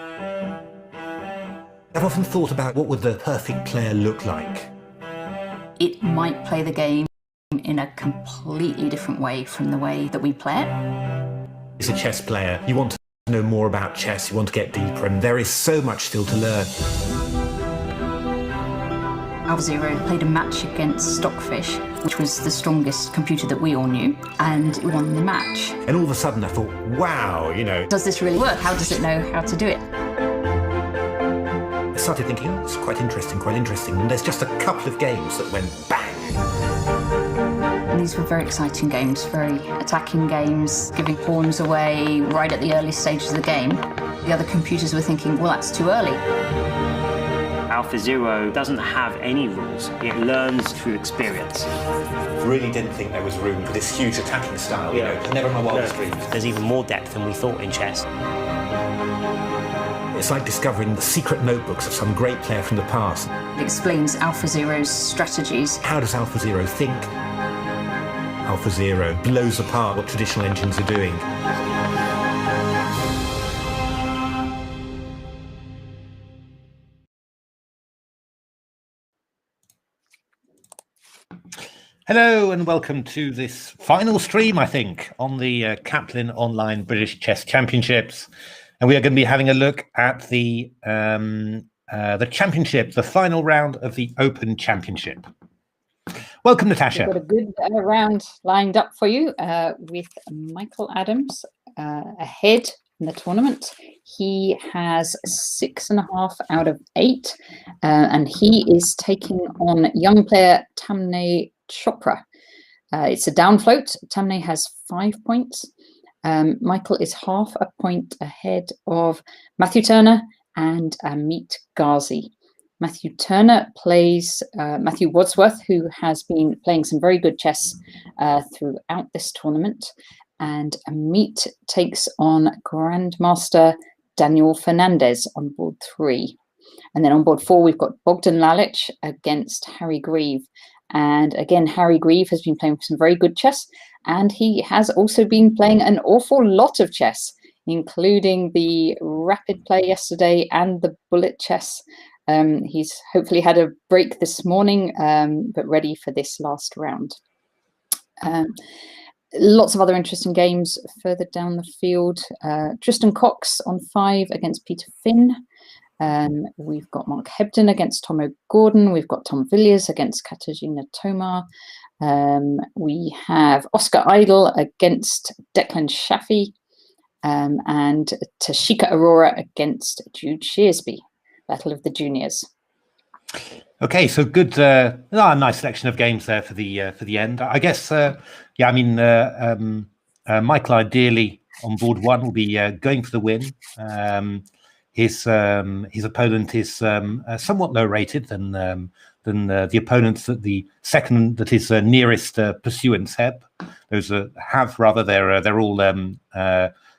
I've often thought about what would the perfect player look like. It might play the game in a completely different way from the way that we play it. As a chess player, you want to know more about chess, you want to get deeper, and there is so much still to learn. AlphaZero played a match against Stockfish, which was the strongest computer that we all knew, and it won the match. And all of a sudden I thought, wow, does this really work? How does it know how to do it? I started thinking, oh, it's quite interesting, and there's just a couple of games that went bang. And these were very exciting games, very attacking games, giving pawns away right at the early stages of the game. The other computers were thinking, well, that's too early. AlphaZero doesn't have any rules. It learns through experience. Really didn't think there was room for this huge attacking style, never in my wildest dreams. There's even more depth than we thought in chess. It's like discovering the secret notebooks of some great player from the past. It explains AlphaZero's strategies. How does AlphaZero think? AlphaZero blows apart what traditional engines are doing. Hello and welcome to this final stream, I think, on the Caplin Online British Chess Championships. And we are going to be having a look at the championship, the final round of the Open Championship. Welcome, Natasha. We've got a good round lined up for you with Michael Adams ahead in the tournament. He has 6.5 out of 8, and he is taking on young player Tamne Chopra. It's a down float. Tamne has 5 points. Michael is half a point ahead of Matthew Turner and Ameet Ghasi. Matthew Turner plays Matthew Wadsworth, who has been playing some very good chess throughout this tournament. And Ameet takes on Grandmaster Daniel Fernandez on board 3. And then on board 4, we've got Bogdan Lalic against Harry Grieve. And again, Harry Grieve has been playing some very good chess, and he has also been playing an awful lot of chess, including the rapid play yesterday and the bullet chess. He's hopefully had a break this morning, but ready for this last round. Lots of other interesting games further down the field. Tristan Cox on 5 against Peter Finn. We've got Mark Hebden against Tom O'Gordon. We've got Tom Villiers against Katarzyna Tomar. We have Oscar Idle against Declan Shafi, and Tashika Aurora against Jude Shearsby. Battle of the Juniors. Okay, so good, a nice selection of games there for the end. I guess, Michael ideally on board 1 will be going for the win. His opponent is somewhat low rated than the opponents that the second that his nearest pursuants have. Those they're all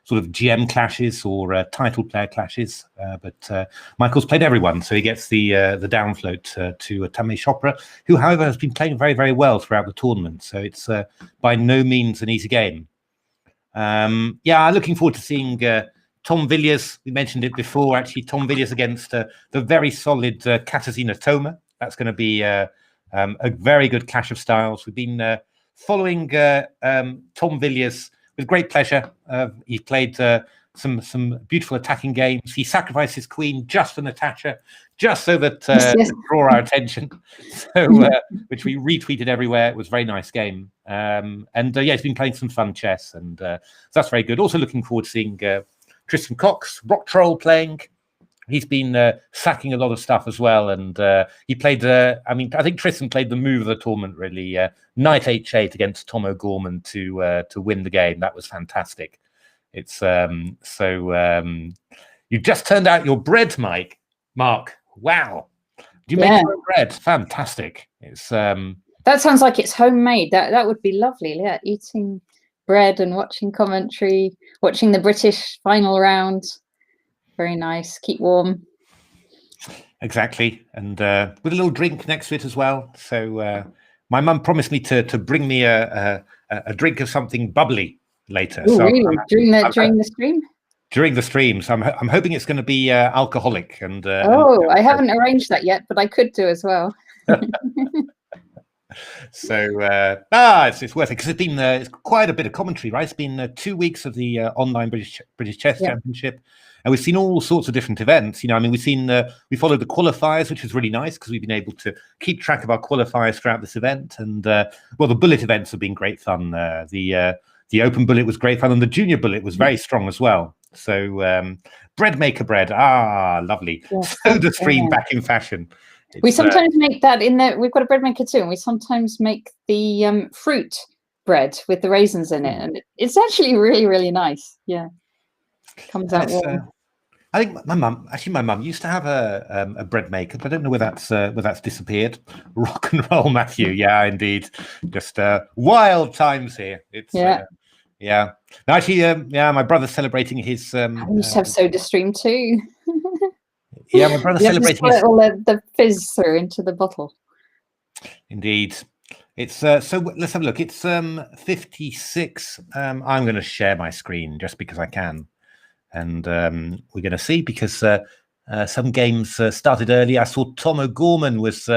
sort of GM clashes or title player clashes. But Michael's played everyone, so he gets the down float to Tamne Chopra, who, however, has been playing very, very well throughout the tournament. So it's by no means an easy game. Looking forward to seeing Tom Villiers. We mentioned it before, actually. Tom Villiers against the very solid Katarzyna Tomar. That's going to be a very good clash of styles. We've been following Tom Villiers with great pleasure. He played some beautiful attacking games. He sacrificed his queen just for Natasha, just so that to draw our attention. So, which we retweeted everywhere. It was a very nice game. He's been playing some fun chess, and so that's very good. Also looking forward to seeing Tristan Cox, Rock Troll playing. He's been sacking a lot of stuff as well, and he played. I think Tristan played the move of the tournament. Really, Knight H8 against Tom O'Gorman to win the game. That was fantastic. It's you just turned out your bread, Mark. Wow, you make your own bread? Fantastic. It's that sounds like it's homemade. That would be lovely. Yeah, eating bread and watching commentary, watching the British final round. Very nice. Keep warm. Exactly, and with a little drink next to it as well. So my mum promised me to bring me a drink of something bubbly later. Ooh, so really? During the stream? during the stream. So I'm hoping it's going to be alcoholic. And I haven't arranged that yet, but I could do as well. So it's worth it, because it's been it's quite a bit of commentary, right? It's been 2 weeks of the online British Chess Championship, and we've seen all sorts of different events. I mean, we followed the qualifiers, which was really nice because we've been able to keep track of our qualifiers throughout this event. And well, the bullet events have been great fun. The open bullet was great fun, and the junior bullet was very strong as well. So bread maker bread, lovely. Yes, Soda stream back in fashion. We sometimes make that in the. We've got a bread maker too, and we sometimes make the fruit bread with the raisins in it, and it's actually really, really nice. Yeah, comes out warm. I think my mum used to have a bread maker, but I don't know where that's disappeared. Rock and roll, Matthew. Yeah, indeed. Just wild times here. It's yeah. No, actually, my brother's celebrating his. I used to have soda stream too. Yeah, my brother's celebrating his. All the fizz through into the bottle. Indeed. It's so let's have a look. It's 56. I'm going to share my screen just because I can, and we're going to see, because some games started early. I saw Tom O'Gorman was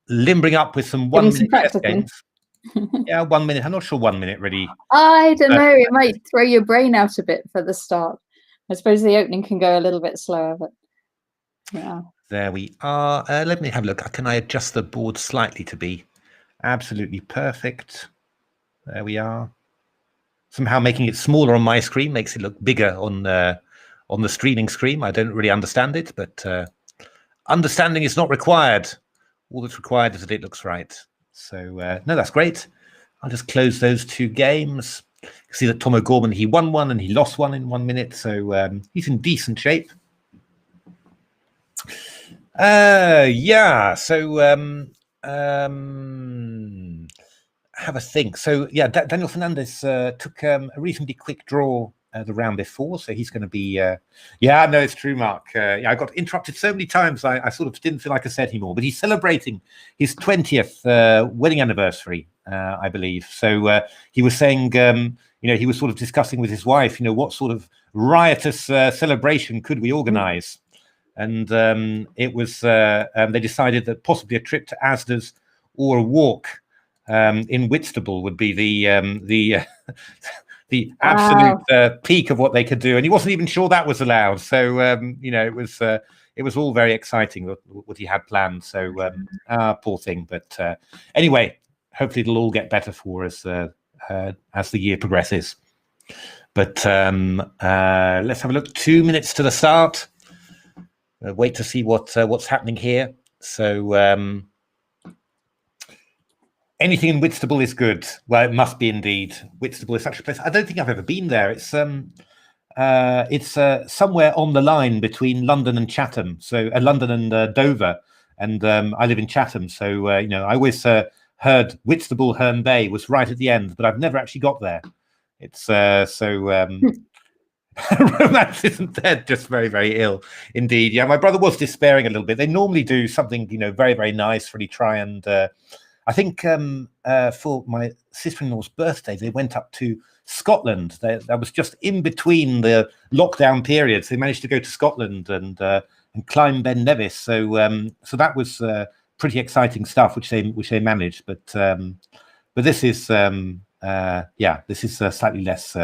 limbering up with some 1 minute chess games. Yeah, 1 minute. I'm not sure 1 minute really. I don't know. It might throw your brain out a bit for the start. I suppose the opening can go a little bit slower, but yeah. There we are. Let me have a look. Can I adjust the board slightly to be absolutely perfect? There we are. Somehow making it smaller on my screen makes it look bigger on the streaming screen. I don't really understand it, but understanding is not required. All that's required is that it looks right. So no, that's great. I'll just close those two games. You can see that Tom O'Gorman, he won one and he lost one in 1 minute, so he's in decent shape. Yeah, so have a think. So yeah, Daniel Fernandez took a reasonably quick draw the round before, so he's going to be yeah, no, it's true, Mark. Yeah, I got interrupted so many times I sort of didn't feel like I said anymore, but he's celebrating his 20th wedding anniversary, I believe. So he was saying, he was sort of discussing with his wife, what sort of riotous celebration could we organize? And it was they decided that possibly a trip to Asda's or a walk in Whitstable would be the absolute peak of what they could do, and he wasn't even sure that was allowed. So it was all very exciting what he had planned. So poor thing, but anyway, hopefully it'll all get better for us as the year progresses. But let's have a look. 2 minutes to the start. Wait to see what's happening here. So anything in Whitstable is good. Well, it must be indeed. Whitstable is such a place. I don't think I've ever been there. It's somewhere on the line between London and Chatham. So London and Dover, and I live in Chatham. So I always heard Whitstable Herne Bay was right at the end, but I've never actually got there. It's romance isn't dead, just very, very ill indeed. Yeah, my brother was despairing a little bit. They normally do something, very, very nice, really try and I think for my sister-in-law's birthday, they went up to Scotland. That was just in between the lockdown periods. They managed to go to Scotland and climb Ben Nevis. So so that was pretty exciting stuff, which they managed. But this is this is slightly less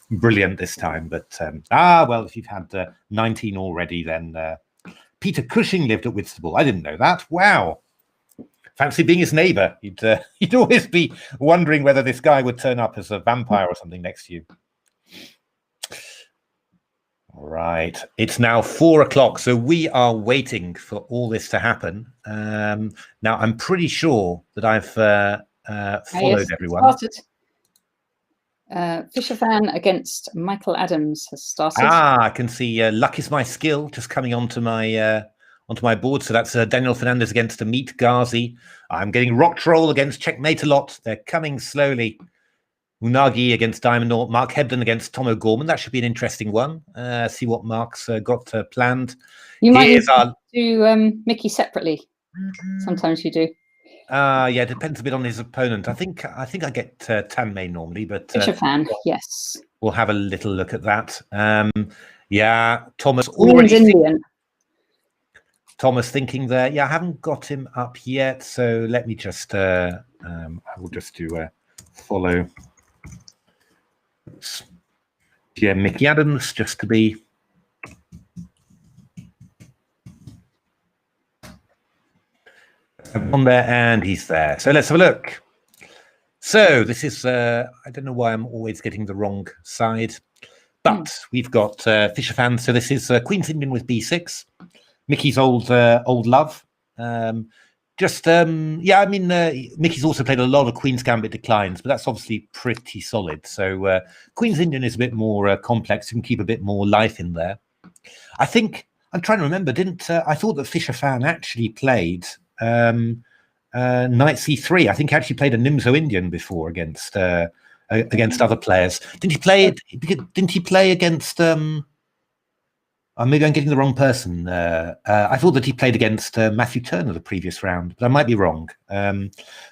brilliant this time. But well, if you've had 19 already, then Peter Cushing lived at Whitstable. I didn't know that. Wow. Fancy being his neighbour. You'd always be wondering whether this guy would turn up as a vampire or something next to you. All right. It's now 4 o'clock, so we are waiting for all this to happen. Now, I'm pretty sure that I've followed everyone. Fisher fan against Michael Adams has started. I can see Luck is my skill just coming onto my board. So that's Daniel Fernandez against Ameet Ghasi. I'm getting Rock Troll against Checkmate a lot. They're coming slowly. Unagi against Diamond North. Mark Hebden against Tom O'Gorman. That should be an interesting one. See what Mark's got planned. You might do Mickey separately. Sometimes you do. Yeah, it depends a bit on his opponent. I think I get Tanmay normally, but Fisher-Fan, yes. we'll have a little look at that. Yeah, Thomas Queen's Indian. Thomas thinking there. Yeah, I haven't got him up yet, so let me just. I will just do follow. Yeah, Mickey Adams, just to be. On there, and he's there. So let's have a look. So this is, I don't know why I'm always getting the wrong side, but we've got Fisher-Fan. So this is Queen's Indian with B6, Mickey's old love. Yeah, I mean, Mickey's also played a lot of Queen's Gambit declines, but that's obviously pretty solid. So Queen's Indian is a bit more complex. You can keep a bit more life in there. I think, I'm trying to remember, I thought that Fisher-Fan actually played knight c3. I think he actually played a Nimzo Indian before against other players. Didn't he play against maybe I'm getting the wrong person. I thought that he played against Matthew Turner the previous round, but I might be wrong. But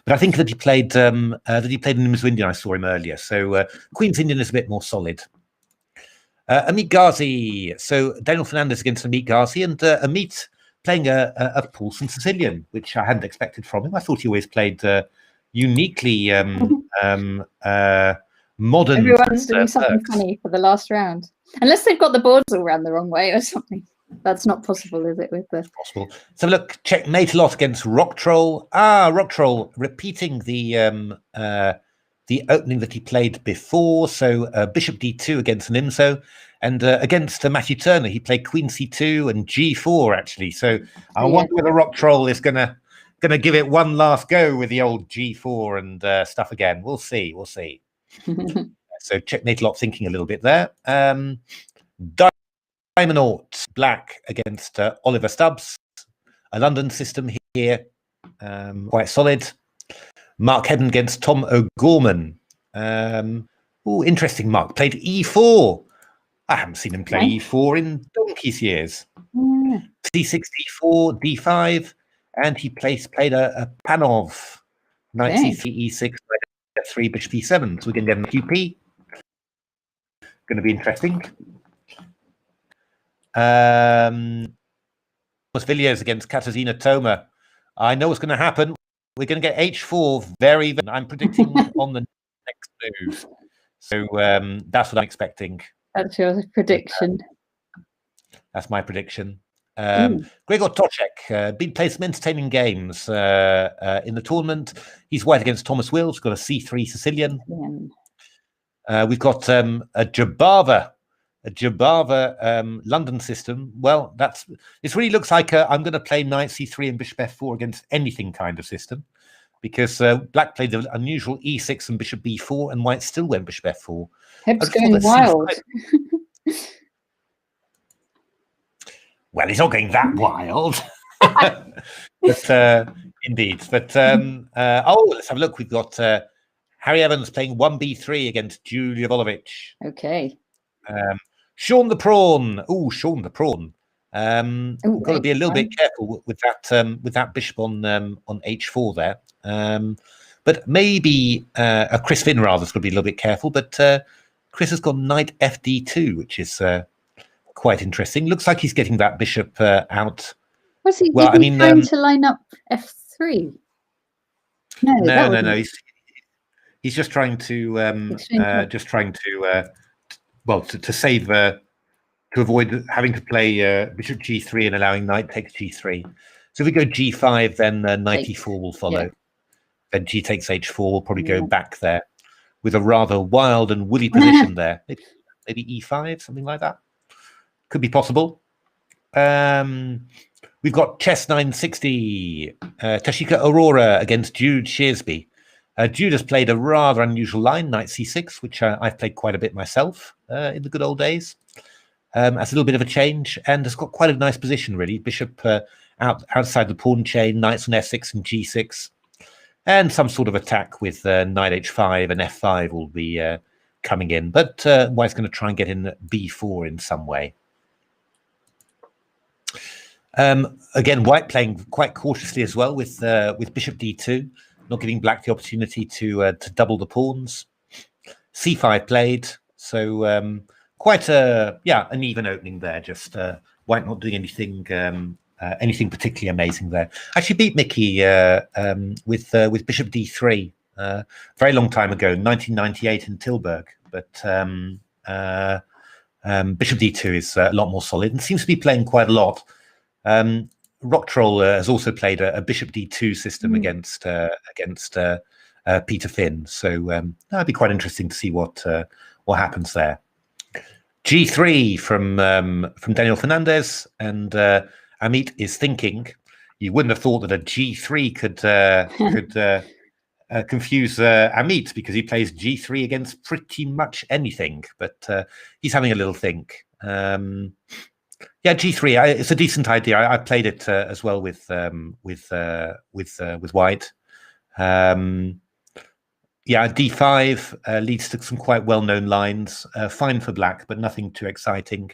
I think that he played a Nimzo Indian. I saw him earlier. So Queen's Indian is a bit more solid. Ameet Ghasi. So Daniel Fernandez against Ameet Ghasi, and Ameet playing a Paulson Sicilian, which I hadn't expected from him. I thought he always played uniquely modern. Everyone's doing something funny for the last round. Unless they've got the boards all round the wrong way or something. That's not possible, is it? With the possible. So look, checkmate a lot against Rock Troll. Rock Troll repeating the opening that he played before. So Bishop D2 against Nimzo. And against Matthew Turner, he played Queen C2 and G4, actually. So I wonder whether Rock Troll is gonna give it one last go with the old G4 and stuff again. We'll see. So checkmate a lot, thinking a little bit there. Diamond Black against Oliver Stubbs. A London system here, quite solid. Mark Hebden against Tom O'Gorman. Interesting. Mark played E4. I haven't seen him play E4 in donkey's years. C6, D4, D5, and he played a Panov. Knight C3, E6, Knight F3, Bishop E7. So we're going to get an QP. Going to be interesting. Villiers against Katarzyna Toma. I know what's going to happen. We're going to get H4 very. I'm predicting on the next move. So that's what I'm expecting. That's your prediction. That's my prediction. Gregor Toczek been played some entertaining games in the tournament. He's white against Thomas Wills. Got a C3 Sicilian. We've got a Jabava London system. Well, it really looks like I'm going to play Knight C3 and Bishop F4 against anything kind of system, because Black played the unusual E6 and Bishop B4, and White still went Bishop F4. Heb's going wild. Well, he's not going that wild. But indeed. But let's have a look. We've got Harry Evans playing 1B3 against Julia Volovic. Okay. Sean the Prawn. Sean the Prawn. Got to be a little bit careful with that bishop on H4 there. But maybe Chris Finn rather's got to be a little bit careful. But Chris has got Knight FD2, which is quite interesting. Looks like he's getting that bishop out. Was he trying to line up F3? No. He's just trying to to save to avoid having to play bishop G3 and allowing knight takes G3. So if we go G5, then knight E4 will follow. Yeah. Then G takes H4 will probably go back there with a rather wild and woolly position there. Maybe E5, something like that. Could be possible. We've got Chess 960, Tashika Aurora against Jude Shearsby. Jude has played a rather unusual line, Knight C6, which I've played quite a bit myself in the good old days. As a little bit of a change, and has got quite a nice position, really. Bishop outside the pawn chain, knights on F6 and G6. And some sort of attack with knight H5 and F5 will be coming in. But White's going to try and get in B4 in some way. Again, white playing quite cautiously as well with bishop d2, not giving black the opportunity to double the pawns. c5 played, so quite an even opening there. Just white not doing anything anything particularly amazing there. Actually beat Mickey with bishop d3 very long time ago, 1998 in Tilburg, but bishop d2 is a lot more solid and seems to be playing quite a lot. Rock Troll has also played a bishop d2 system against Peter Finn, so that'd be quite interesting to see what happens there. G3 from Daniel Fernandez, and Ameet is thinking. You wouldn't have thought that a G3 could confuse Ameet, because he plays G3 against pretty much anything, but he's having a little think. Yeah, G3. It's a decent idea. I played it as well with white. Yeah, D5 leads to some quite well-known lines. Fine for black, but nothing too exciting.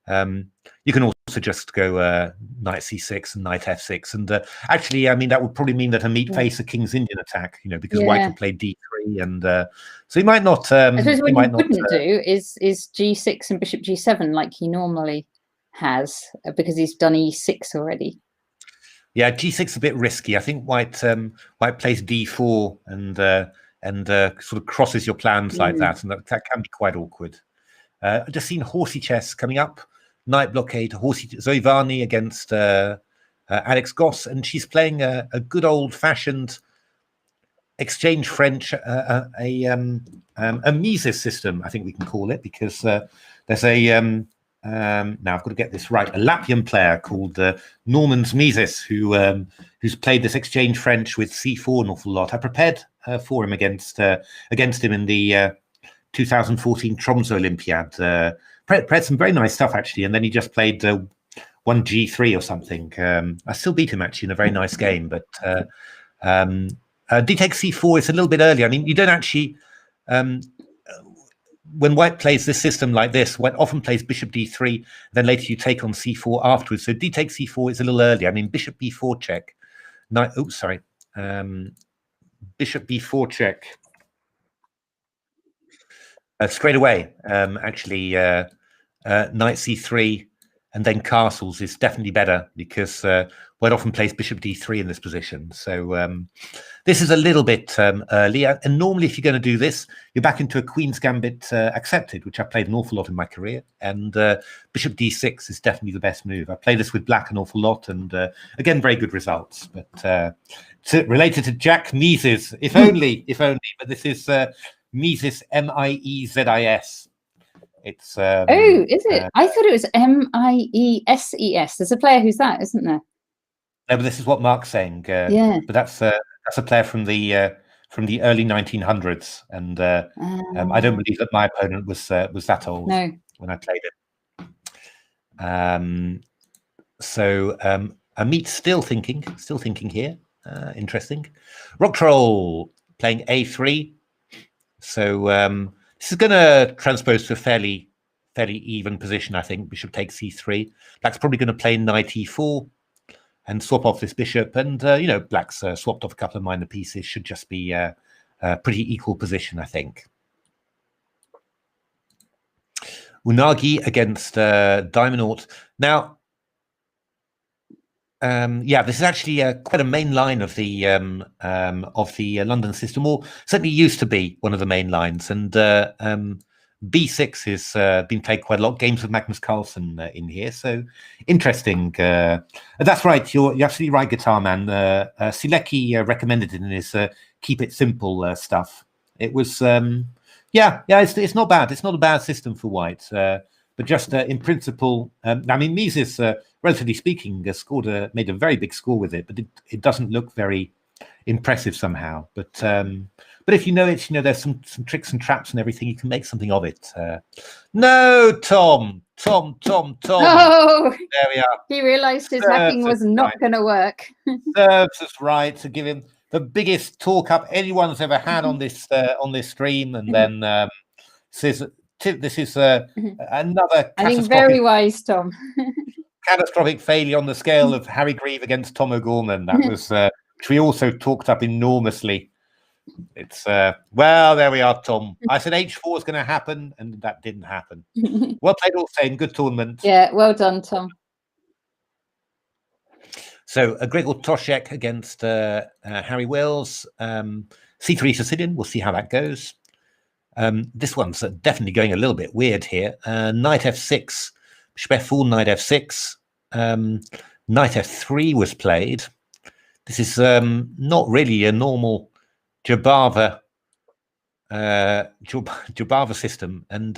You can also just go knight c6 and knight f6, and actually, I mean, that would probably mean that Ameet face a King's Indian attack, you know, because white will play d3, and so he might not. I suppose what he wouldn't do is g6 and bishop g7 like he normally has, because he's done e6 already. Yeah, g6 is a bit risky. I think white plays d4 and sort of crosses your plans like that, and that can be quite awkward. I've just seen horsey chess coming up. Knight blockade, horsey Zoe Varney against Alex Goss, and she's playing a good old-fashioned exchange French, a Mises system, I think we can call it, because there's a now I've got to get this right, a Latvian player called Normans Mises, who's played this exchange French with c4 an awful lot. I prepared for him against him in the 2014 Tromsø Olympiad. Played some very nice stuff, actually, and then he just played 1 g3 or something. I still beat him, actually, in a very nice game, but d takes c4 is a little bit early. I mean, you don't actually when white plays this system like this, white often plays bishop d3, then later you take on c4 afterwards. So d takes c4 is a little early. I mean, bishop b4 check. Knight, oops, sorry. Bishop b4 check. Straight away, actually, knight c3 and then castles is definitely better, because white often plays bishop d3 in this position. So this is a little bit early, and normally if you're going to do this, you're back into a Queen's Gambit accepted, which I played an awful lot in my career, and bishop d6 is definitely the best move. I play this with black an awful lot, and again, very good results. But related to Jack Mises, if only, but this is Mises, Miezis. It's oh, is it? I thought it was Mieses. There's a player who's that, isn't there? No, but this is what Mark's saying. Yeah, but that's a player from the early 1900s, and I don't believe that my opponent was that old when I played it. So Ameet still thinking here. Interesting. Rock Troll playing a3. So this is going to transpose to a fairly even position, I think. Bishop takes c3. Black's probably going to play knight e4 and swap off this bishop. And, you know, black's swapped off a couple of minor pieces. Should just be a pretty equal position, I think. Unagi against Diamondaut. Now, yeah, this is actually quite a main line of the London system, or certainly used to be one of the main lines. And B6 has been played quite a lot. Games with Magnus Carlsen in here, so interesting. That's right. You're absolutely right, Guitar Man. Silecki recommended it in his keep it simple stuff. It was yeah. It's not bad. It's not a bad system for white. But just in principle, I mean, Mises, relatively speaking, made a very big score with it, but it doesn't look very impressive somehow. But if you know it, you know there's some tricks and traps and everything. You can make something of it. No, Tom. Oh, there we are. He realised his hacking was not going to work. Serves us right to give him the biggest talk up anyone's ever had on this stream, and then says. This is another. I think very wise, Tom. catastrophic failure on the scale of Harry Grieve against Tom O'Gorman. That was which we also talked up enormously. It's well, there we are, Tom. I said H4 is going to happen, and that didn't happen. Well played, all same. Good tournament. Yeah, well done, Tom. So Gregor Toshek against Harry Wills. C3 Sicilian. We'll see how that goes. This one's definitely going a little bit weird here. Knight F6, Bishop F4, Knight F6. Knight F3 was played. This is not really a normal Jabava system, and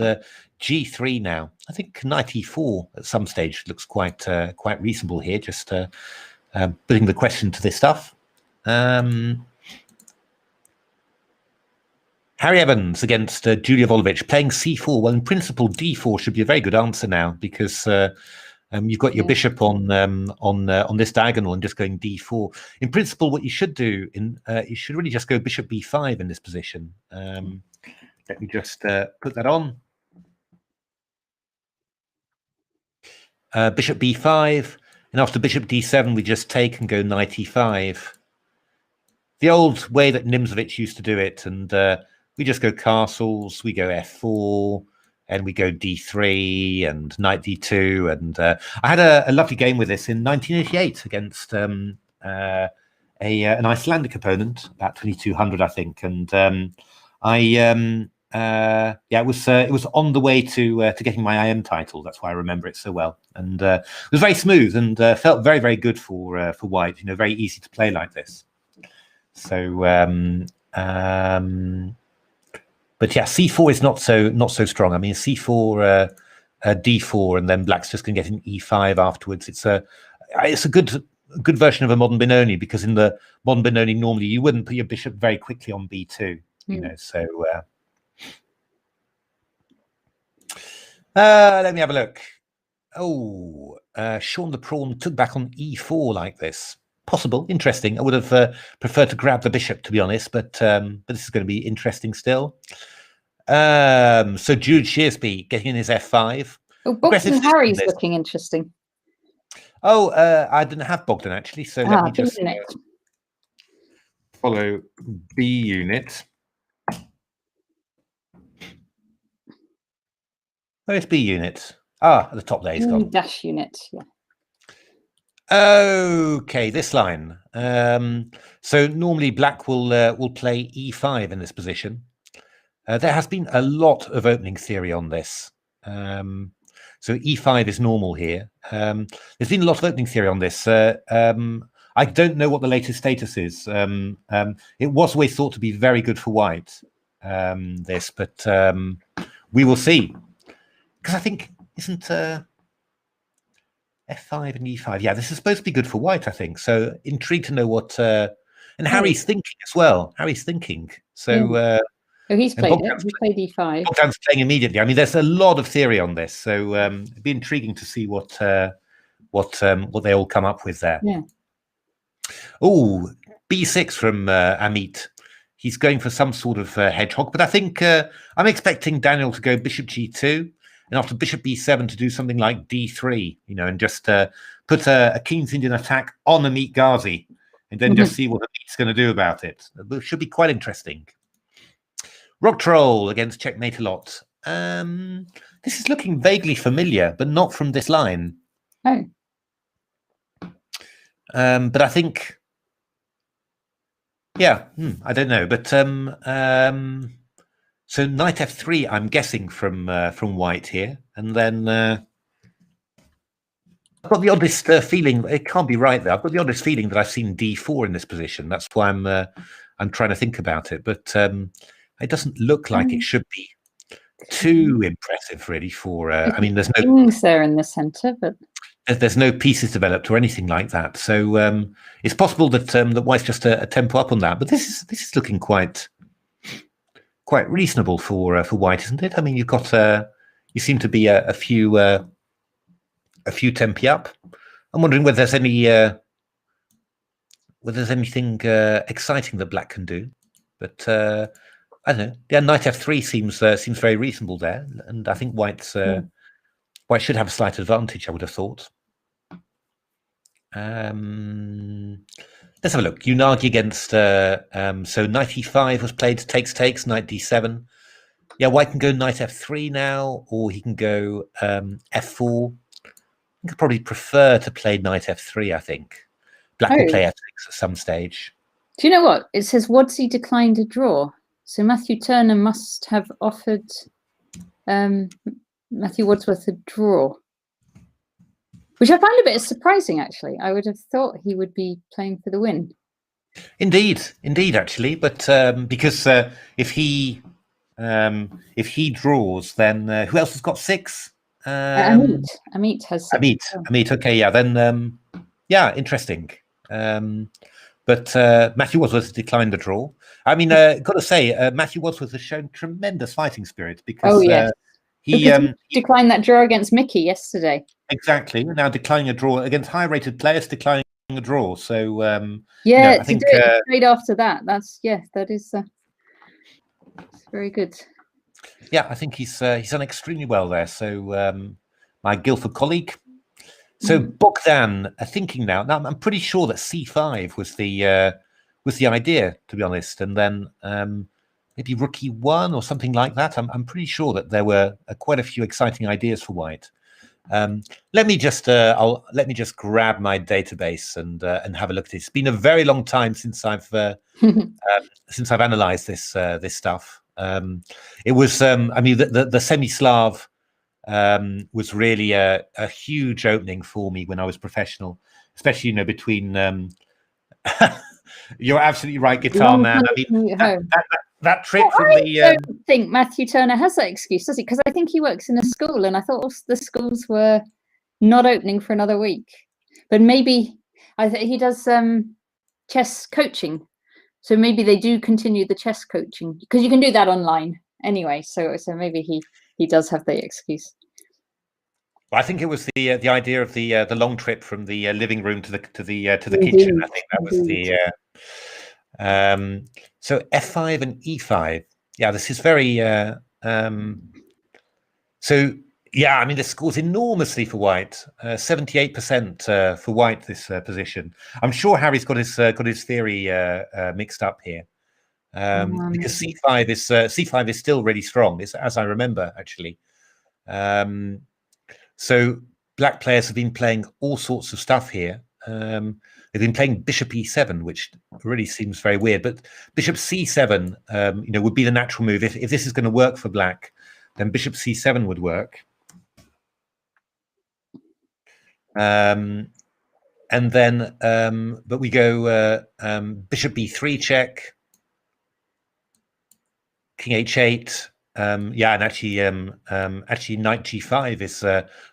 G3 now. I think Knight E4 at some stage looks quite reasonable here. Just putting the question to this stuff. Harry Evans against Julia Volovich playing C4. Well, in principle, D4 should be a very good answer now, because you've got your bishop on this diagonal and just going D4. In principle, what you should do you should really just go Bishop B5 in this position. Let me just put that on. Bishop B5, and after Bishop D7, we just take and go Knight E5. The old way that Nimzovich used to do it, and we just go castles, we go F4, and we go D3 and Knight D2. And I had a lovely game with this in 1988 against an Icelandic opponent, about 2200, I think. And it was on the way to getting my IM title. That's why I remember it so well. And it was very smooth and felt very, very good for white. You know, very easy to play like this. So, but yeah, C4 is not so strong. I mean, C4, D4, and then black's just going to get an E5 afterwards. It's a good version of a modern Benoni, because in the modern Benoni normally you wouldn't put your bishop very quickly on B2. You know, so let me have a look. Oh, Sean the Prawn took back on E4 like this. Possible, interesting. I would have preferred to grab the bishop, to be honest, but this is going to be interesting still. So Jude Shearsby getting in his F5. Oh, Bogdan Harry's looking interesting. Oh, I didn't have Bogdan actually, so let me just follow B unit. Where's B unit? Ah, at the top there, he's gone. Dash unit, yeah. Okay, this line. So normally black will play E5 in this position. There has been a lot of opening theory on this. So E5 is normal here. There's been a lot of opening theory on this. I don't know what the latest status is. It was always thought to be very good for white, but we will see. Because I think, isn't F5 and E5? Yeah, this is supposed to be good for white, I think. So intrigued to know what... and Harry's thinking as well. Harry's thinking. So... Oh, he's played it. He played E5. Bogdan's playing immediately. I mean, there's a lot of theory on this, so it'd be intriguing to see what they all come up with there. Yeah. Oh, B6 from Ameet. He's going for some sort of hedgehog, but I think I'm expecting Daniel to go Bishop G2, and after Bishop B7 to do something like D3, you know, and just put a King's Indian attack on Ameet Ghasi, and then just see what Ameet's going to do about it. It should be quite interesting. Rock Troll against Checkmate a lot. This is looking vaguely familiar, but not from this line. Oh. But I think, yeah, I don't know. But so Knight F3, I'm guessing from white here, and then I've got the oddest feeling. It can't be right though. I've got the oddest feeling that I've seen D4 in this position. That's why I'm trying to think about it, but. It doesn't look like it should be too impressive, really. For I mean, there's no things there in the centre, but there's no pieces developed or anything like that. So it's possible that that white's just a tempo up on that. But this is looking quite reasonable for white, isn't it? I mean, you've got you seem to be a few tempi up. I'm wondering whether there's anything exciting that black can do, but. I don't know. Yeah, Knight F3 seems very reasonable there, and I think white should have a slight advantage. I would have thought. Let's have a look. Unagi against so knight e5 was played, takes, knight d7. Yeah, white can go knight f3 now, or he can go f4. I could probably prefer to play knight f3, I think. Black will play f6 at some stage. Do you know what? It says Wadsworth declined a draw. So Matthew Turner must have offered Matthew Wadsworth a draw, which I find a bit surprising, actually. I would have thought he would be playing for the win. Indeed, actually. But because if he draws, then who else has got 6? Ameet has 6. Ameet. Okay, yeah. Then yeah, interesting. But Matthew Wadsworth declined the draw. I mean, got to say, Matthew Wadsworth has shown tremendous fighting spirit because he declined that draw against Mickey yesterday. Exactly. Now declining a draw against high-rated players, declining a draw. So I think do it straight after that. That is it's very good. Yeah, I think he's done extremely well there. So my Guildford colleague. So Bogdan, thinking now. Now I'm pretty sure that c5 was the idea, to be honest, and then maybe rook e1 or something like that. I'm pretty sure that there were quite a few exciting ideas for white. Let me just grab my database and have a look at it. It's been a very long time since I've analysed this stuff. It was I mean the semi-Slav was really a huge opening for me when I was professional, especially between you're absolutely right, guitar man. I mean that trick from the I don't think Matthew Turner has that excuse, does he? Because I think he works in a school, and I thought the schools were not opening for another week. But maybe he does chess coaching, so maybe they do continue the chess coaching because you can do that online anyway. So maybe he does have the excuse. Well, I think it was the idea of the long trip from the living room to the kitchen. I think that was the. So f5 and e5. Yeah, this is very. So yeah, I mean, this scores enormously for white. 78% for white. This position. I'm sure Harry's got his theory mixed up here. Because c5 is still really strong, as I remember actually. So black players have been playing all sorts of stuff here. They've been playing bishop e7, which really seems very weird. But bishop c7, would be the natural move. If this is going to work for black, then bishop c7 would work. And then, but we go bishop b3 check, king h8. Yeah, and actually knight g5 is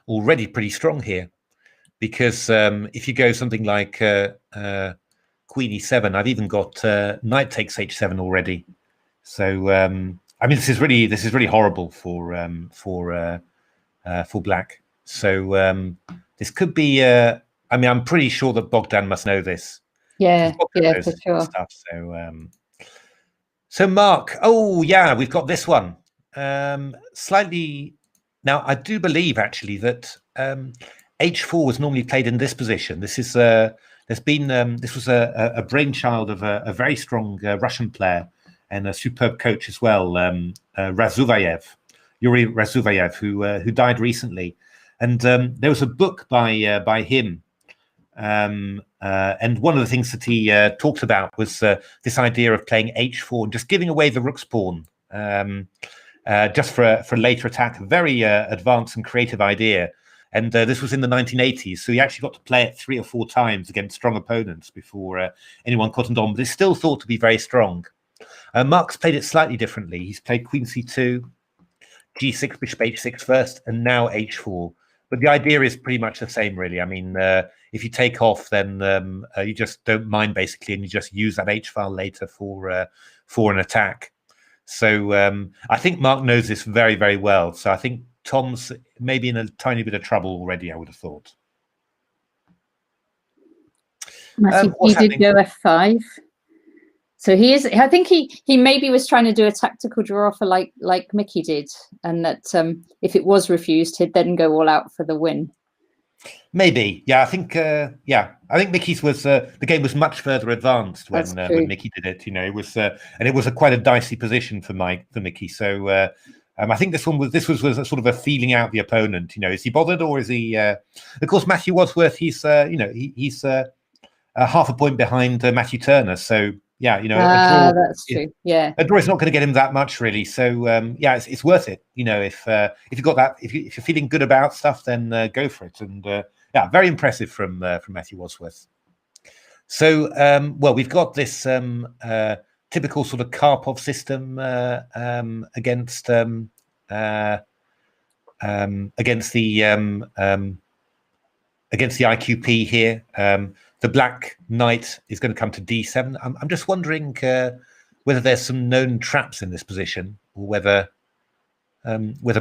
already pretty strong here. Because if you go something like queen e7, I've even got knight takes h7 already. So I mean, this is really horrible for black. So this could be. I mean, I'm pretty sure that Bogdan must know this. Yeah, for sure. Stuff. So Mark, oh yeah, we've got this one. Slightly. Now, I do believe actually that. H4 was normally played in this position. This is this was a brainchild of a very strong Russian player and a superb coach as well, Yuri Razuvayev, who died recently. And there was a book by him, and one of the things that he talked about was this idea of playing H4 and just giving away the rook's pawn just for later attack. A very advanced and creative idea. And this was in the 1980s, so he actually got to play it 3 or 4 times against strong opponents before anyone cottoned on. But it's still thought to be very strong. Mark's played it slightly differently. He's played queen c2, g6, bishop h6 first, and now h4. But the idea is pretty much the same, really. I mean, if you take off, then you just don't mind, basically, and you just use that h-file later for an attack. So I think Mark knows this very, very well. So I think Tom's maybe in a tiny bit of trouble already, I would have thought. He did go f5. So he is. I think he maybe was trying to do a tactical draw for like Mickey did, and that if it was refused, he'd then go all out for the win. Maybe, yeah. I think Mickey's was the game was much further advanced when Mickey did it. You know, it was and it was quite a dicey position for Mickey. So I think this was a sort of a feeling out the opponent. You know, is he bothered or is he? Of course, Matthew Wadsworth. He's he's half a point behind Matthew Turner. So yeah, you know, that's true. Yeah, a draw is not going to get him that much really. So yeah, it's worth it. You know, if you've got that, if you're feeling good about stuff, then go for it. And yeah, very impressive from Matthew Wadsworth. So well, we've got this typical sort of Karpov system against the IQP here. The black knight is going to come to d7. I'm just wondering whether there's some known traps in this position, or whether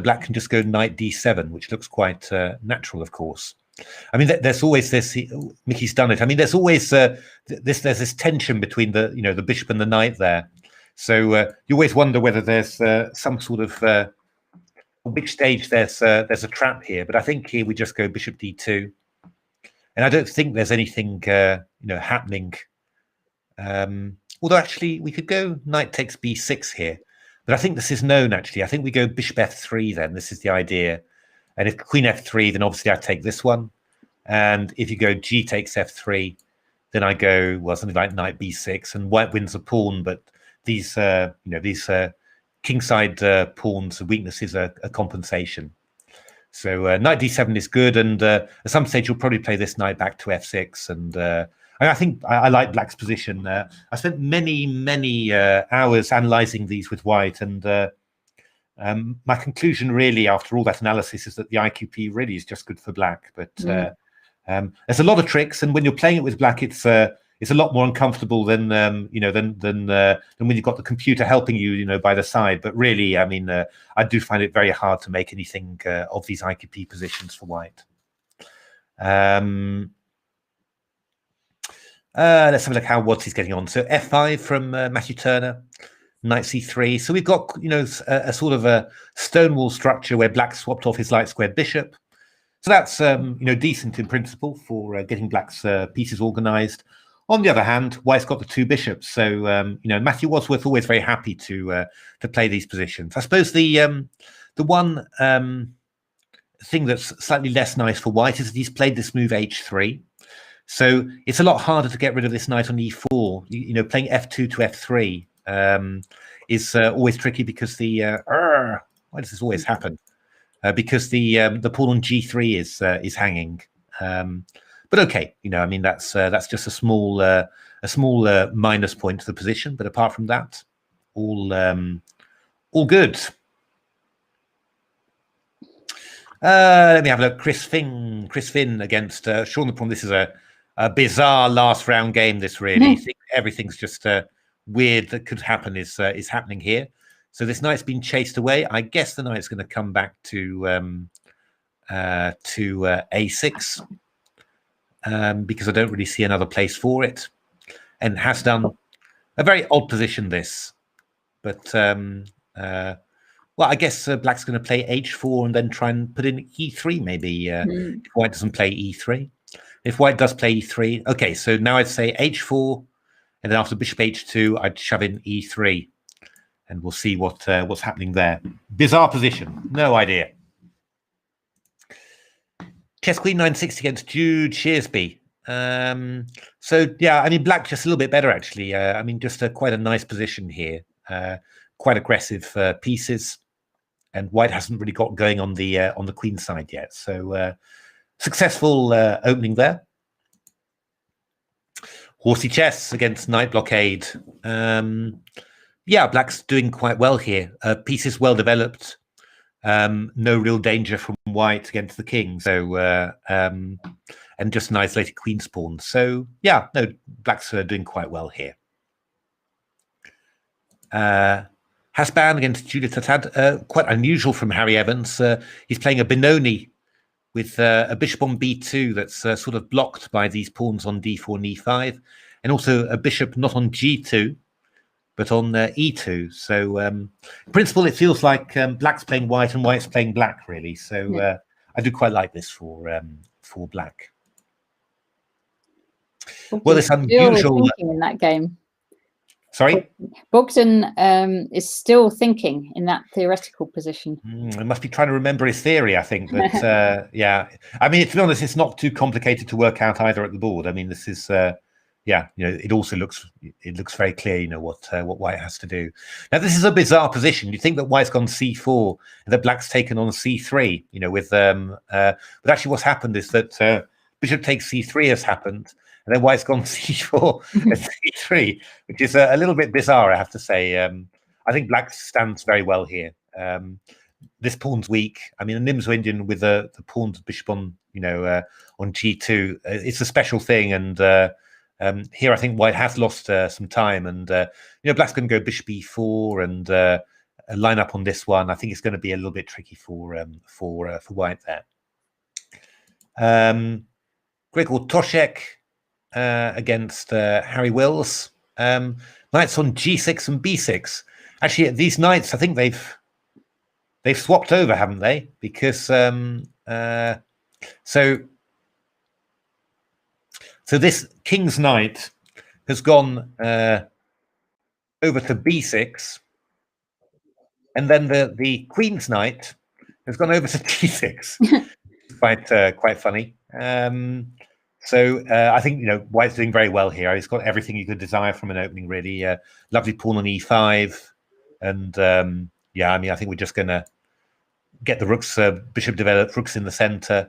black can just go knight d7, which looks quite natural, of course. I mean, there's always this. Mickey's done it. I mean, there's always there's this tension between the bishop and the knight there. So you always wonder whether there's some sort of which stage there's a trap here. But I think here we just go bishop d2. And I don't think there's anything, happening. Although actually we could go knight takes b6 here, but I think this is known actually. I think we go bishop f3 then. This is the idea. And if queen f3, then obviously I take this one. And if you go g takes f3, then I go something like knight b6, and white wins a pawn. But these kingside pawns weaknesses are a compensation. So knight d7 is good, and at some stage you'll probably play this knight back to f6. And I think I like black's position. I spent many hours analysing these with white, and my conclusion really after all that analysis is that the IQP really is just good for black. But there's a lot of tricks, and when you're playing it with black, it's a lot more uncomfortable than than when you've got the computer helping you, by the side. But really, I mean, I do find it very hard to make anything of these IQP positions for white. Let's have a look how Wadsy's getting on. So f5 from Matthew Turner, knight c3. So we've got a sort of a stonewall structure where black swapped off his light squared bishop. So that's decent in principle for getting black's pieces organized. On the other hand, white's got the two bishops, so Matthew Wadsworth always very happy to play these positions. I suppose the one thing that's slightly less nice for white is that he's played this move h3, so it's a lot harder to get rid of this knight on e4. Playing f2 to f3 is always tricky because why does this always happen? Because the pawn on g3 is hanging. But okay, I mean that's just a small minus point to the position. But apart from that, all good. Let me have a look. Chris Finn against Sean the Prawn. This is a bizarre last round game. This really, everything's just weird that could happen is happening here. So this knight's been chased away. I guess the knight's going to come back to a6. Because I don't really see another place for it, and has done a very odd position this. But well, I guess black's going to play h4 and then try and put in e3 maybe. If white doesn't play e3, if white does play e3, okay. So now I'd say h4, and then after bishop h2, I'd shove in e3, and we'll see what's happening there. Bizarre position, no idea. Chess Queen 960 against Jude Shearsby. So yeah, I mean, black just a little bit better actually. I mean, just quite a nice position here. Quite aggressive pieces, and white hasn't really got going on the queen side yet. So successful opening there. Horsey chess against knight blockade. Yeah, black's doing quite well here. Pieces well developed. No real danger from white against the king. So and just an isolated queen spawn. So yeah, no, black's doing quite well here. Hasban against Julia Tatad, quite unusual from Harry Evans. He's playing a Benoni with a bishop on b2 that's sort of blocked by these pawns on d4 and e5, and also a bishop not on g2 but on e2. So in principle, it feels like black's playing white and white's playing black, really. So I do quite like this for for black. Bogdan's Well, this still unusual. thinking in that game. Sorry. Bogdan is still thinking in that theoretical position. I must be trying to remember his theory, I think. But yeah, I mean, to be honest, it's not too complicated to work out either at the board. I mean, this is, yeah, it also looks very clear, what white has to do. Now, this is a bizarre position. You think that white's gone c4 and that black's taken on c3, with but actually what's happened is that bishop takes c3 has happened. And then white's gone c4 and c3, which is a little bit bizarre, I have to say. I think black stands very well here. This pawn's weak. I mean, the Nimzo Indian with the pawn's bishop on, on g2, it's a special thing. And here I think white has lost some time. And black's going to go bishop e4 and line up on this one. I think it's going to be a little bit tricky for white there. Gregor Toshek against Harry Wills. Knights on g6 and b6. Actually, these knights, I think they've swapped over, haven't they? Because so this king's knight has gone over to b6, and then the queen's knight has gone over to g6. Quite funny. So I think white's doing very well here. He's got everything you could desire from an opening, really. Lovely pawn on e5, and yeah, I mean, I think we're just going to get the rooks, bishop developed, rooks in the center,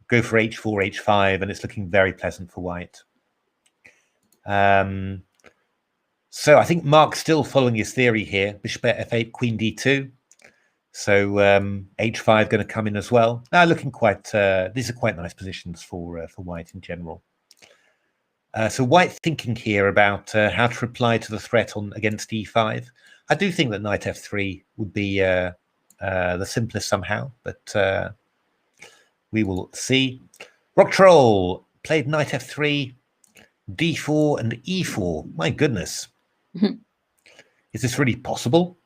go for h4, h5, and it's looking very pleasant for white. So I think Mark's still following his theory here. Bishop f8, queen d2. So h5 going to come in as well. Now looking quite, these are quite nice positions for white in general. So white thinking here about how to reply to the threat against e5. I do think that knight f3 would be the simplest somehow, but we will see. Rock Troll played knight f3, d4 and e4. My goodness. Is this really possible?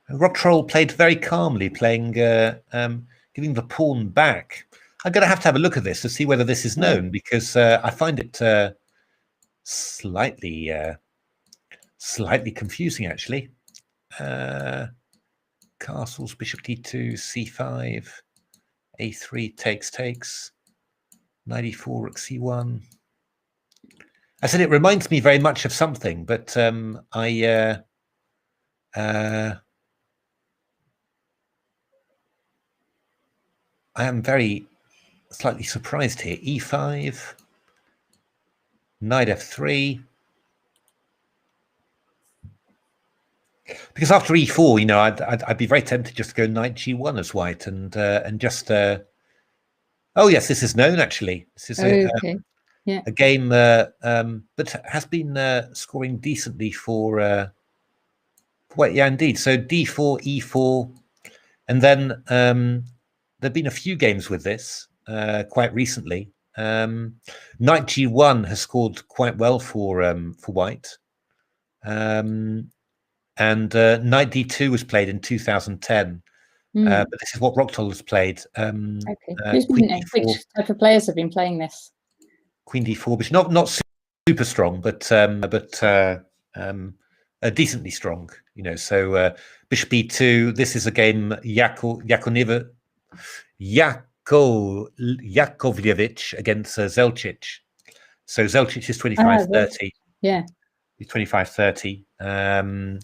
Rock Troll played very calmly, playing, giving the pawn back. I'm going to have a look at this to see whether this is known, because I find it slightly confusing, actually. Castles, bishop d2, c5, a3 takes, knight e4, rook c1. I said it reminds me very much of something, but I am very slightly surprised here. e5, knight f3. Because after e4, I'd be very tempted just to go knight g1 as white and just. Oh yes, this is known actually. This is a game, but has been scoring decently for. Well, yeah, indeed. So d4, e4, and then. There've been a few games with this quite recently. Knight g1 has scored quite well for white, and knight d2 was played in 2010. But this is what Rock Troll has played. Which type of players have been playing this? Queen d4, which not super strong, but decently strong. So bishop e2. This is a game Yakovlevich against Zelčić. So Zelčić is 25-30. Yeah. He's 25-30. And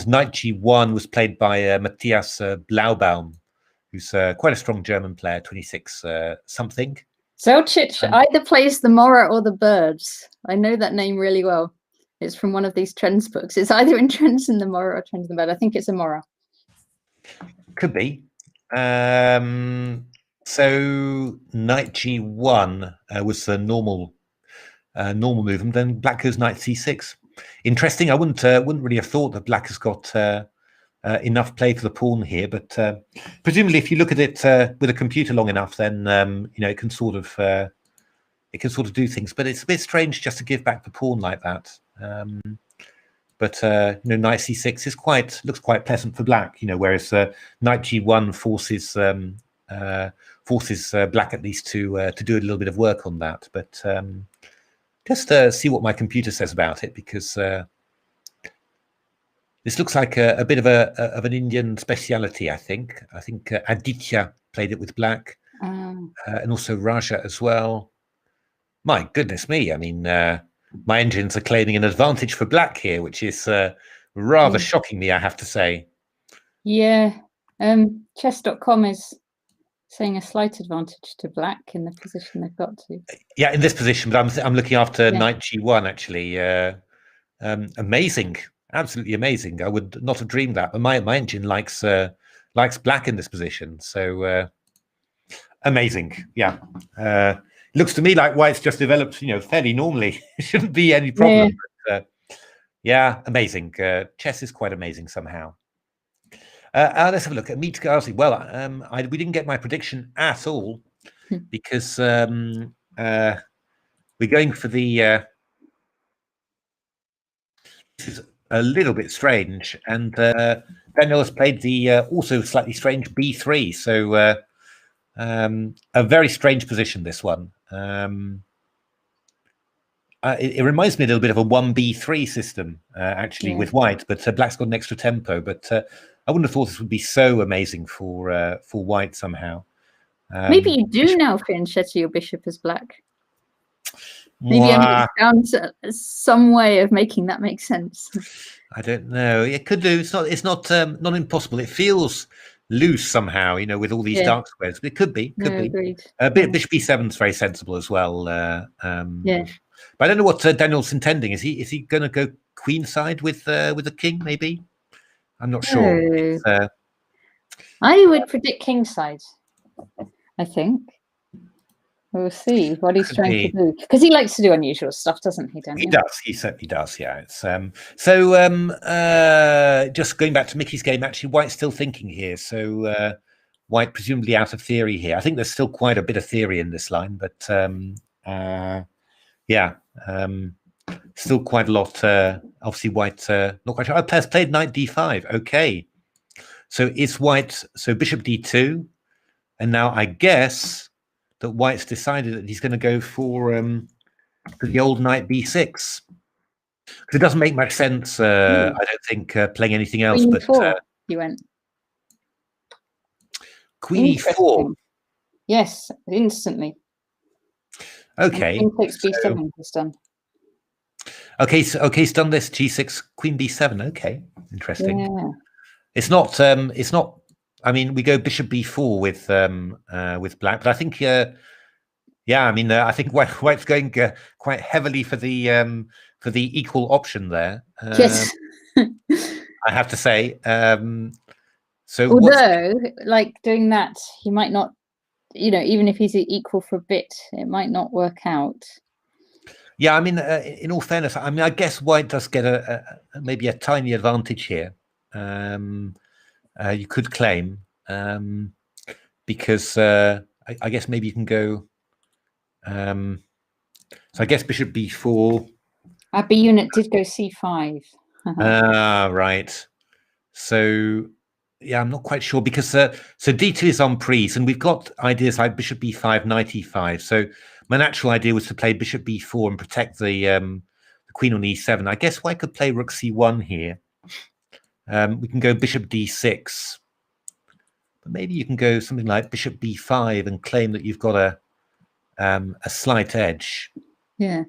knight g1 was played by Matthias Blaubaum, who's quite a strong German player, 26 something. Zelčić either plays the Mora or the Birds. I know that name really well. It's from one of these Trends books. It's either in Trends in the Mora or Trends in the Bird. I think it's a Mora. Could be. So knight g1 was the normal move, and then black goes knight c6. Interesting. I wouldn't really have thought that black has got enough play for the pawn here, but presumably if you look at it with a computer long enough, then it can sort of do things. But it's a bit strange just to give back the pawn like that. But knight c6 looks quite pleasant for black. Whereas knight g1 forces forces black at least to do a little bit of work on that. But just see what my computer says about it, because this looks like a bit of an Indian speciality. I think Aditya played it with black, and also Raja as well. My goodness me! I mean, my engines are claiming an advantage for black here, which is rather shocking me, I have to say. Yeah, chess.com is saying a slight advantage to black in the position they've got to. Yeah, in this position, but I'm looking after knight g1 actually. Amazing, absolutely amazing. I would not have dreamed that, but my engine likes black in this position, so amazing. Yeah, looks to me like white's just developed, fairly normally. It shouldn't be any problem. Yeah, but, yeah, amazing. Chess is quite amazing somehow. Let's have a look at Ameet Ghasi. Well, we didn't get my prediction at all, because we're going for the. This is a little bit strange, and Daniel has played the also slightly strange b3. So a very strange position, this one. It reminds me a little bit of a 1b3 system, actually, with white, but black's got an extra tempo. But I wouldn't have thought this would be so amazing for white somehow. maybe you do now fianchetto your bishop as black. Maybe Ameet found some way of making that make sense. I don't know. It could do. It's not impossible. It feels loose somehow, with all these dark squares. But it could be. Agreed. Bishop b7 is very sensible as well. Yeah. But I don't know what Daniel's intending. Is he going to go queenside with the king? Maybe. I'm not sure. I would predict kingside. I think. We'll see what he's trying to do, because he likes to do unusual stuff, doesn't he, Daniel? He does. He certainly does. Yeah. It's just going back to Mickey's game. Actually, White's still thinking here. So White presumably out of theory here. I think there's still quite a bit of theory in this line, but still quite a lot. Obviously, White not quite sure. Oh, has played knight d5. Okay. So is White? So bishop d2, and now I guess that White's decided that he's going to go for the old knight b6, because it doesn't make much sense. I don't think playing anything else. Queen but E4, he went. Queen e4. Yes, instantly. Okay. Queen takes b7 is done. Okay, he's done this g6, queen b7. Okay, interesting. Yeah. It's not. I mean, we go bishop b4 with black, but I think, I think White's going quite heavily for the equal option there. Yes, I have to say. So, although, like doing that, he might not. Even if he's equal for a bit, it might not work out. Yeah, I mean, in all fairness, I mean, I guess White does get maybe a tiny advantage here. You could claim, because I guess maybe you can go. So I guess bishop b4. Our B unit did go c5. Right. So yeah, I'm not quite sure, because so d2 is on prise, and we've got ideas like bishop b5, knight e5. So my natural idea was to play bishop b4 and protect the queen on e7. I guess White could play rook c1 here. We can go bishop d6, but maybe you can go something like bishop b5 and claim that you've got a slight edge. Yeah.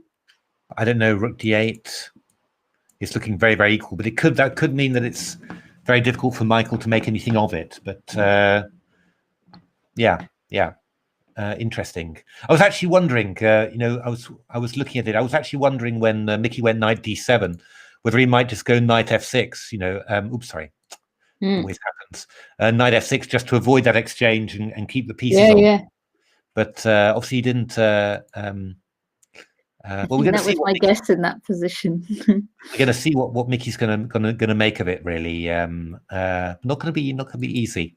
I don't know. Rook d8 is looking very, very equal, but that could mean that it's very difficult for Michael to make anything of it. But interesting. I was actually wondering. I was looking at it. I was actually wondering when Mickey went knight d7. Whether he might just go knight f6, oops, sorry, always happens. Knight f6 just to avoid that exchange and keep the pieces on. Yeah. But obviously he didn't. Well, we're going to see. That was my guess in that position. We're going to see what Mickey's going to make of it. Really, not going to be easy.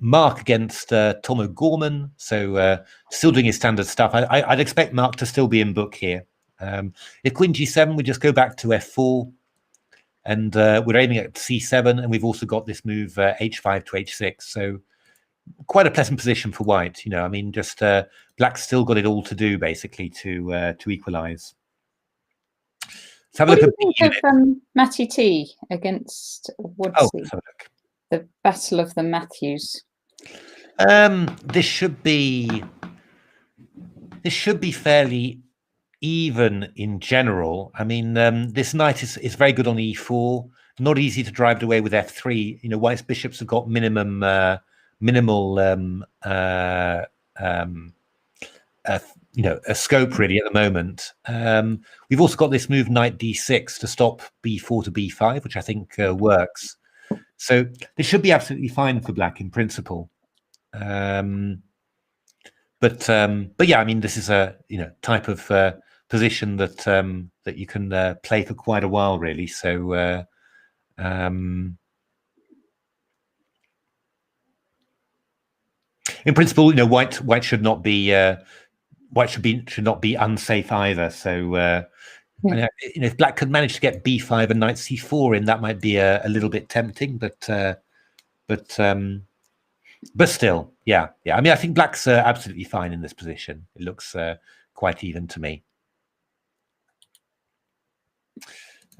Mark against Tom O'Gorman, so still doing his standard stuff. I'd expect Mark to still be in book here. If queen g7, we just go back to f4, and we're aiming at c7, and we've also got this move h5 to h6. So quite a pleasant position for white. You know, I mean, just black's still got it all to do basically to equalise. Let's have a What look do you at think of Matty T against Woodsy? let's have a look. The Battle of the Matthews. This should be fairly even in general. I mean, this knight is very good on e4. Not easy to drive it away with f3. You know, white's bishops have got minimal you know, a scope really at the moment. We've also got this move knight d6 to stop b4 to b5, which I think works. So this should be absolutely fine for black in principle. But yeah, I mean, this is a type of position that that you can play for quite a while, really. So in principle, you know, white should not be should not be unsafe either. So if black could manage to get b5 and knight c4 in, that might be a little bit tempting, but still, yeah. I mean, I think black's absolutely fine in this position. It looks quite even to me.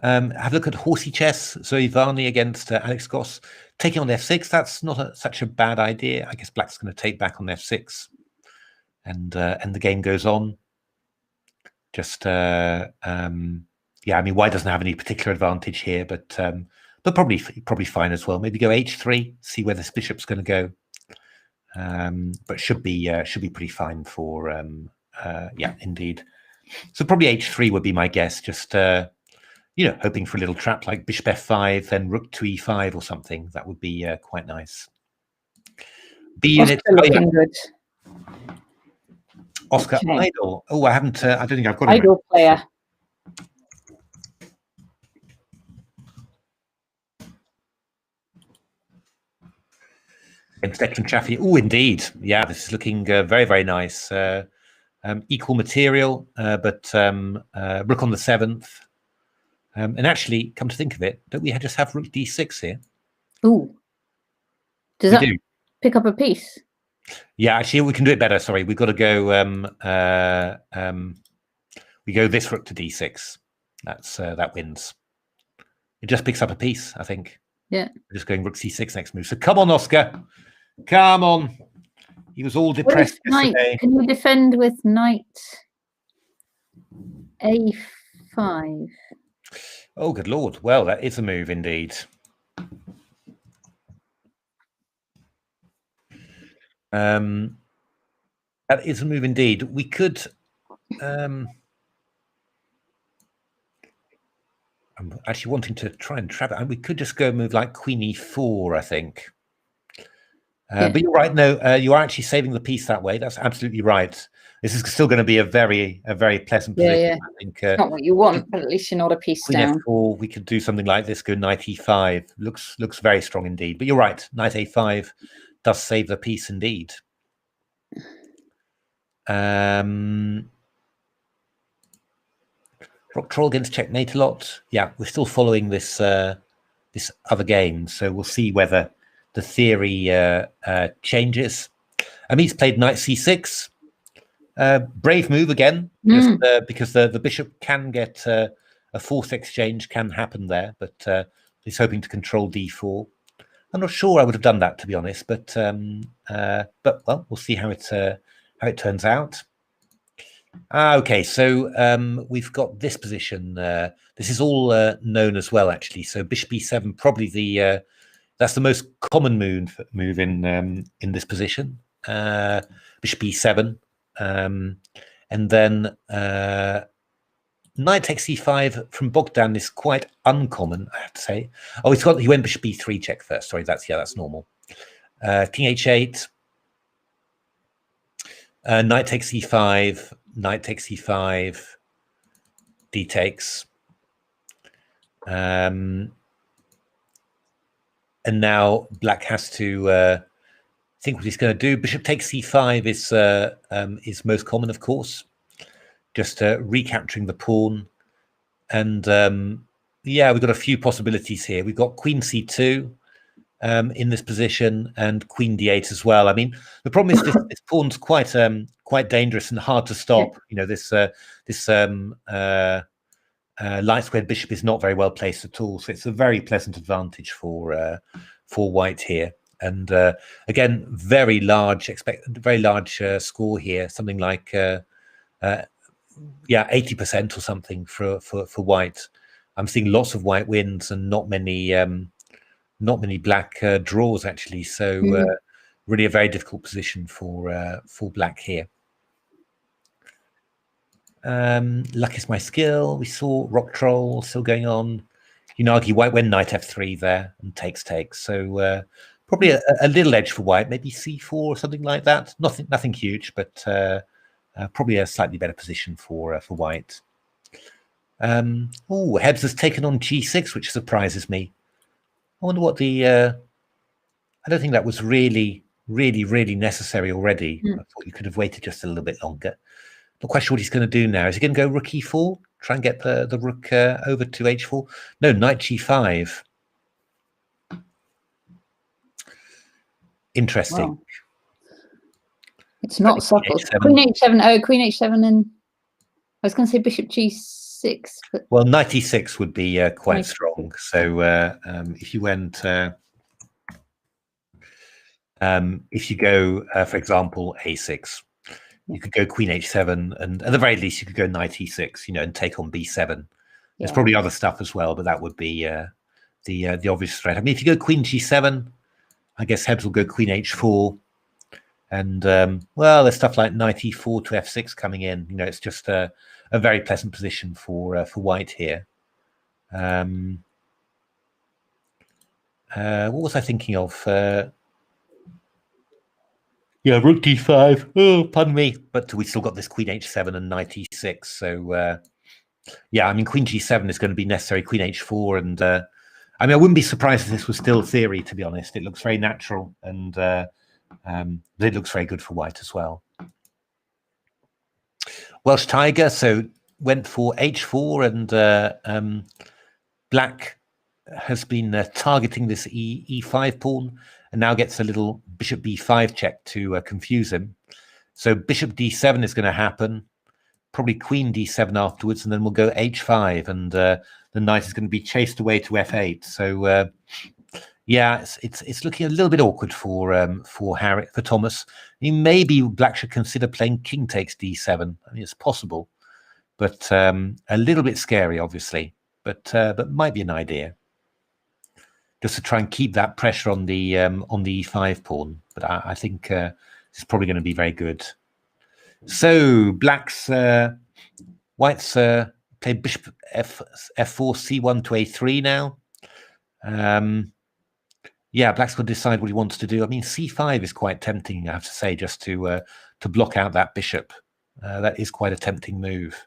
Have a look at horsey chess. So Ivani against Alex Goss, taking on f6. That's not such a bad idea. I guess black's going to take back on f6, and the game goes on. Just yeah, I mean, white doesn't have any particular advantage here, but probably fine as well. Maybe go h3, see where this bishop's going to go. But should be pretty fine for yeah, indeed. So probably h3 would be my guess. Just hoping for a little trap like bishop f5, then rook to e5 or something. That would be quite nice. B unit looking good. Oscar Idol. Oh, I haven't. I don't think I've got it. Idol player. Against Declan Chaffee. Oh, indeed. Yeah, this is looking very, very nice. Equal material, but rook on the 7th. And actually, come to think of it, don't we just have rook d6 here? Ooh. Does that pick up a piece? Yeah, actually, we can do it better. Sorry, we've got to go. We go this rook to d6. That wins. It just picks up a piece, I think. Yeah. We're just going rook c6 next move. So come on, Oscar. Come on. He was all depressed yesterday. Can you defend with knight a5? Oh, good lord. Well, that is a move indeed. That is a move indeed. We could. I'm actually wanting to try and trap it. And we could just go move like queen e4, I think. But you're right. No, you are actually saving the piece that way. That's absolutely right. This is still going to be a very pleasant position. Yeah. I think. Not what you want, but at least you're not a piece queen down. F4, we could do something like this. Go knight e5. Looks very strong indeed. But you're right. Knight a5 does save the piece indeed. Rock Troll against Checkmate a lot. Yeah, we're still following this this other game, so we'll see whether the theory changes. Ameet's played knight c6. Brave move again, because the bishop can get a forced exchange can happen there, but he's hoping to control d4. I'm not sure I would have done that, to be honest, but well, we'll see how it turns out. Okay, so we've got this position. This is all known as well, actually. So bishop e7, probably that's the most common move in this position. Bishop e7, and then knight takes e5 from Bogdan is quite uncommon, I have to say. Oh, he went bishop e3 check first. Sorry, that's normal. King h8. Knight takes e5, knight takes e5, d takes. And now black has to think what he's going to do. Bishop takes c5 is most common, of course. Just recapturing the pawn. And yeah, we've got a few possibilities here. We've got queen c2. in this position, and queen d8 as well. I mean, the problem is this pawn's quite dangerous and hard to stop. You know, this light squared bishop is not very well placed at all, so it's a very pleasant advantage for white here. And again, very large score here, something like 80% or something for white. I'm seeing lots of white wins and not many black draws actually. So really a very difficult position for black here. Luck is my skill. We saw rock troll still going on. You can argue white went knight f3 there and takes. So probably a little edge for white, maybe c4 or something like that. Nothing huge, but probably a slightly better position for white. Oh, Hebs has taken on g6, which surprises me. I wonder what the. I don't think that was really necessary already. I thought you could have waited just a little bit longer. Not quite sure what he's going to do now. Is he going to go rook e4? Try and get the rook over to h4? No, knight g5. Interesting. Wow. It's not subtle. Queen h7. Oh, queen h7, and I was going to say bishop g6. But well, knight e6 would be quite strong. So if you went, if you go, for example, a6. You could go queen h7, and at the very least, you could go knight e6, you know, and take on b7. There's probably other stuff as well, but that would be the obvious threat. I mean, if you go queen g7, I guess Hebs will go queen h4, and well, there's stuff like knight e4 to f6 coming in. You know, it's just a very pleasant position for white here. What was I thinking of? Yeah, rook d5. Oh, pardon me. But we still got this queen h7 and knight e6. So, yeah, I mean, queen g7 is going to be necessary. Queen h4. And, I mean, I wouldn't be surprised if this was still theory, to be honest. It looks very natural. And it looks very good for white as well. Welsh Tiger, so went for h4. And black has been targeting this e5 pawn. And now gets a little bishop b5 check to confuse him. So bishop d7 is going to happen, probably queen d7 afterwards, and then we'll go h5, and the knight is going to be chased away to f8. So yeah, it's looking a little bit awkward for Thomas. I mean, maybe black should consider playing king takes d7. I mean, it's possible, but a little bit scary, obviously. But might be an idea, just to try and keep that pressure on the e5 pawn. But I think it's probably going to be very good. So white's play bishop f4 c1 to a3 now. Yeah, black's got to decide what he wants to do. I mean, c5 is quite tempting, I have to say, just to block out that bishop. That is quite a tempting move.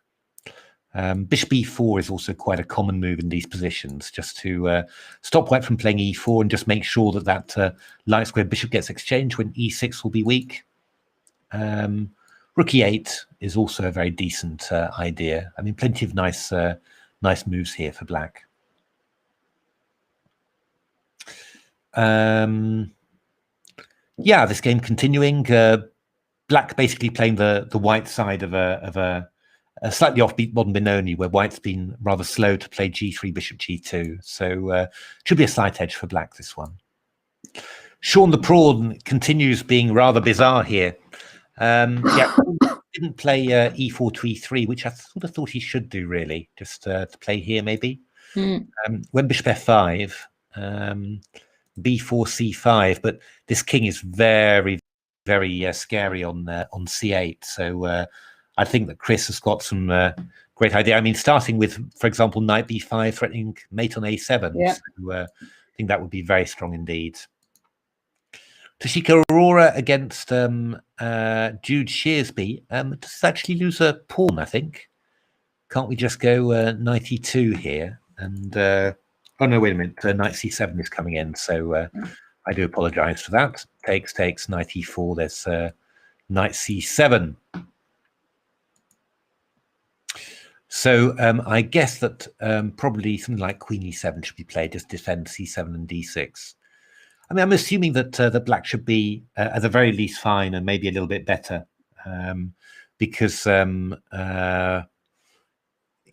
Bishop e4 is also quite a common move in these positions, just to stop white from playing e4 and just make sure that light square bishop gets exchanged when e6 will be weak. Rook e8 is also a very decent idea. I mean, plenty of nice moves here for black. Yeah, this game continuing. Black basically playing the white side of a slightly offbeat modern Benoni, where white's been rather slow to play g3, bishop g2. So should be a slight edge for black, this one. Sean the Prawn continues being rather bizarre here. Yeah, didn't play e4 to e3, which I sort of thought he should do, really, just to play here, maybe. When bishop f5, b4, c5, but this king is very, very scary on c8. So I think that Chris has got some great idea. I mean, starting with, for example, knight b5 threatening mate on a7. Yeah. So I think that would be very strong indeed. Toshiko Aurora against Jude Shearsby. Does actually lose a pawn, I think. Can't we just go knight e2 here? And oh no, wait a minute. Knight c7 is coming in, so I do apologize for that. Takes, knight e4. There's knight c7. So I guess that probably something like queen e7 should be played, just defend c7 and d6. I mean, I'm assuming that the black should be at the very least fine and maybe a little bit better, because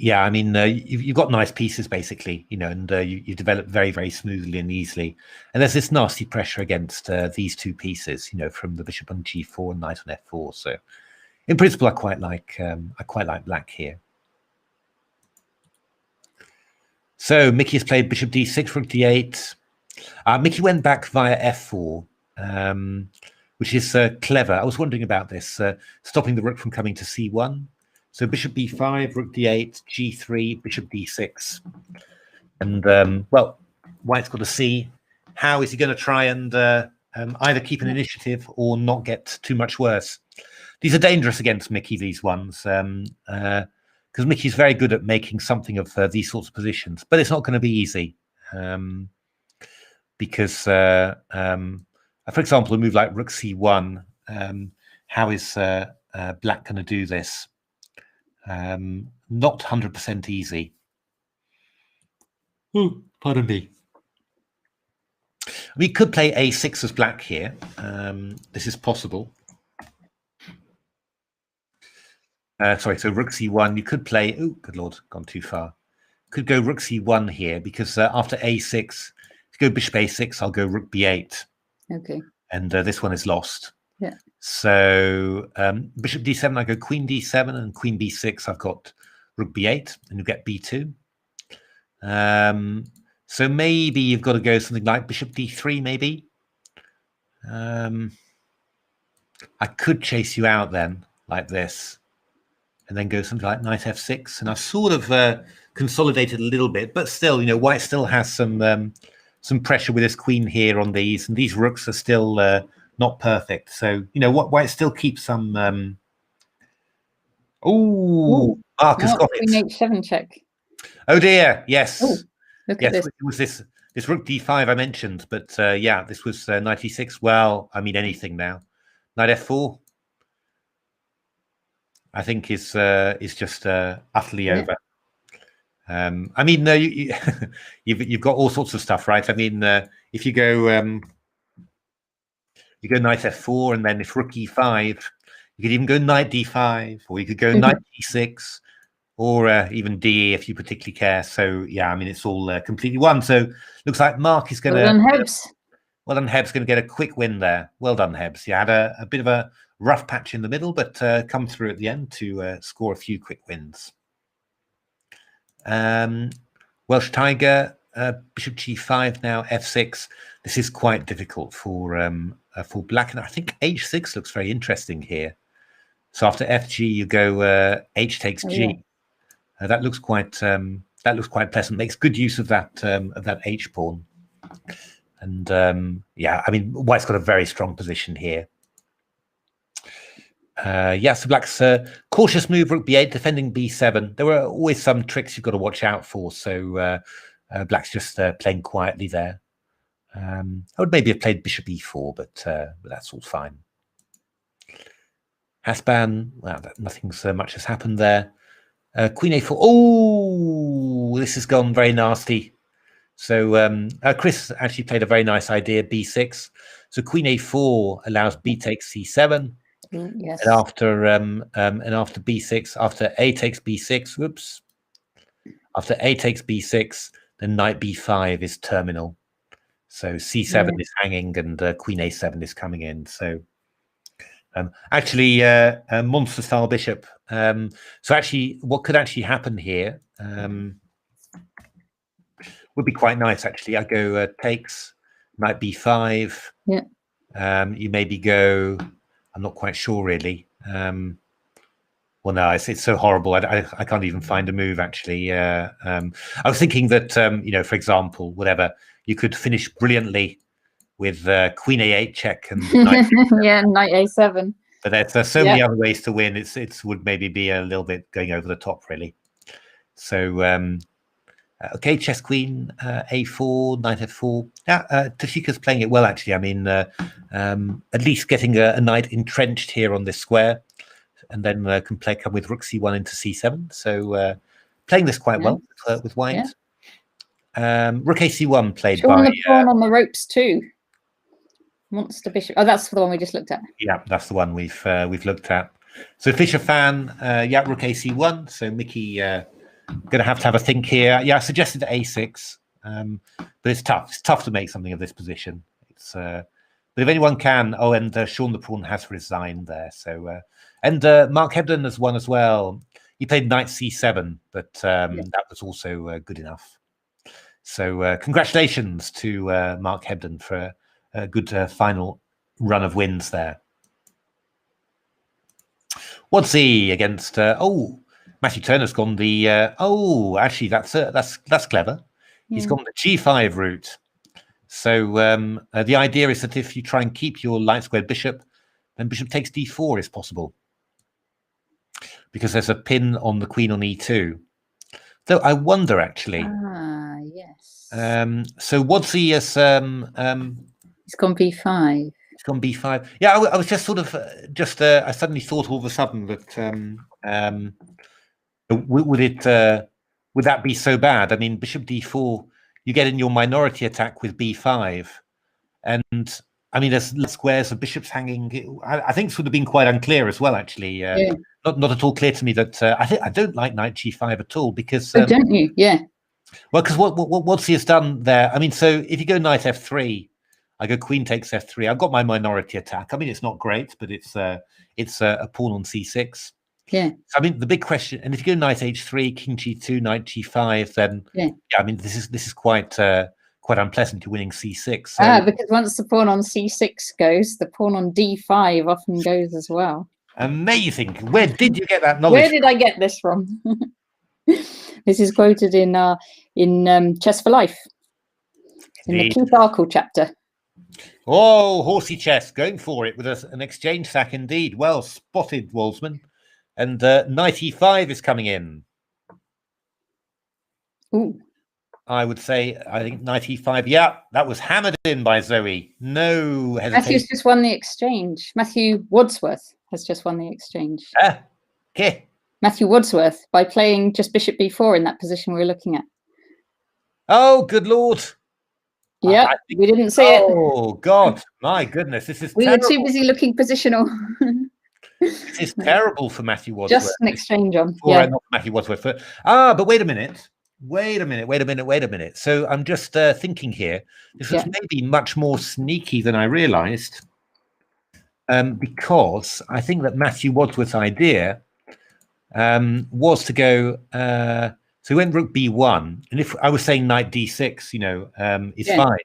yeah, I mean, you've got nice pieces basically, you know, and you develop very, very smoothly and easily. And there's this nasty pressure against these two pieces, you know, from the bishop on g4 and knight on f4. So, in principle, I quite like black here. So Mickey has played bishop d6, rook d8. Mickey went back via f4, which is clever. I was wondering about this, stopping the rook from coming to c1. So bishop b5, rook d8, g3, bishop d6. And, well, White's got to see how is he going to try and either keep an initiative or not get too much worse. These are dangerous against Mickey, these ones, because Mickey's very good at making something of these sorts of positions. But it's not going to be easy because, for example, a move like rook c1, how is black going to do this? Not 100% easy. Oh, pardon me. We could play a6 as black here. This is possible. Sorry, so rook c1. You could play. Oh, good lord, gone too far. Could go rook c1 here because after a6, if you go bishop a6, I'll go rook b8. Okay. And this one is lost. Yeah. So bishop d7, I go queen d7, and queen b6, I've got rook b8, and you get b2. So maybe you've got to go something like bishop d3, maybe. I could chase you out then, like this, and then go something like knight f6. And I've sort of consolidated a little bit, but still, you know, White still has some pressure with his queen here on these, and these rooks are still not perfect. So, you know, White still keeps some... Oh, Mark has got it. Queen h7 check. Oh dear, yes. Oh, look at Yes, this. it was this rook d5 I mentioned, but yeah, this was knight e6. Well, I mean, anything now. Knight f4, I think is just utterly over. I mean, you've got all sorts of stuff, right? I mean, if you go knight f4, and then if rook e5, you could even go knight d5, or you could go knight d6, or even d if you particularly care. So yeah, I mean, it's all completely won. So looks like Mark is going to. Well done, Hebs. Well done, Hebs. Going to get a quick win there. Well done, Hebs. You had a bit of a rough patch in the middle, but come through at the end to score a few quick wins. Welsh Tiger, bishop g5 now, f6. This is quite difficult for black, and I think h6 looks very interesting here. So after fg, you go h takes g. Yeah. That looks quite pleasant. Makes good use of that h pawn, and yeah, I mean, White's got a very strong position here. Yeah, so black's cautious move, rook b8, defending b7. There were always some tricks you've got to watch out for. So black's just playing quietly there. I would maybe have played bishop e4, but that's all fine. Hasban, well, nothing's much has happened there. Queen a4. Oh, this has gone very nasty. So Chris actually played a very nice idea, b6. So queen a4 allows b takes c7. Yes. And after b6, after a takes b6, whoops. After a takes b6, then knight b5 is terminal. So c7 is hanging, and queen a7 is coming in. So actually, a monster style bishop. So actually, what could actually happen here would be quite nice. Actually, I go takes, knight b5. Yeah. You maybe go. I'm not quite sure, really. Well, no, it's so horrible. I can't even find a move. Actually, I was thinking that you know, for example, whatever, you could finish brilliantly with queen a8 check and knight yeah, knight a7. But there's so many other ways to win. It would maybe be a little bit going over the top, really. So okay, chess queen a4, knight f4. Yeah, Tashika's playing it well, actually. I mean, at least getting a knight entrenched here on this square, and then can come with rook c1 into c7. So playing this quite well with White. Rook ac1 played by. The pawn on the ropes too. Monster bishop. Oh, that's the one we just looked at. Yeah, that's the one we've looked at. So Fisher fan, yeah, rook AC1. So Mickey going to have a think here. Yeah, I suggested a6, but it's tough. It's tough to make something of this position. It's but if anyone can. Oh, and Sean the Prawn has resigned there. So and Mark Hebden has won as well. He played knight c7, but that was also good enough. So congratulations to Mark Hebden for a good final run of wins there. Wadsworth against Matthew Turner's gone the actually that's clever. He's gone the g5 route. So the idea is that if you try and keep your light squared bishop, then bishop takes d4 is possible, because there's a pin on the queen on e2. Though I wonder actually. Ah, yes. So Wadsworth has It's gone b5. it's gone b5. Yeah, I was just sort of I suddenly thought all of a sudden that would that be so bad? I mean, bishop d4, you get in your minority attack with b5, and I mean, there's squares of bishops hanging. I think it's sort of been quite unclear as well, actually. Not at all clear to me that I don't like knight g5 at all, because don't you? Yeah. well, because what's he has done there? I mean, so if you go knight f3, I go queen takes f3. I've got my minority attack. I mean, it's not great, but it's a pawn on c6. Yeah. I mean, the big question, and if you go knight h3, king g2, knight g5, then I mean, this is quite unpleasant. You're winning c6. So. Because once the pawn on c6 goes, the pawn on d5 often goes as well. Amazing. Where did you get that knowledge? Where did I get this from? This is quoted in Chess for Life, in the Keith Arkle chapter. Oh, horsey chess, going for it with an exchange sack indeed. Well spotted, Walsman. And knight e5 is coming in. Ooh. I would say, I think knight e5. Yeah, that was hammered in by Zoe. No hesitation. Matthew's just won the exchange. Matthew Wadsworth has just won the exchange. Okay. Matthew Wadsworth, by playing just bishop b4 in that position we were looking at. Oh, good Lord. Yeah, we didn't see it. Oh, God. My goodness. This is We terrible. were too busy looking positional. This is terrible for Matthew Wadsworth. Just an exchange on. Not for Matthew Wadsworth. But wait a minute. Wait a minute. So I'm just thinking here. This was maybe much more sneaky than I realized, because I think that Matthew Wadsworth's idea was to go. So he went rook b1, and if I was saying knight d6, is fine.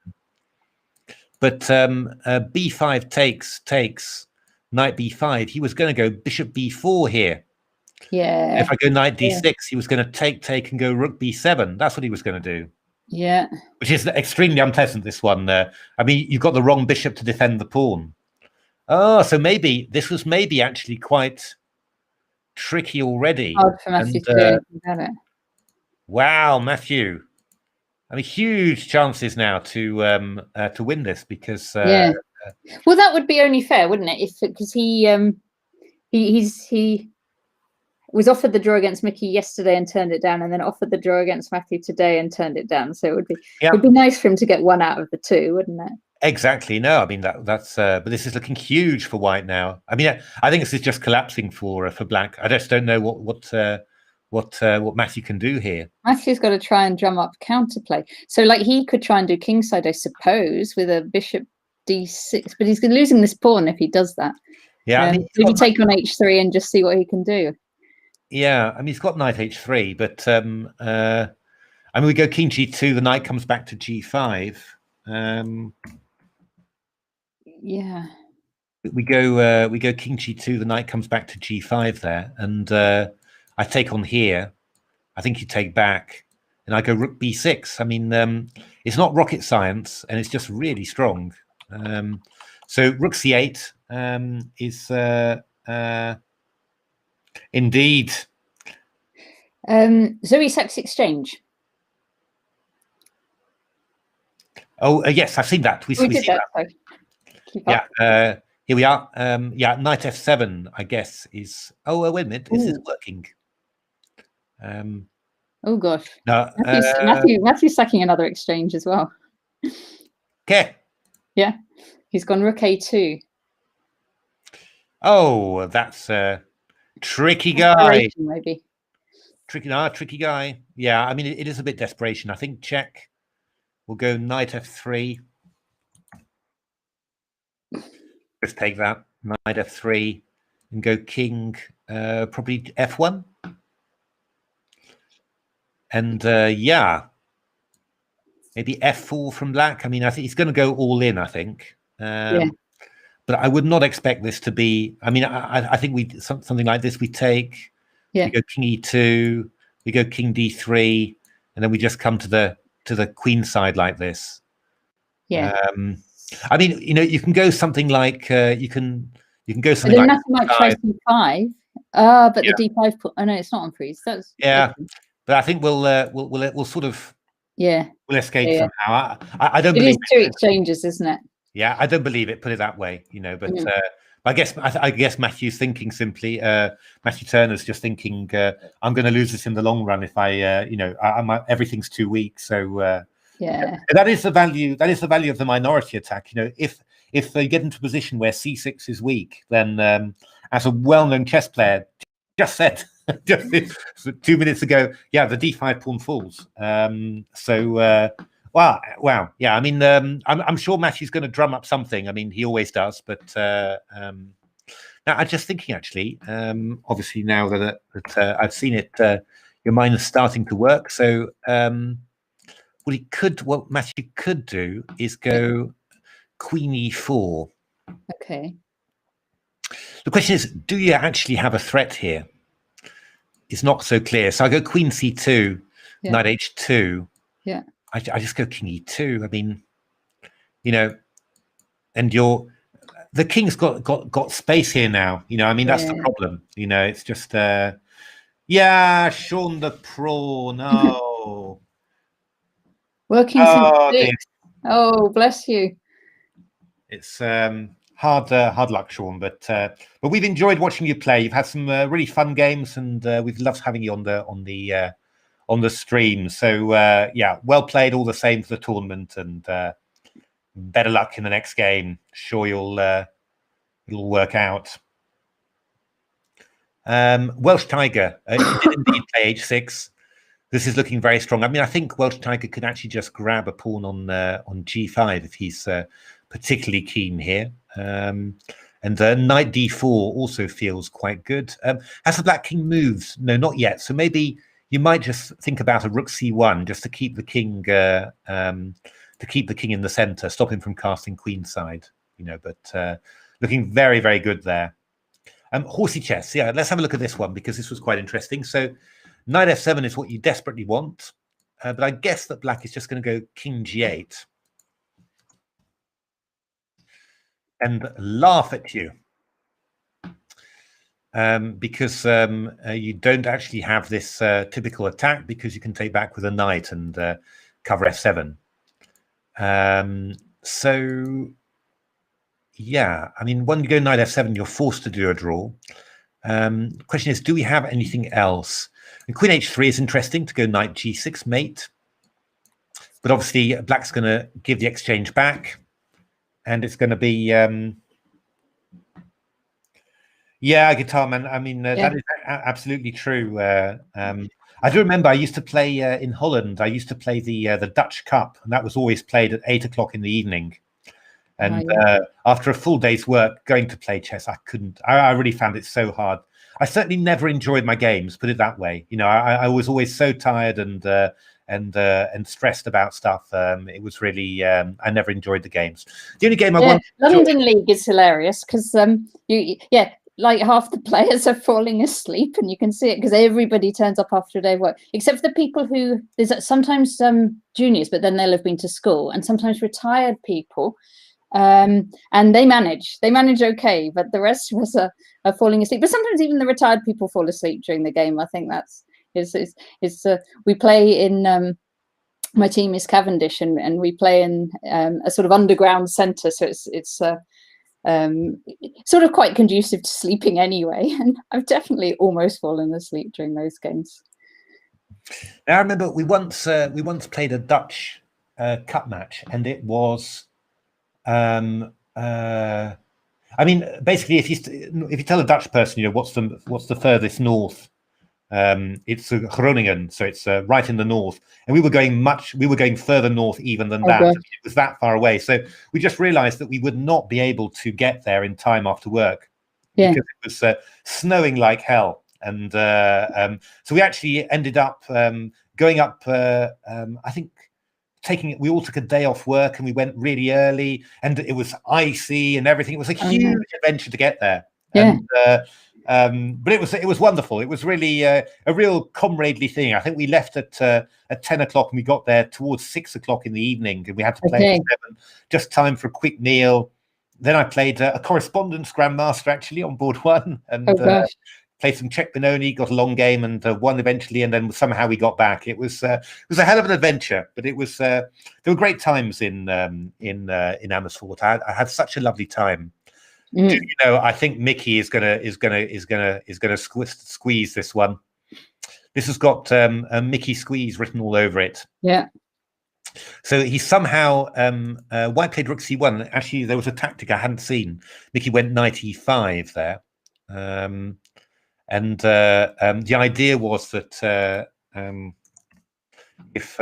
But b5 takes knight b5. He was going to go bishop b4 here. Yeah. If I go knight d6, he was going to take and go rook b7. That's what he was going to do. Yeah. Which is extremely unpleasant, this one. I mean, you've got the wrong bishop to defend the pawn. Oh, so maybe this was actually quite tricky already. Hard for Matthew to do anything about it. Wow, Matthew. I mean, huge chances now to win this, because well, that would be only fair, wouldn't it? Because he was offered the draw against Mickey yesterday and turned it down, and then offered the draw against Matthew today and turned it down. So it would be nice for him to get one out of the two, wouldn't it? Exactly. No, I mean that's but this is looking huge for white now. I mean, I think this is just collapsing for black. I just don't know what Matthew can do here. Matthew's got to try and drum up counterplay. So like he could try and do kingside, I suppose, with a bishop d6, but he's losing this pawn if he does that. Yeah. I mean, maybe take on h3 and just see what he can do. Yeah, I mean, he's got knight h3, but I mean, we go king g2, the knight comes back to g5. Yeah. We go king g2, the knight comes back to g5 there, and I take on here. I think you take back, and I go rook b6. I mean, it's not rocket science, and it's just really strong. So rook c8 is indeed. Zoe Sachs exchange. Oh, yes, I've seen that. We did see that. Yeah, here we are. Yeah, knight f7, I guess, is... Oh, wait a minute. Is this working? Oh, gosh. No, Matthew's sacking another exchange as well. Okay. Yeah. He's gone rook a2. Oh, that's a tricky guy. Desperation, maybe. Tricky guy. Yeah, I mean, it is a bit desperation. I think check. We'll go knight f3. Just take that. Knight f3 and go king, probably f1. And yeah, maybe f4 from black. I mean, I think he's going to go all in, I think. Yeah. But I would not expect this to be. I mean, I think we something like this. We take. Yeah. We go king e2. We go king d3, and then we just come to the queen side like this. Yeah. I mean, you know, you can go something like you can go But something then like nothing might try c5. But Yeah. the d5. Oh no, it's not on freeze. That's yeah. But I think we'll sort of yeah. we'll escape Yeah. somehow. I don't It believe is two exchanges, isn't it? Yeah, I don't believe it. Put it that way, you know. But Mhm. I guess Matthew's thinking simply. Matthew Turner's just thinking, I'm going to lose this in the long run if I, you know, everything's too weak. So Yeah. that is the value. That is the value of the minority attack. You know, if they get into a position where c6 is weak, then as a well-known chess player just said just 2 minutes ago, yeah, the d5 pawn falls. Wow. Yeah, I mean, I'm sure Matthew's going to drum up something. I mean, he always does. But now I'm just thinking, actually, obviously now that I've seen it, your mind is starting to work. So what Matthew could do is go queen e4. Okay. The question is, do you actually have a threat here? It's not so clear. So I go queen c2, Yeah. knight h2. Yeah. I just go king e2. I mean, you know, and the king's got space here now. You know, I mean, that's the Yeah. problem. You know, it's just yeah, Sean the pro. No. Working Oh, since 6. Oh, bless you. It's hard luck, Sean. But we've enjoyed watching you play. You've had some really fun games, and we've loved having you on the stream. So yeah, well played all the same for the tournament, and better luck in the next game. Sure, it'll work out. Welsh Tiger did indeed play h6. This is looking very strong. I mean, I think Welsh Tiger could actually just grab a pawn on g5 if he's particularly keen here. And knight d4 also feels quite good. Has the black king moved? No, not yet. So maybe you might just think about a rook c1 just to keep the king in the center, stop him from casting queenside. You know, but looking very, very good there. Horsey chess. Yeah, let's have a look at this one because this was quite interesting. So knight f7 is what you desperately want, but I guess that black is just going to go king g8 and laugh at you. Because you don't actually have this typical attack because you can take back with a knight and cover f7. So, yeah, I mean, when you go knight f7, you're forced to do a draw. The question is, do we have anything else? And queen h3 is interesting to go knight g6 mate. But obviously, black's going to give the exchange back. And it's going to be... yeah, Guitar Man. I mean, that is absolutely true. I do remember I used to play in Holland. I used to play the Dutch Cup, and that was always played at 8 o'clock in the evening. And after a full day's work, going to play chess, I couldn't. I really found it so hard. I certainly never enjoyed my games. Put it that way. You know, I was always so tired and stressed about stuff. It was really I never enjoyed the games. The only game I won. London League is hilarious because like half the players are falling asleep, and you can see it because everybody turns up after a day of work, except for the people who there's sometimes juniors, but then they'll have been to school, and sometimes retired people. And they manage okay, but the rest of us are falling asleep. But sometimes even the retired people fall asleep during the game. I think that's we play in my team is Cavendish, and we play in a sort of underground centre, so it's sort of quite conducive to sleeping anyway. And I've definitely almost fallen asleep during those games. Now I remember we once played a Dutch cup match, and it was I mean, basically, if you tell a Dutch person, you know, what's the furthest north, it's Groningen, so it's right in the north, and we were going further north even than that. gosh. It was that far away, so we just realized that we would not be able to get there in time after work because it was snowing like hell. And so we actually ended up going up, I think we all took a day off work and we went really early, and it was icy and everything. It was a huge adventure to get there. Yeah. And, but it was wonderful. It was really a real comradely thing. I think we left at 10 o'clock and we got there towards 6 o'clock in the evening, and we had to play at 7, just time for a quick meal. Then I played a correspondence Grandmaster actually on board 1, and played some Czech Benoni, got a long game and won eventually, and then somehow we got back. It was a hell of an adventure, but it was there were great times in Amersfoort. I had such a lovely time. You know, I think Mickey is gonna squeeze this one. This has got a Mickey squeeze written all over it. Yeah. So he somehow White played Rook C1. Actually, there was a tactic I hadn't seen. Mickey went Knight E5 there. And the idea was that if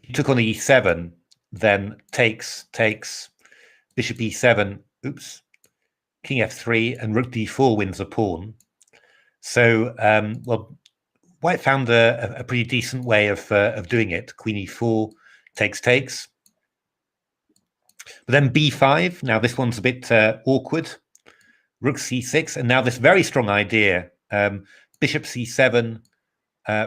he took on E7, then takes Bishop E7, King F3, and Rook D4 wins a pawn. So, well, White found a pretty decent way of doing it. Queen E4 takes. But then B5. Now this one's a bit awkward. Rook C6, and now this very strong idea, Bishop C7,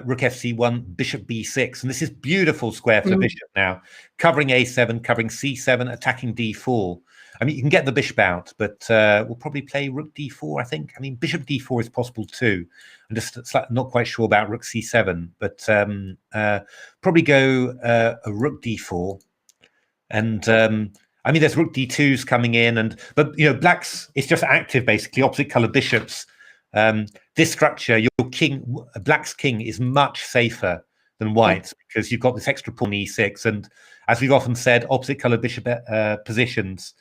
Rook FC1, Bishop B6, and this is beautiful square for the bishop now, covering A7, covering C7, attacking D4. I mean, you can get the bishop out, but we'll probably play Rook D4, I think. I mean, Bishop D4 is possible too. I'm just not quite sure about Rook C7, but probably go a Rook D4, and I mean, there's Rook D2s coming in, but you know, Black's it's just active basically, opposite color bishops. This structure, your king, Black's king is much safer than White's because you've got this extra pawn E6, and as we've often said, opposite color bishop positions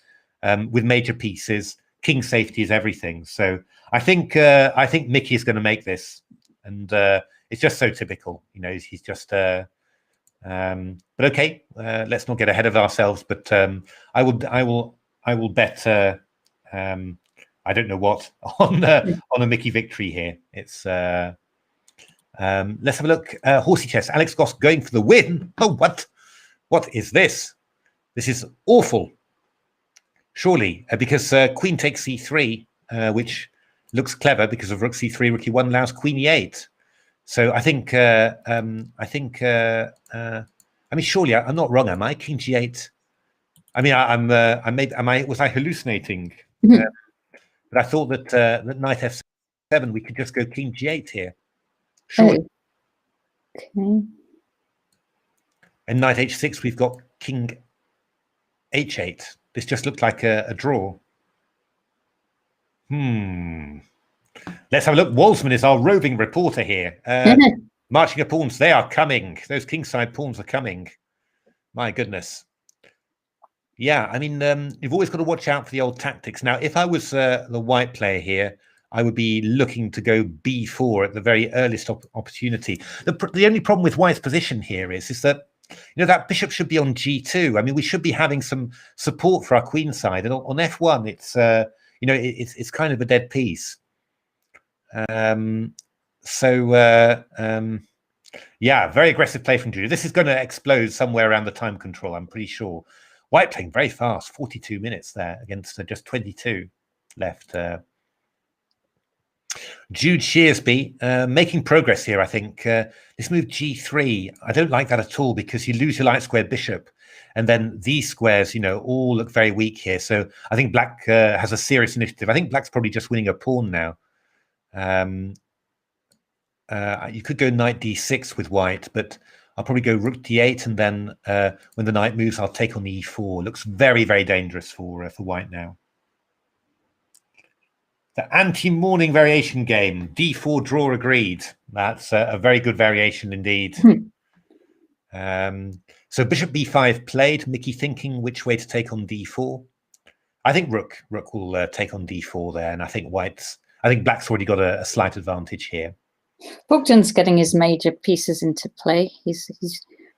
with major pieces, king safety is everything. So I think Mickey is going to make this, and it's just so typical. You know, he's just. But okay, let's not get ahead of ourselves. But I will bet I don't know what on a Mickey victory here. It's let's have a look. Horsey chess. Alex Goss going for the win. Oh, what is this? This is awful. Surely because Queen takes C3, which looks clever because of Rook C3, Rook E1 allows Queen E8. So I think I mean, surely I'm not wrong, am I? King G8. I mean, was I hallucinating? But I thought that that Knight F7 we could just go King G8 here. Surely. Okay. And Knight H6 we've got King H8. This just looked like a draw. Let's have a look. Walsman is our roving reporter here. Marching of pawns, they are coming. Those kingside pawns are coming. My goodness. Yeah, I mean, you've always got to watch out for the old tactics. Now, if I was the White player here, I would be looking to go B4 at the very earliest opportunity. The only problem with White's position here is that, you know, that bishop should be on G2. I mean, we should be having some support for our queen side. And on F1, it's, you know, it's kind of a dead piece. Yeah, very aggressive play from Julia. This is going to explode somewhere around the time control, I'm pretty sure. White playing very fast, 42 minutes there against just 22 left. Jude Shearsby making progress here, I think. This move G3, I don't like that at all because you lose your light square bishop. And then these squares, you know, all look very weak here. So I think Black has a serious initiative. I think Black's probably just winning a pawn now. You could go Knight D6 with White, but I'll probably go Rook D8, and then when the knight moves, I'll take on E4. Looks very, very dangerous for White now. The anti-morning variation game, D4 draw agreed. That's a very good variation indeed. So bishop b5 played. Mickey thinking which way to take on d4. I think rook will take on d4 there, and I think black's already got a slight advantage here. Bogdan's getting his major pieces into play. He's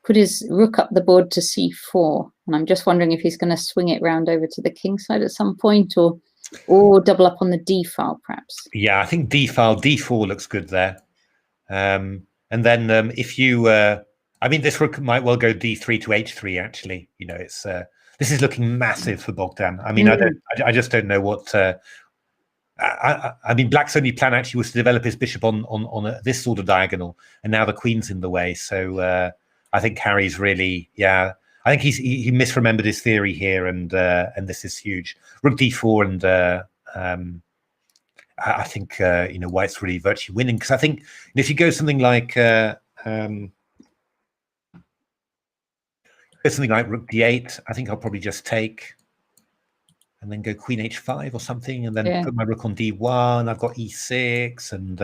put his rook up the board to c4, and I'm just wondering if he's going to swing it round over to the king side at some point, or double up on the d file, perhaps. Yeah, I think d file d4 looks good there. And then if you, I mean, this rook might well go d3 to h3. Actually, you know, it's this is looking massive for Bogdan. I mean, I just don't know what. I mean, black's only plan actually was to develop his bishop on this sort of diagonal, and now the queen's in the way. So I think Harry's really, I think he misremembered his theory here, and this is huge. Rook d4, and I think you know, white's really virtually winning, because I think if you go something like rook d8, I think I'll probably just take. And then go queen h5 or something, and then put my rook on d1. I've got e6, and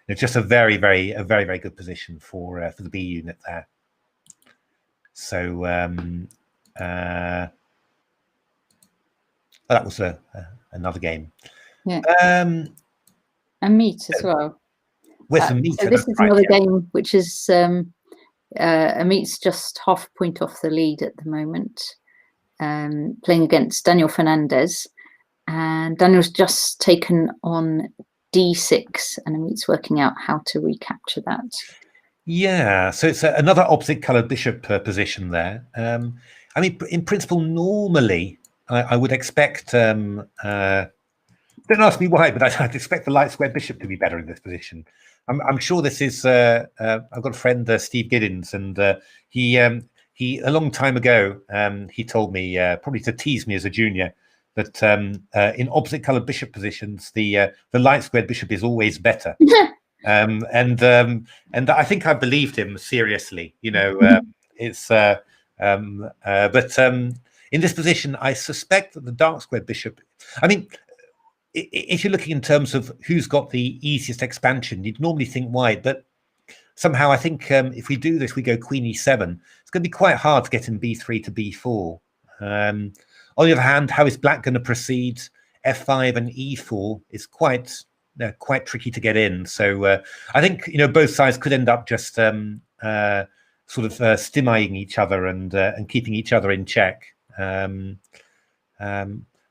it's just a very good position for the B unit there. So that was another game. Yeah, Ameet as well. With Ameet, so this is another game which is Ameet's just half a point off the lead at the moment. Playing against Daniel Fernandez, and Daniel's just taken on d6, and Ameet's working out how to recapture that. Yeah, so it's another opposite coloured bishop position there. I mean, in principle, normally I would expect. Don't ask me why, but I'd expect the light square bishop to be better in this position. I'm sure this is. I've got a friend, Steve Giddens, and he a long time ago, he told me, probably to tease me as a junior, that in opposite coloured bishop positions, the light squared bishop is always better. And I think I believed him seriously. You know, it's but in this position, I suspect that the dark squared bishop. I mean, if you're looking in terms of who's got the easiest expansion, you'd normally think white, but somehow I think if we do this, we go queen e7. It's going to be quite hard to get in b3 to b4. On the other hand, how is black going to proceed? f5 and e4 is quite tricky to get in. So I think, you know, both sides could end up just sort of stymieing each other and keeping each other in check. I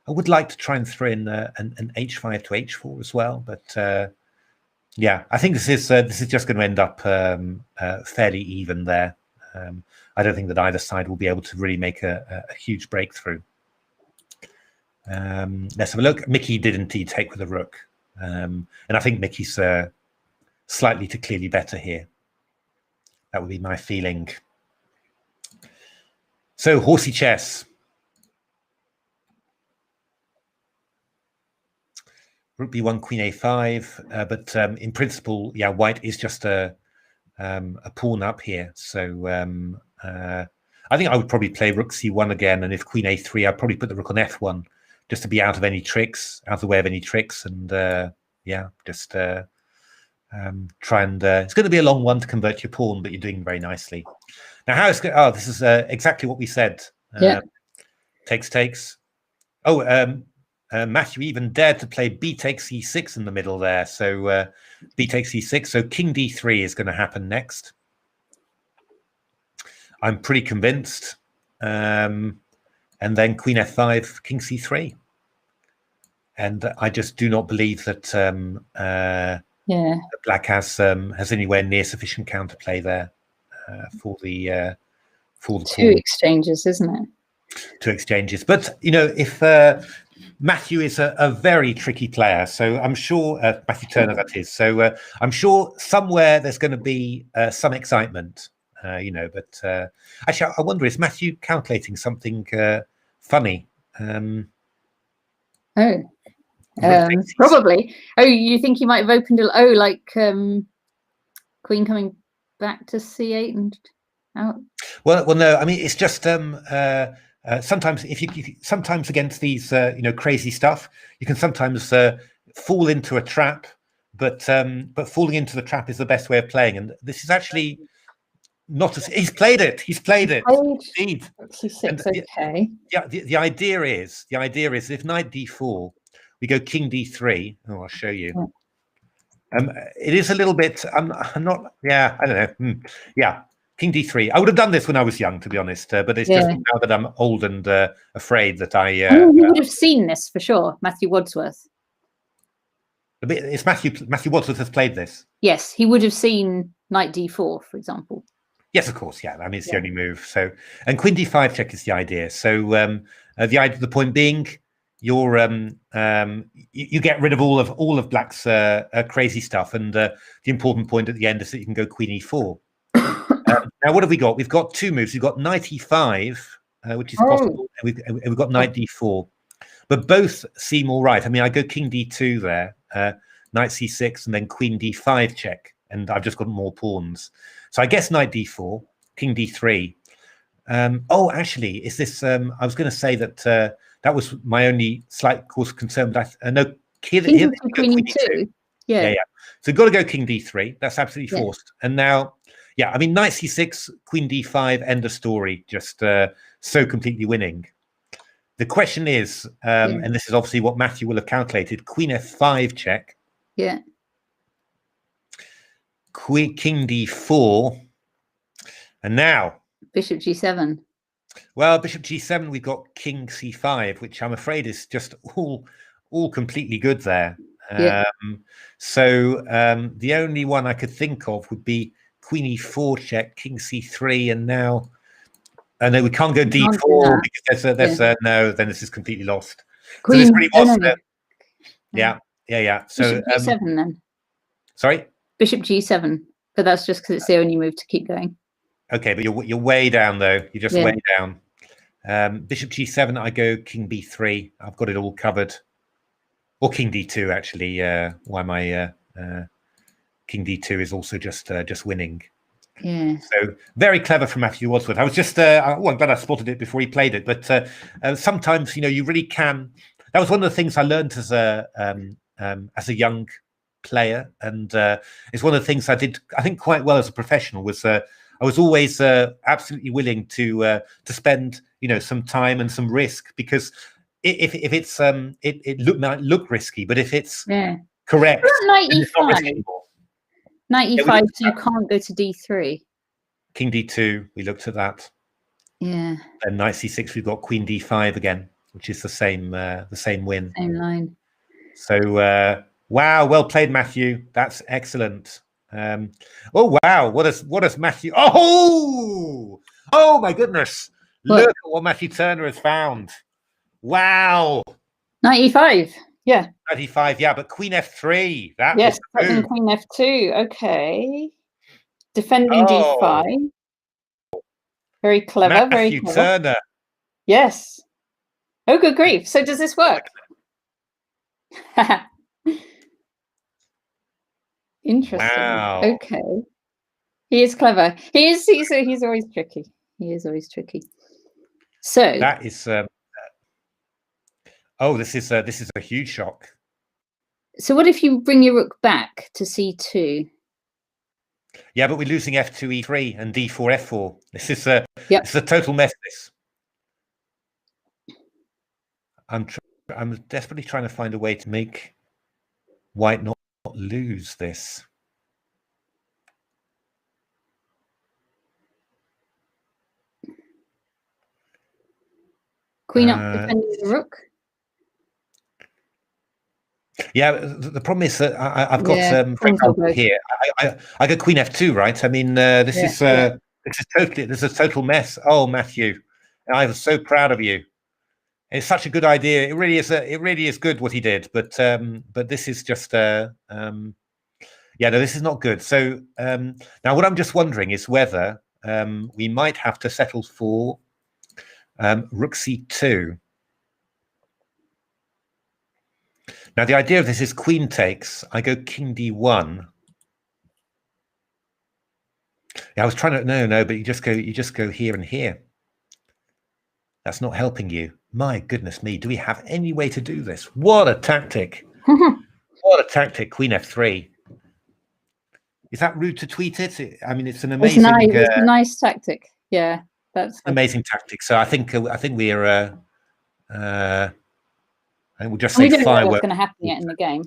would like to try and throw in an h5 to h4 as well, but. Yeah, I think this is just going to end up fairly even there. I don't think that either side will be able to really make a huge breakthrough. Let's have a look. Mickey did indeed take with a rook, and I think Mickey's slightly to clearly better here. That would be my feeling. So horsey chess. Rook b1, queen a5, but in principle, yeah, white is just a pawn up here. So I think I would probably play rook c1 again, and if queen a3, I'd probably put the rook on f1 just to be out of any tricks, out of the way of any tricks, and yeah, just try and. It's going to be a long one to convert your pawn, but you're doing very nicely. Now, how is this is exactly what we said. Takes. Oh. Matthew even dared to play b takes e6 in the middle there. So b takes e6. So king d3 is going to happen next. I'm pretty convinced. And then queen f5, king c3. And I just do not believe that black has anywhere near sufficient counterplay there for the two exchanges, isn't it? Two exchanges. But, you know, if... Matthew is a very tricky player, so I'm sure Matthew Turner, that is. So I'm sure somewhere there's going to be some excitement, you know. But actually, I wonder, is Matthew calculating something funny? Probably. Oh, you think he might have opened it? Oh, like queen coming back to c8 and out. Well, no. I mean, it's just. Sometimes, if you sometimes against these, you know, crazy stuff, you can sometimes fall into a trap. But falling into the trap is the best way of playing. And this is actually not as he's played it. He's played it. Indeed. C6. Okay. Yeah. The idea is if knight d4, we go king d3. Oh, I'll show you. It is a little bit. I'm not. Yeah, I don't know. Yeah, king d3. I would have done this when I was young, to be honest. But it's just now that I'm old and afraid that I. You would have seen this for sure, Matthew Wadsworth. It's Matthew Wadsworth has played this. Yes, he would have seen knight d4, for example. Yes, of course. Yeah, I mean it's the only move. So, and queen d5 check is the idea. So the point being, you're you get rid of all of Black's crazy stuff, and the important point at the end is that you can go queen e4. Now, what have we got? We've got two moves. We've got knight e5, which is possible, and we've got knight d4, but both seem all right. I mean, I go king d2 there, knight c6, and then queen d5 check, and I've just got more pawns. So I guess knight d4, king d3. Oh, actually, is this? I was going to say that that was my only slight cause of concern. But no, queen e2. Yeah. So you've got to go king d3. That's absolutely forced. And now, I mean, knight c6, queen d5, end of story. Just so completely winning. The question is, and this is obviously what Matthew will have calculated: queen f5 check. Yeah. King d4, and now bishop g7. Well, bishop g7, we've got king c5, which I'm afraid is just all completely good there. So the only one I could think of would be queen e4 check, king c3, and now no, we can't go d4 because there's no. Then this is completely lost. Queen, so this really was, yeah. So bishop g7 then. Sorry. Bishop g7, but that's just because it's the only move to keep going. Okay, but you're way down though. You're just way down. Bishop g7. I go king b3. I've got it all covered. Or king d2 actually. Why my king d2 is also just winning. Yeah. So very clever from Matthew Wadsworth. I was just I'm glad I spotted it before he played it. But sometimes you really can. That was one of the things I learned as a young player, and it's one of the things I did, I think, quite well as a professional. Was I was always absolutely willing to spend some time and some risk, because if it's it might look risky, but if it's correct, knight e5. Knight e5, so you can't go to d3. King d2, we looked at that. Yeah. And knight c6, we've got queen d5 again, which is the same win. Same line. So. Wow, well played, Matthew. That's excellent. Oh wow, what does Matthew? Oh my goodness! Look at what Matthew Turner has found. Wow. Knight e5. Yeah. Knight e5. Yeah, but queen f3. Yes, queen f2. Okay. Defending d5. Very clever. Matthew Turner. Yes. Oh, good grief! So does this work? Interesting. Wow. Okay. He is clever. He's always tricky. He is always tricky. So that is this is a huge shock. So what if you bring your rook back to c2? Yeah, but we're losing f2 e3 and d4 f4. This is it's a total mess. This. I'm desperately trying to find a way to make white not lose this. Queen up defending the rook. Yeah, the problem is that I've got for example here. I go queen f2, right? I mean, this is a total mess. Oh, Matthew, I was so proud of you. It's such a good idea. It really is. It really is good what he did. But this is just no, this is not good. So now what I'm just wondering is whether we might have to settle for rook c2. Now the idea of this is queen takes. I go king d1. Yeah, I was trying to no, but you just go here and here. That's not helping you. My goodness me, do we have any way to do this? What a tactic. What a tactic, queen f3. Is that rude to tweet it? I mean, it's an It's amazing, nice. It's a nice tactic. Yeah, that's amazing tactic. So I think we're. I think we'll just we say don't know what's fireworks. going to happen yet in the game.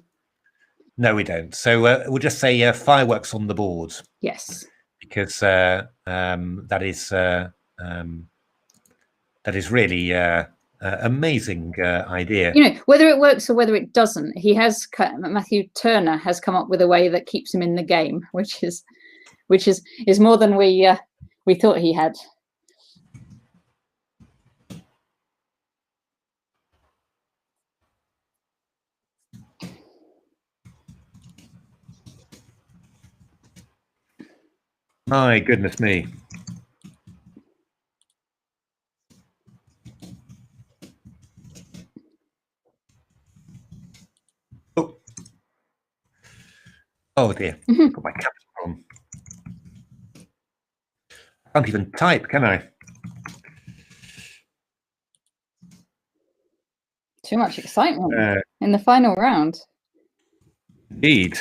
No, we don't. So we'll just say fireworks on the board, Yes. because that is really amazing idea. You know, whether it works or whether it doesn't, Matthew Turner has come up with a way that keeps him in the game, which is more than we thought he had. My goodness me. Oh dear, got my caps on. I can't even type, can I? Too much excitement in the final round. Indeed.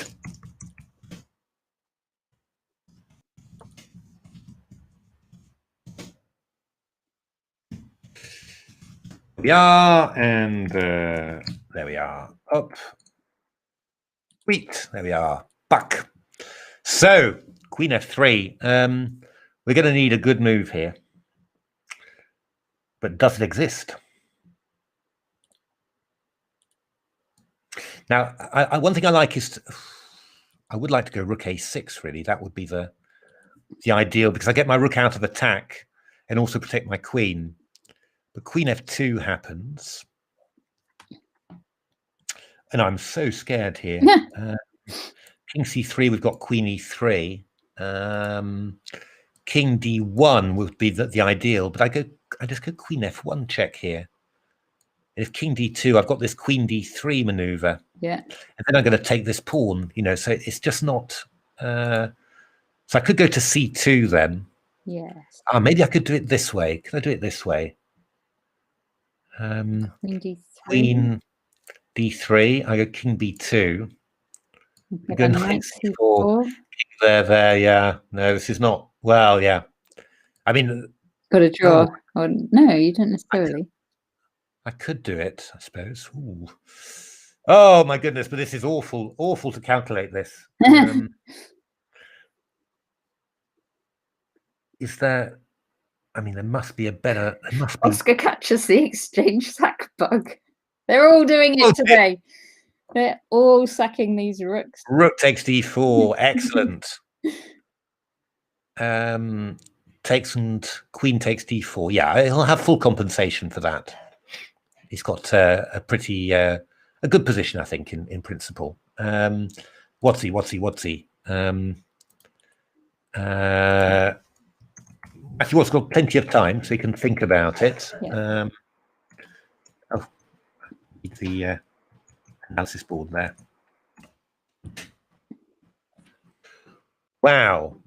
We are, and there we are. Up. Sweet. There we are. Back. So, Queen F3. We're going to need a good move here. But does it exist? Now, one thing I like is I would like to go Rook A6, really. That would be the ideal, because I get my Rook out of attack and also protect my Queen. But Queen F2 happens. And I'm so scared here. King C3, we've got Queen E3. King D1 would be the ideal, but I just go Queen F1 check here. And if King D2, I've got this Queen D3 maneuver. Yeah. And then I'm going to take this pawn, you know, so it's just not... so I could go to C2 then. Yes. Maybe I could do it this way. Can I do it this way? Queen D3. Queen D3. I go King B2. I go Knight C4. King there, yeah. No, this is not... Well, yeah. I mean... Got a draw. Oh, no, you don't necessarily. I could do it, I suppose. Ooh. Oh, my goodness, but this is awful. Awful to calculate this. Is there... I mean, there must be a better... There must be... Oscar catches the exchange sack bug. They're all doing it today. They're all sacking these rooks. Rook takes D4. Excellent. Takes and Queen takes D4. Yeah, he'll have full compensation for that. He's got a pretty... a good position, I think, in principle. What's he? Matthew Watt's got plenty of time, so he can think about it. Yeah. The analysis board there. Wow.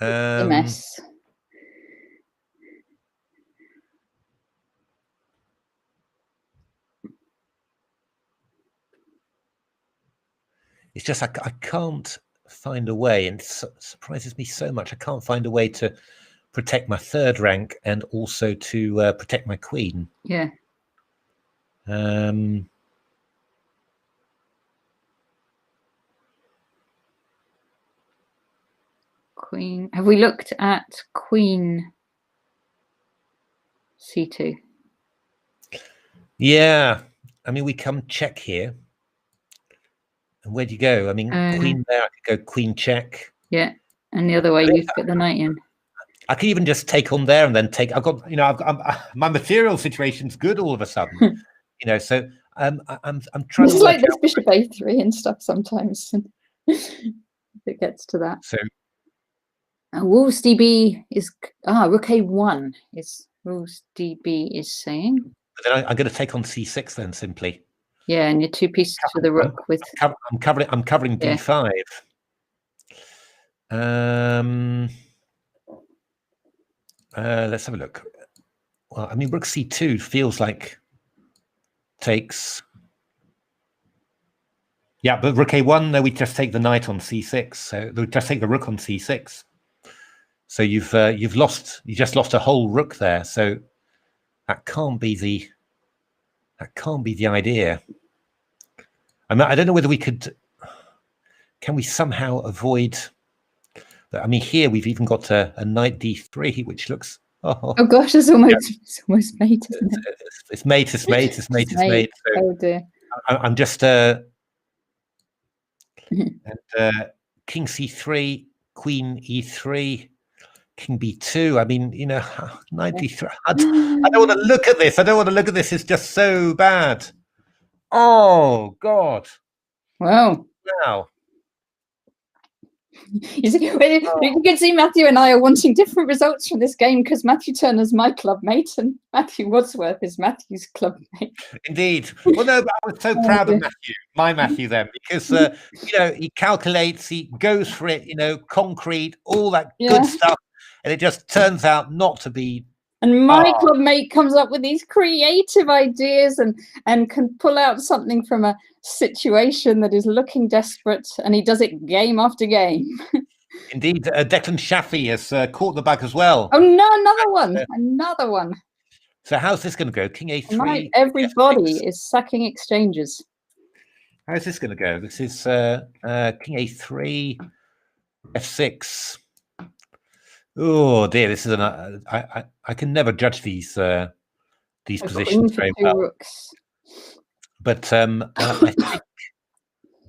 A mess. It's just I can't find a way, and it surprises me so much. I can't find a way to protect my third rank and also to protect my queen. Yeah. Queen. Have we looked at Queen C2? Yeah. I mean, we come check here. And where do you go? I mean, Queen there, I could go Queen check. Yeah. And the other way, you put the knight in. I could even just take on there and then take. I've got, my material situation's good all of a sudden, So I'm trying. It's like this bishop A3 and stuff sometimes. It gets to that. So, Wolves DB is Rook A1 is Wolves DB is saying. But then I'm going to take on C6 then simply. Yeah, and your two pieces for the rook with. I'm covering D5. Let's have a look. Well, I mean, Rook C2 feels like takes. Yeah, but rook a1, no, we just take the knight on c6. So we just take the rook on c6. So you just lost a whole rook there. So that can't be the idea. I mean, I don't know whether we can we somehow avoid. I mean, here we've even got a knight d3, which looks. Oh gosh, it's almost mate, isn't it? It's mate. It's mate. So oh dear. I'm just and king c3, queen e3, king b2. I mean, you know, knight d3. I don't want to look at this. It's just so bad. Oh God. Wow. Wow. You see, you can see Matthew and I are wanting different results from this game because Matthew Turner's my club mate and Matthew Wadsworth is Matthew's club mate. Indeed. Well, no, but I was so proud of Matthew, my Matthew then, because, you know, he calculates, he goes for it, you know, concrete, all that good stuff. And it just turns out not to be. And my club mate comes up with these creative ideas and can pull out something from a situation that is looking desperate, and he does it game after game. Indeed, Declan Shafi has caught the bug as well. Oh no, another one. So how's this going to go? King a3. Everybody is sacking exchanges. How's this going to go? This is king a3, f6. Oh dear, this is an. I can never judge these positions very well. Rooks. But I think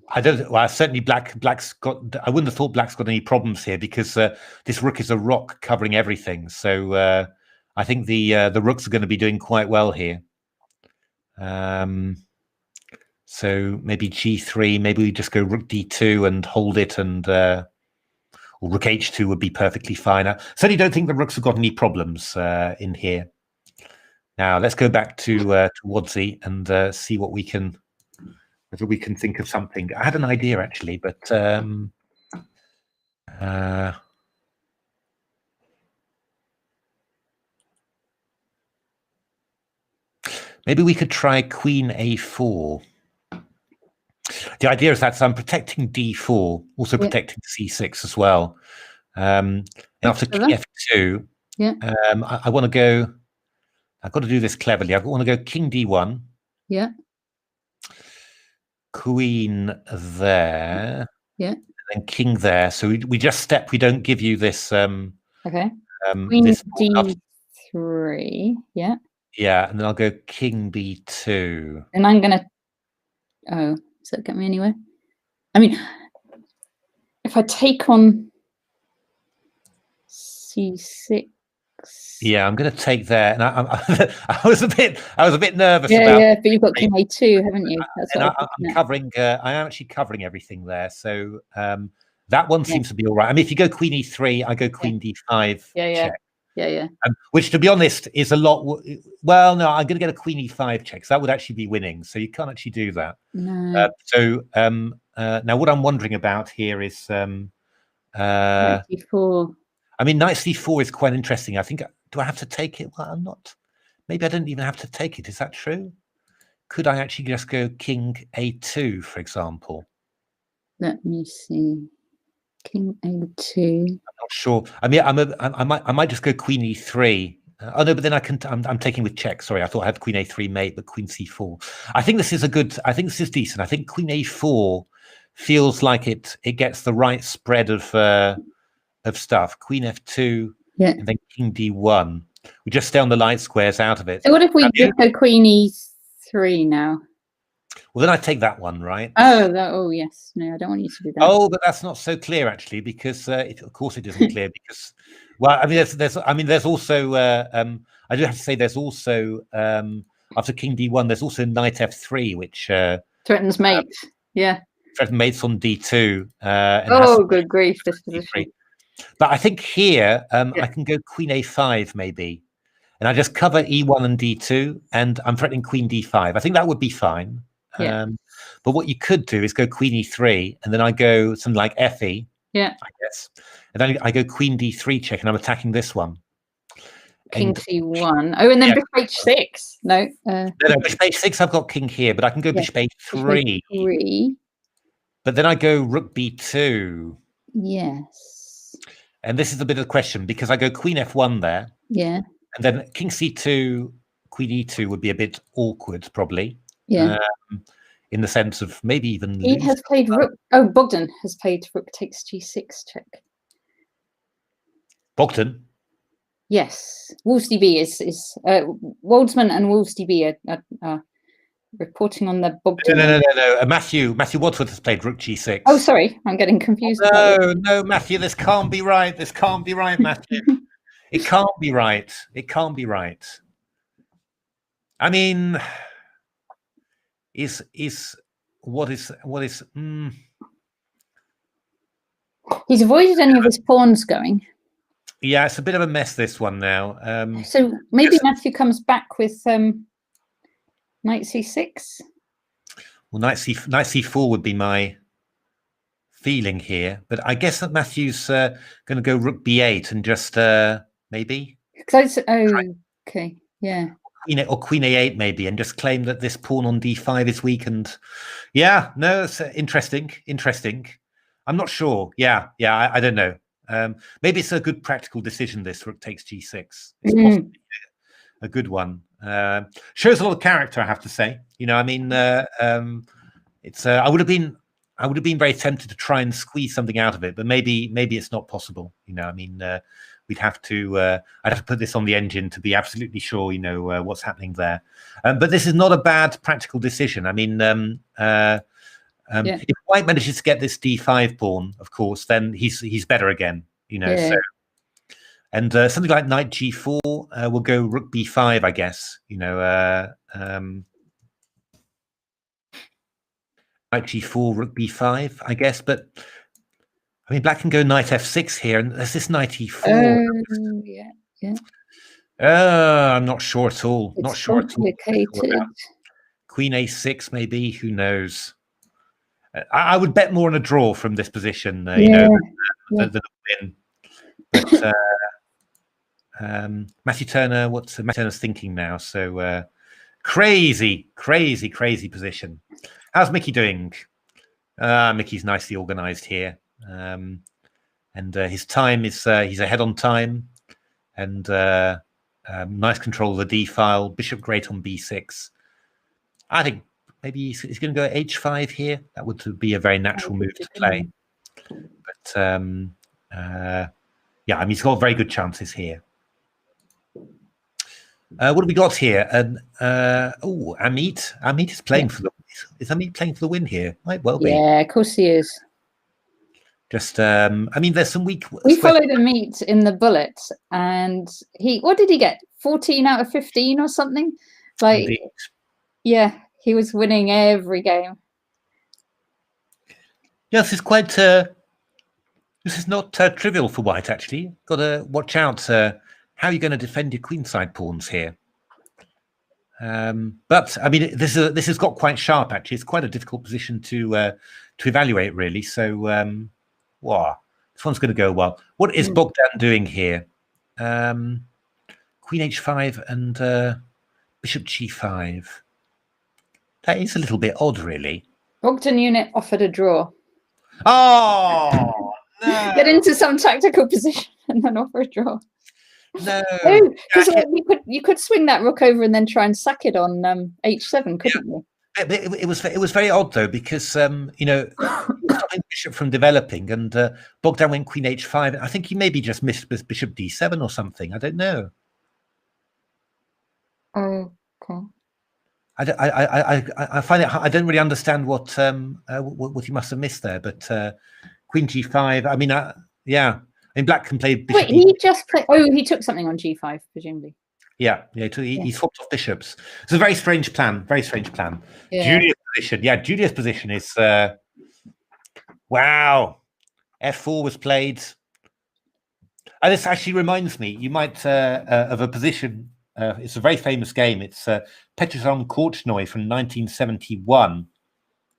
I don't. Well, certainly black's got. I wouldn't have thought black's got any problems here because this rook is a rock covering everything. So I think the rooks are going to be doing quite well here. So maybe g3. Maybe we just go rook d2 and hold it, and or rook h2 would be perfectly fine. I certainly don't think the rooks have got any problems in here. Now let's go back to Wadsy and see what we can, whether we can think of something. I had an idea actually, but maybe we could try queen a4. The idea is that I'm protecting d4, also protecting c6 as well. And after king f2, I want to go. I've got to do this cleverly. I want to go king d1. Yeah. Queen there. Yeah. And then king there. So we just step. We don't give you this. Okay. Queen this d3. Yeah. Yeah, and then I'll go king b2. And I'm gonna. Oh, does that get me anywhere? I mean, if I take on c6. Yeah, I'm going to take there, and I was a bit nervous. Yeah, but you've got king a2, haven't you? That's what I'm covering. I am actually covering everything there, so that one seems to be all right. I mean, if you go queen e3, I go queen d5. Yeah. Which, to be honest, is a lot. Well, no, I'm going to get a queen e5 check. So that would actually be winning. So you can't actually do that. No. Now what I'm wondering about here is d4. I mean, knight c4 is quite interesting. I think. Do I have to take it? Well, I'm not. Maybe I don't even have to take it. Is that true? Could I actually just go king a2, for example? Let me see. King a2. I'm not sure. I mean, I might just go queen e3. Oh no, but then I'm taking with check. Sorry, I thought I had queen a3 mate, but queen c4. I think this is a good. I think this is decent. I think queen a4 feels like it gets the right spread of stuff. Queen f2. Yeah. And then king d1. We just stay on the light squares out of it. So what if we just go queen e3 now? Well, then I take that one, right? Oh, yes. No, I don't want you to do that. Oh, but that's not so clear actually, because of course it isn't clear because, well, I mean, there's also I do have to say there's also after king d1, there's also knight f3, which threatens mate. Threatens mates on d2. Good grief! This position. But I think here I can go queen a5 maybe, and I just cover e1 and d2, and I'm threatening queen d5. I think that would be fine. But what you could do is go queen e3, and then I go something like fe. I guess, and then I go queen d3 check, and I'm attacking this one. King c1. Oh, and then bishop h6. No, bishop h6. I've got king here, but I can go bishop a3. But then I go rook b2. Yes. And this is a bit of a question because I go queen f1 there. Yeah. And then king c2, queen e2 would be a bit awkward, probably. Yeah. In the sense of maybe even He has played rook. Oh, Bogdan has played rook takes g6 check. Bogdan? Yes. WolvesDB is Waldsman and WolvesDB are reporting on the Bogdan. No. Matthew Wadsworth has played rook g6. Oh, sorry. I'm getting confused. No, Matthew, this can't be right. This can't be right, Matthew. It can't be right. It can't be right. I mean, what is He's avoided any of his pawns going. Yeah, it's a bit of a mess, this one now. So maybe Matthew comes back with knight c6. Well, knight c4 would be my feeling here, but I guess that Matthew's going to go rook b8 and just maybe. Okay, yeah. Queen a8 maybe, and just claim that this pawn on d5 is weakened. Yeah, no, it's interesting. I'm not sure. Yeah, I don't know. Maybe it's a good practical decision. This rook takes g6. It's possibly a good one. Shows a lot of character, I have to say. I mean, it's. I would have been very tempted to try and squeeze something out of it, but maybe it's not possible. I mean, we'd have to. I'd have to put this on the engine to be absolutely sure. What's happening there. But this is not a bad practical decision. I mean, if White manages to get this d5 pawn, of course, then he's better again. So. And something like knight g4 will go rook b5, I guess. Knight g4, rook b5, I guess. But I mean, black can go knight f6 here, and there's this knight e4. I'm not sure at all. It's not sure at all. Complicated. Queen a6, maybe. Who knows? I would bet more on a draw from this position. Than a win. But. Matthew Turner, what's Matthew Turner's thinking now? So crazy position. How's Mickey doing? Mickey's nicely organized here, and his time is he's ahead on time, and nice control of the d file. Bishop great on b6. I think maybe he's going to go h5 here. That would be a very natural move to play. But yeah, I mean, he's got very good chances here. What have we got here? Ameet. Ameet is playing for the. Is Ameet playing for the win here? Might well be. Yeah, of course he is. Just, I mean, there's some weak. We followed Ameet in the bullet, and what did he get? 14 out of 15 or something? Like, indeed. Yeah, he was winning every game. Yes, it's quite. This is not trivial for White, actually. Got to watch out. How are you going to defend your queenside pawns here? But I mean, this has got quite sharp. Actually, it's quite a difficult position to evaluate, really. So, wow, this one's going to go well. What is Bogdan doing here? Queen h5 and bishop g5. That is a little bit odd, really. Bogdan unit offered a draw. Oh, no. Get into some tactical position and then offer a draw. No, because you could swing that rook over and then try and sack it on h7, couldn't you? It was very odd though, because stopping bishop from developing, and Bogdan went queen h5. I think he maybe just missed bishop d7 or something. I don't know. Okay. I find it. I don't really understand what he must have missed there. But queen g5. I mean, yeah. I mean, black can play bishop. Wait, he just played. Oh, he took something on g5, presumably. Yeah. He swapped off bishops. It's a very strange plan. Very strange plan. Yeah. Julia's position. Yeah, Julia's position is. Wow. f4 was played. And this actually reminds me. You might of a position. It's a very famous game. It's Petrosyan Korchnoi from 1971.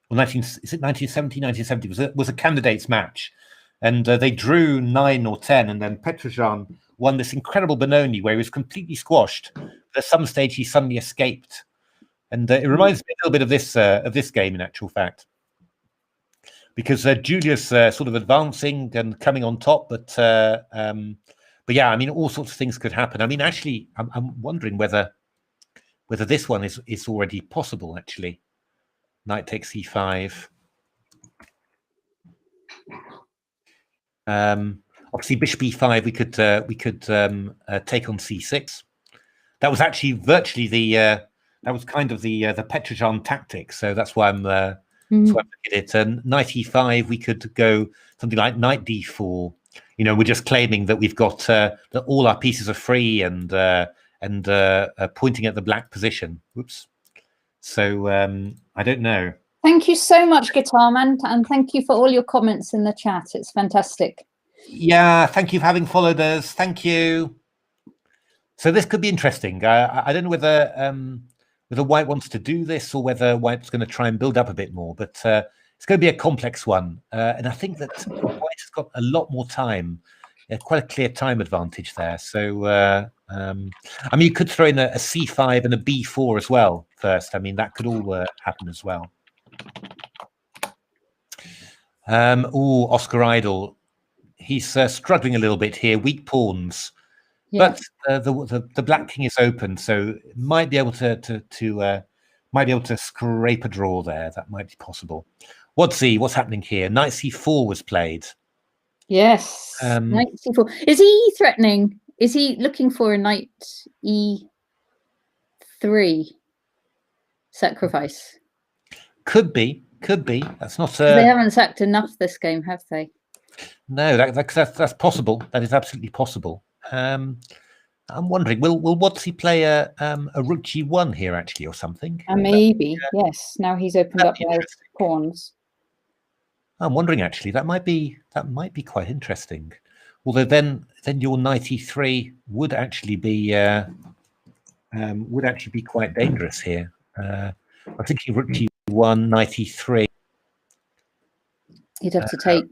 Well, is it 1970? 1970 was a candidates match. And they drew 9 or 10, and then Petrosyan won this incredible Benoni where he was completely squashed. At some stage, he suddenly escaped, and it reminds me a little bit of this game, in actual fact. because Julia's sort of advancing and coming on top, but yeah, I mean, all sorts of things could happen. I mean, actually, I'm wondering whether this one is already possible. Actually, knight takes c5. Obviously, bishop e5. We could take on c6. That was actually virtually that was kind of the Petrojan tactic. So that's why I'm looking at it. And knight e5. We could go something like knight d4. You know, we're just claiming that we've got that all our pieces are free and pointing at the black position. Whoops. So I don't know. Thank you so much, Guitar Man, and thank you for all your comments in the chat. It's fantastic. Yeah, thank you for having followed us. Thank you. So this could be interesting. I don't know whether White wants to do this or whether White's going to try and build up a bit more, but it's going to be a complex one. And I think that White has got a lot more time, quite a clear time advantage there. So, I mean, you could throw in a c5 and a b4 as well first. I mean, that could all happen as well. Oh, Oscar Idle. He's struggling a little bit here. Weak pawns. Yeah. But the black king is open, so might be able to scrape a draw there. That might be possible. What's happening here? Knight c4 was played. Yes, knight c4. Is he threatening? Is he looking for a knight e3 sacrifice? Could be. That's not. They haven't sacked enough this game, have they? No, that's possible. That is absolutely possible. I'm wondering, will Wadsworth play a rook g1 here actually, or something? Maybe, yes. Now he's opened up those pawns. I'm wondering actually. That might be quite interesting. Although then your knight e3 would actually be quite dangerous here. I'm thinking rook g1, knight e3. You'd have to take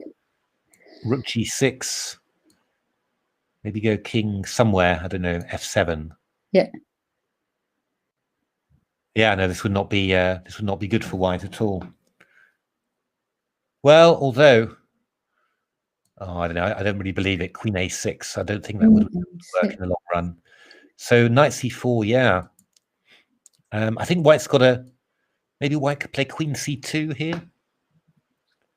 rook g6. Maybe go king somewhere. I don't know, f7. Yeah. Yeah, no, this would not be good for White at all. Well, although, I don't know. I don't really believe it. Queen a6. I don't think that would work in the long run. So knight c4. Yeah. I think White's got maybe White could play queen c2 here.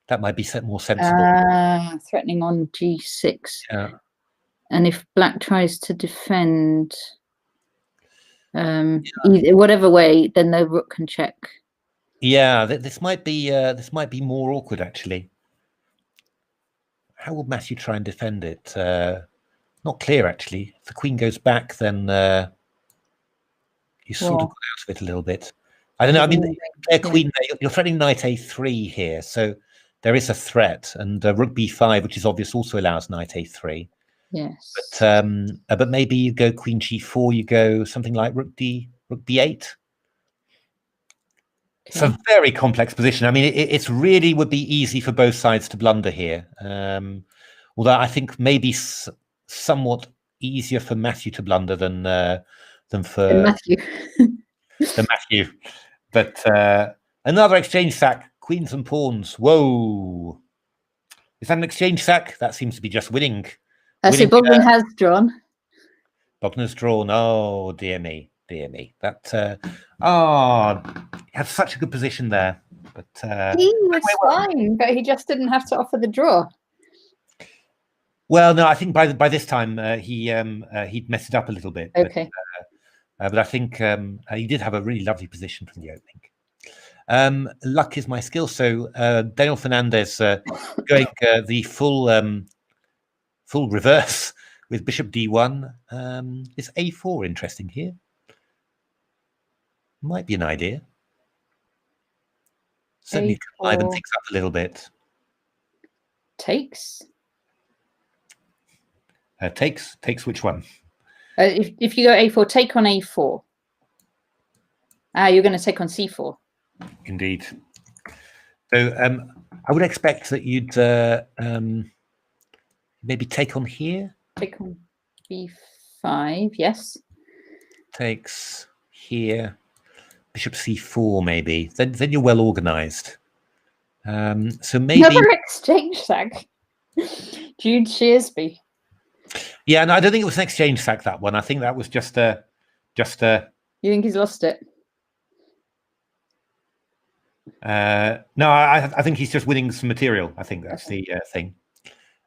That might be more sensible. Threatening on g6. Yeah. And if black tries to defend, either, whatever way, then the rook can check. Yeah, this might be more awkward actually. How will Matthew try and defend it? Not clear actually. If the queen goes back, then you sort of got out of it a little bit. I don't know. I mean, queen. You're threatening knight a3 here, so there is a threat, and rook b5, which is obvious, also allows knight a3. Yes. But maybe you go queen g4. You go something like rook b8. It's a very complex position. I mean, it's really would be easy for both sides to blunder here. Although I think maybe somewhat easier for Matthew to blunder than for Matthew. than Matthew. But another exchange sack, queens and pawns. Whoa. Is that an exchange sack? That seems to be just winning. So Bogdan has drawn. Bogdan has drawn. Oh, dear me. Dear me. That he had such a good position there. But he was fine, but he just didn't have to offer the draw. Well, no, I think by this time he'd messed it up a little bit. Okay. But I think he did have a really lovely position from the opening. Luck is my skill. So Daniel Fernandez going the full reverse with bishop d1. Is a4 interesting here? Might be an idea. Certainly liven things up a little bit. Takes. Takes which one? If you go a4, take on a4. You're going to take on c4. Indeed. So I would expect that you'd maybe take on here. Take on b5, yes. Takes here. Bishop c4 maybe. Then you're well organized. So maybe Another exchange sack. Jude Shearsby. Yeah, and I don't think it was an exchange sack, that one. I think that was just a You think he's lost it? no, I think he's just winning some material. I think that's the thing.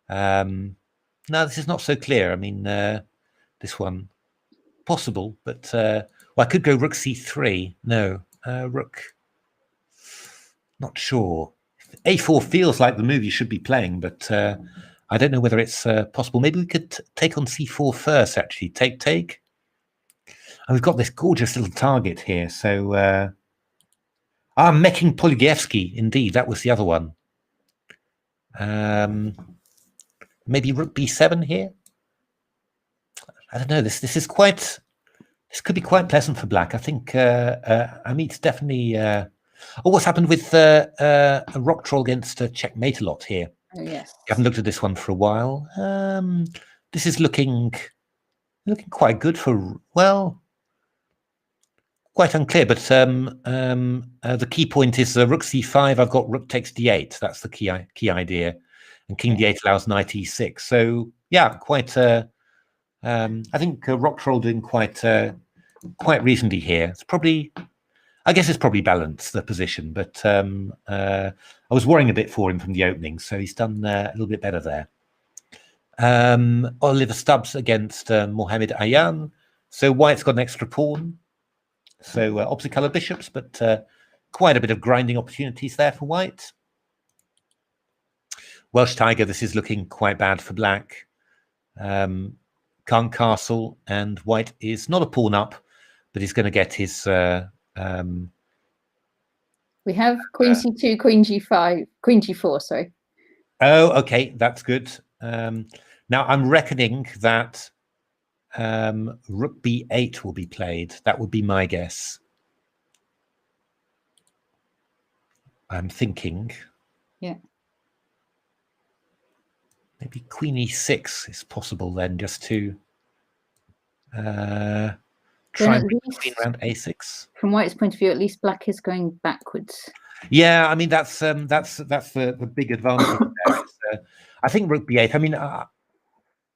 No, this is not so clear. I mean, this one possible, but well, I could go rook c3. No, rook. Not sure. A4 feels like the move you should be playing, but I don't know whether it's possible. Maybe we could take on c4 first. Actually, take. And we've got this gorgeous little target here. So. Mekin Polygievsky, indeed, that was the other one. Maybe rook b7 here. I don't know. This is quite. This could be quite pleasant for black. I think Ameet's definitely. Oh, what's happened with a rock troll against checkmate a lot here? Oh, yes. I haven't looked at this one for a while. This is looking quite good for, well, quite unclear, but the key point is rook c5. I've got rook takes d8. That's the key idea, and king d8 allows knight e6. So yeah, quite. I think rock troll doing quite reasonably here. It's probably, I guess, it's probably balanced the position, but I was worrying a bit for him from the opening, so he's done a little bit better there. Oliver Stubbs against Mohammed Ayan. So white's got an extra pawn. So opposite colour bishops, but quite a bit of grinding opportunities there for white. Welsh Tiger, this is looking quite bad for black. Can't castle, and white is not a pawn up, but he's going to get his... we have queen c2, queen g5, queen g4, sorry. Oh, okay, that's good. Now I'm reckoning that rook b8 will be played. That would be my guess. I'm thinking. Yeah. Maybe queen e6 is possible then, just to try and win queen around a6. From white's point of view, at least black is going backwards. Yeah, I mean that's the big advantage there. I think rook b8. I mean,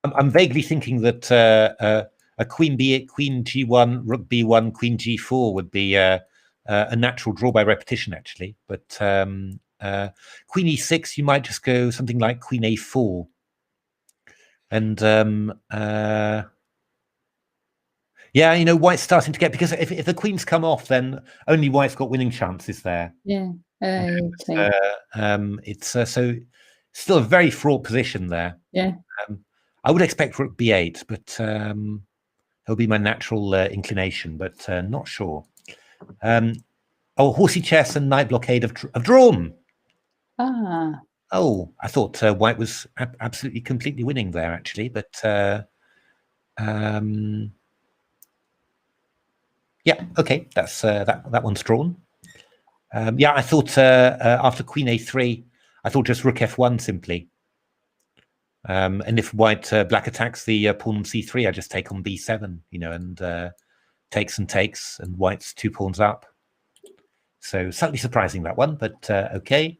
I'm vaguely thinking that a queen b8, queen g1, rook b1, queen g4 would be a natural draw by repetition, actually. But queen e6, you might just go something like queen a4, and yeah, you know, white's starting to get, because if the queens come off, then only white's got winning chances there. Yeah. It's so still a very fraught position there. Yeah. I would expect rook b8, but it'll be my natural inclination, but not sure. Oh, horsey chess and knight blockade have drawn. Ah. Oh, I thought white was absolutely completely winning there, actually, but yeah, okay, that's that one's drawn. Yeah, I thought after queen a3, I thought just rook f1 simply. And if white black attacks the pawn on c3, I just take on b7, you know, and takes, and white's 2 pawns up. So slightly surprising, that one, but okay.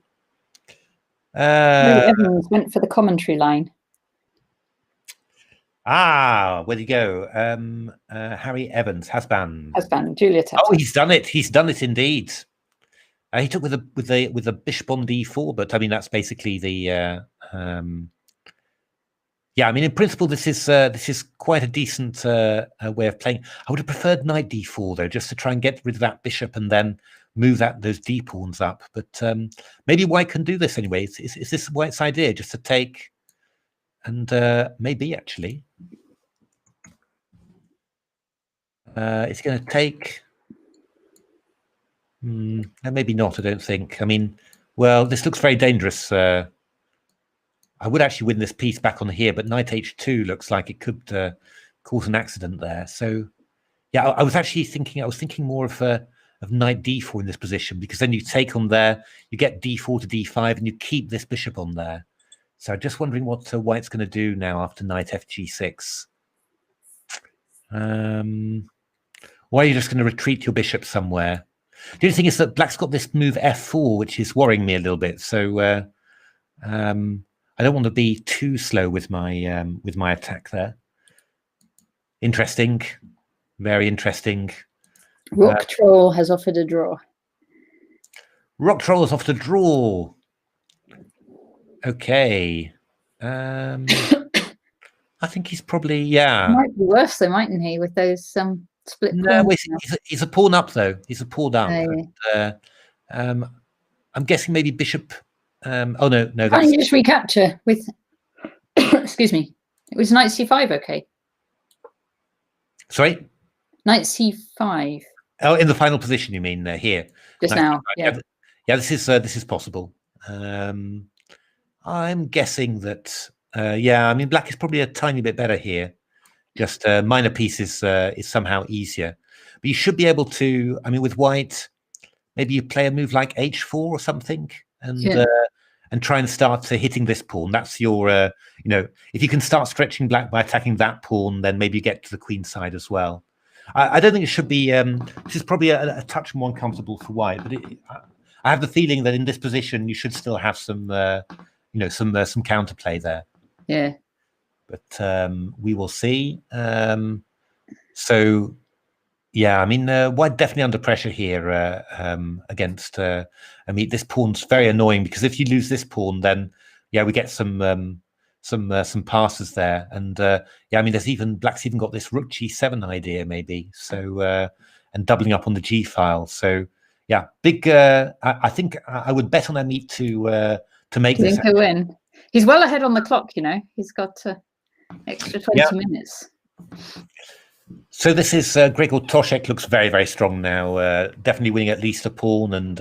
Evans went for the commentary line. Where'd he go? Harry Evans has banned. Julia Teta. Oh, he's done it. He's done it indeed. He took with a bishop on d4, but I mean that's basically the. Yeah, I mean in principle this is quite a decent way of playing. I would have preferred knight d4 though, just to try and get rid of that bishop and then move those d pawns up. But maybe white can do this anyway. Is this white's idea, just to take? And maybe actually, it's going to take. Maybe not. I don't think. I mean, well, this looks very dangerous. I would actually win this piece back on here, but knight h2 looks like it could cause an accident there. So, yeah, I was actually thinking. I was thinking more of knight d4 in this position, because then you take on there, you get d4 to d5, and you keep this bishop on there. So just wondering what white's going to do now after knight fg6. Or are you just going to retreat your bishop somewhere? The only thing is that black's got this move f4, which is worrying me a little bit. So I don't want to be too slow with my attack there. Interesting, very interesting. Rock Troll has offered a draw. Rock Troll has offered a draw. Okay. I think he's probably Might be worse though, mightn't he, with those split? No, he's a pawn up though. He's a pawn up. Oh, I'm guessing maybe bishop. Oh no, can't that's you just recapture with? Excuse me. It was knight c5. Okay. sorry. Knight c5 Oh, in the final position, you mean here? just Nice. now. Yeah. Yeah. This is possible. I'm guessing that. I mean, black is probably a tiny bit better here. Just minor pieces is somehow easier, but you should be able to. I mean, with white, maybe you play a move like h4 or something, and try and start hitting this pawn. That's your, if you can start stretching black by attacking that pawn, then maybe you get to the queen side as well. I don't think it should be. This is probably a touch more uncomfortable for white, but I have the feeling that in this position you should still have some, some counterplay there. Yeah. But we will see. So, yeah, I mean, white definitely under pressure here against Ameet. This pawn's very annoying because if you lose this pawn, then we get some passes there, and I mean, black's even got this rook g7 idea maybe. So and doubling up on the g file. So yeah, big. I think I would bet on Ameet to make this. To win. He's well ahead on the clock. He's got extra 20 minutes. So this is Gregor Toshek looks very, very strong now. Definitely winning at least a pawn and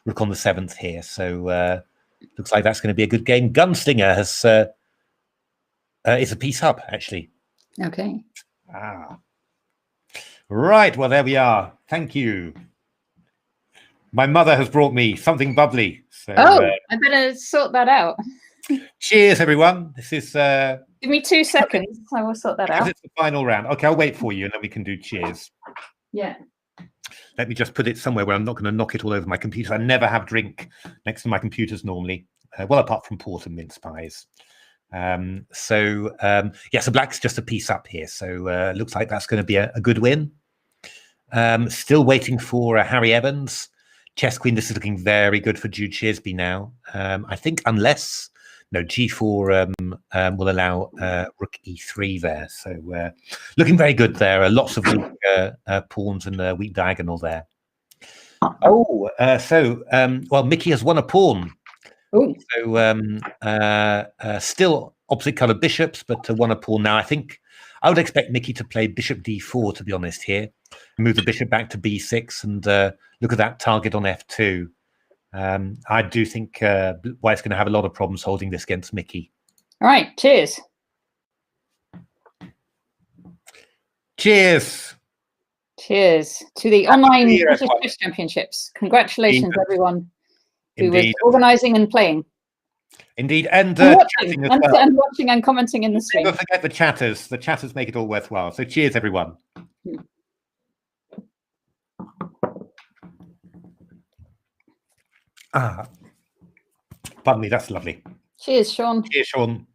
rook on the 7th here. So looks like that's going to be a good game. Gunslinger has is a piece up actually. Okay. Right. Well, there we are. Thank you. My mother has brought me something bubbly. So, I better sort that out. Cheers, everyone. This is. Give me 2 seconds. I will sort that out. It's the final round. Okay, I'll wait for you, and then we can do cheers. Yeah. Let me just put it somewhere where I'm not going to knock it all over my computer. I never have drink next to my computers normally. Well, apart from port and mince pies. So black's just a piece up here. So looks like that's going to be a good win. Still waiting for Harry Evans. Chess Queen, this is looking very good for Jude Shearsby now. I think unless g4 will allow rook e3 there. So looking very good there. Lots of weak pawns and weak diagonal there. Well, Mickey has won a pawn. Ooh. So still opposite colored bishops, but won a pawn now. I think I would expect Mickey to play bishop d4, to be honest, here. Move the bishop back to b6 and look at that target on f2. I do think White's going to have a lot of problems holding this against Mickey. All right. Cheers. Cheers. Cheers to the online British Chess Championships. Congratulations, everyone who was organising and playing. Indeed, and watching and commenting in the stream. Don't forget the chatters. The chatters make it all worthwhile. So cheers, everyone. Pardon me, that's lovely. Cheers, Sean. Cheers, Sean.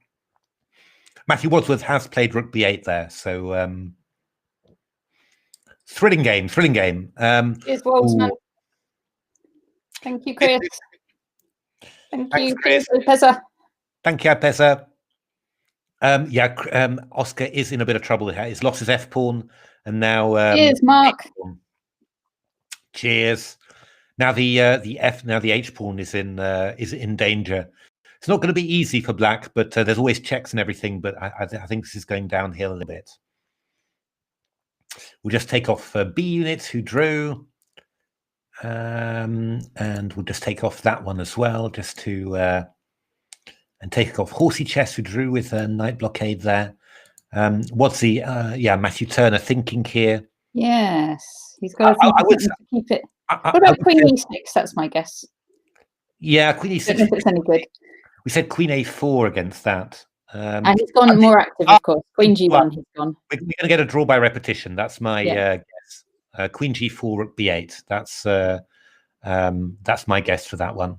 Matthew Wadsworth has played rook b8 there, so thrilling game. Cheers, Waldsman. Thank you, Chris. Thanks, Chris. Thank you, Pesa. Oscar is in a bit of trouble here. He's lost his f pawn, and now cheers, Mark. Cheers. Now the h pawn is in danger. It's not going to be easy for black, but there's always checks and everything. But I think this is going downhill a little bit. We'll just take off B units who drew, and we'll just take off that one as well, just to and take off Horsey Chess who drew with a knight blockade there. What's the Matthew Turner thinking here? Yes, he's got to keep it. What about Queen E6? That's my guess. Yeah, Queen E6. I don't know if it's any good. We said Queen A4 against that. And he's gone more active, of course. Queen G1, he's gone. We're going to get a draw by repetition. That's my guess. Queen G4, Rook B8. That's my guess for that one.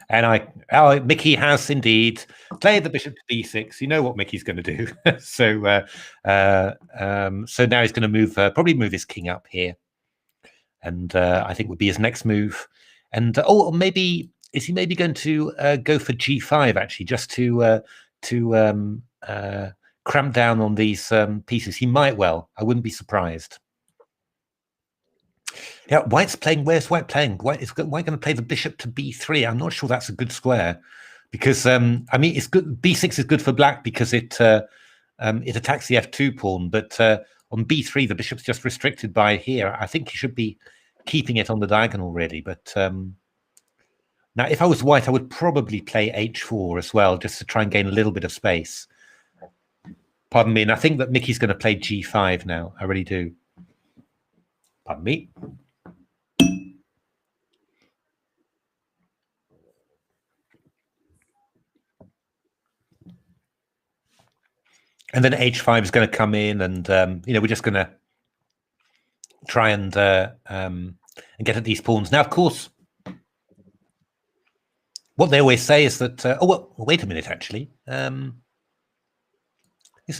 And Mickey has indeed played the bishop to B6. You know what Mickey's going to do. So now he's going to move, probably move his king up here, and I think would be his next move. And maybe is he maybe going to go for G5 actually, just to cramp down on these pieces? He might well. I wouldn't be surprised. Yeah, White's playing. Where's White playing? White going to play the bishop to B3. I'm not sure that's a good square, because I mean, it's good. B6 is good for Black because it attacks the F2 pawn, but on B3 the bishop's just restricted by here. I think he should be keeping it on the diagonal really. But now, if I was White, I would probably play H4 as well, just to try and gain a little bit of space. Pardon me, and I think that Mickey's going to play G5 now. I really do. Pardon me. And then H5 is going to come in, and we're just going to try and get at these pawns. Now, of course, what they always say is that wait a minute, actually, isn't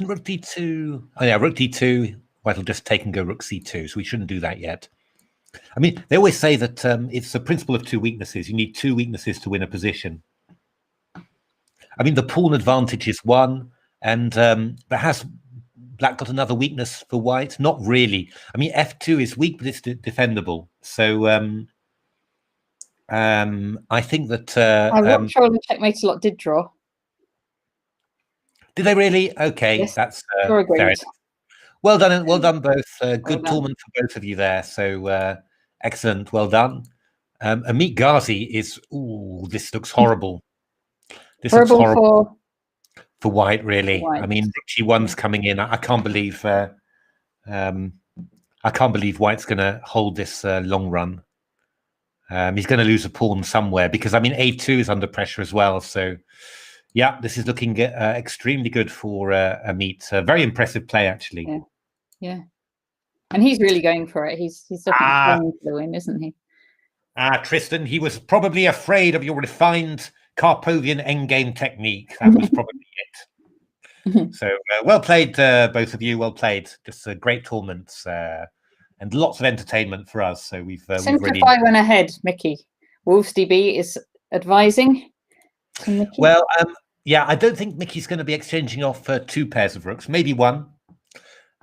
Rook D2? Oh yeah, Rook D2. White will just take and go Rook C2, so we shouldn't do that yet. I mean, they always say that it's the principle of two weaknesses. You need two weaknesses to win a position. I mean, the pawn advantage is one, and but has Black got another weakness for White? Not really. I mean, F2 is weak, but it's defendable. So I think that I'm not sure the checkmate a lot did draw. Did they really? Okay, yes, that's fair enough. Well done, both. Good tournament for both of you there. So excellent, well done. Ameet Ghasi is. Ooh, this looks horrible. This looks horrible for White, really. White. I mean, Rook G1's coming in. I can't believe. I can't believe White's going to hold this long run. He's going to lose a pawn somewhere, because I mean A2 is under pressure as well. So yeah, this is looking extremely good for Ameet. Very impressive play, actually. Yeah, and he's really going for it. He's definitely going for the win, isn't he? Tristan, he was probably afraid of your refined Karpovian endgame technique. That was probably it. So well played, both of you. Well played. Just great tournaments and lots of entertainment for us. So we've Simplify really went ahead, Mickey. Wolves DB is advising to Mickey. Well, yeah, I don't think Mickey's going to be exchanging off two pairs of rooks, maybe one.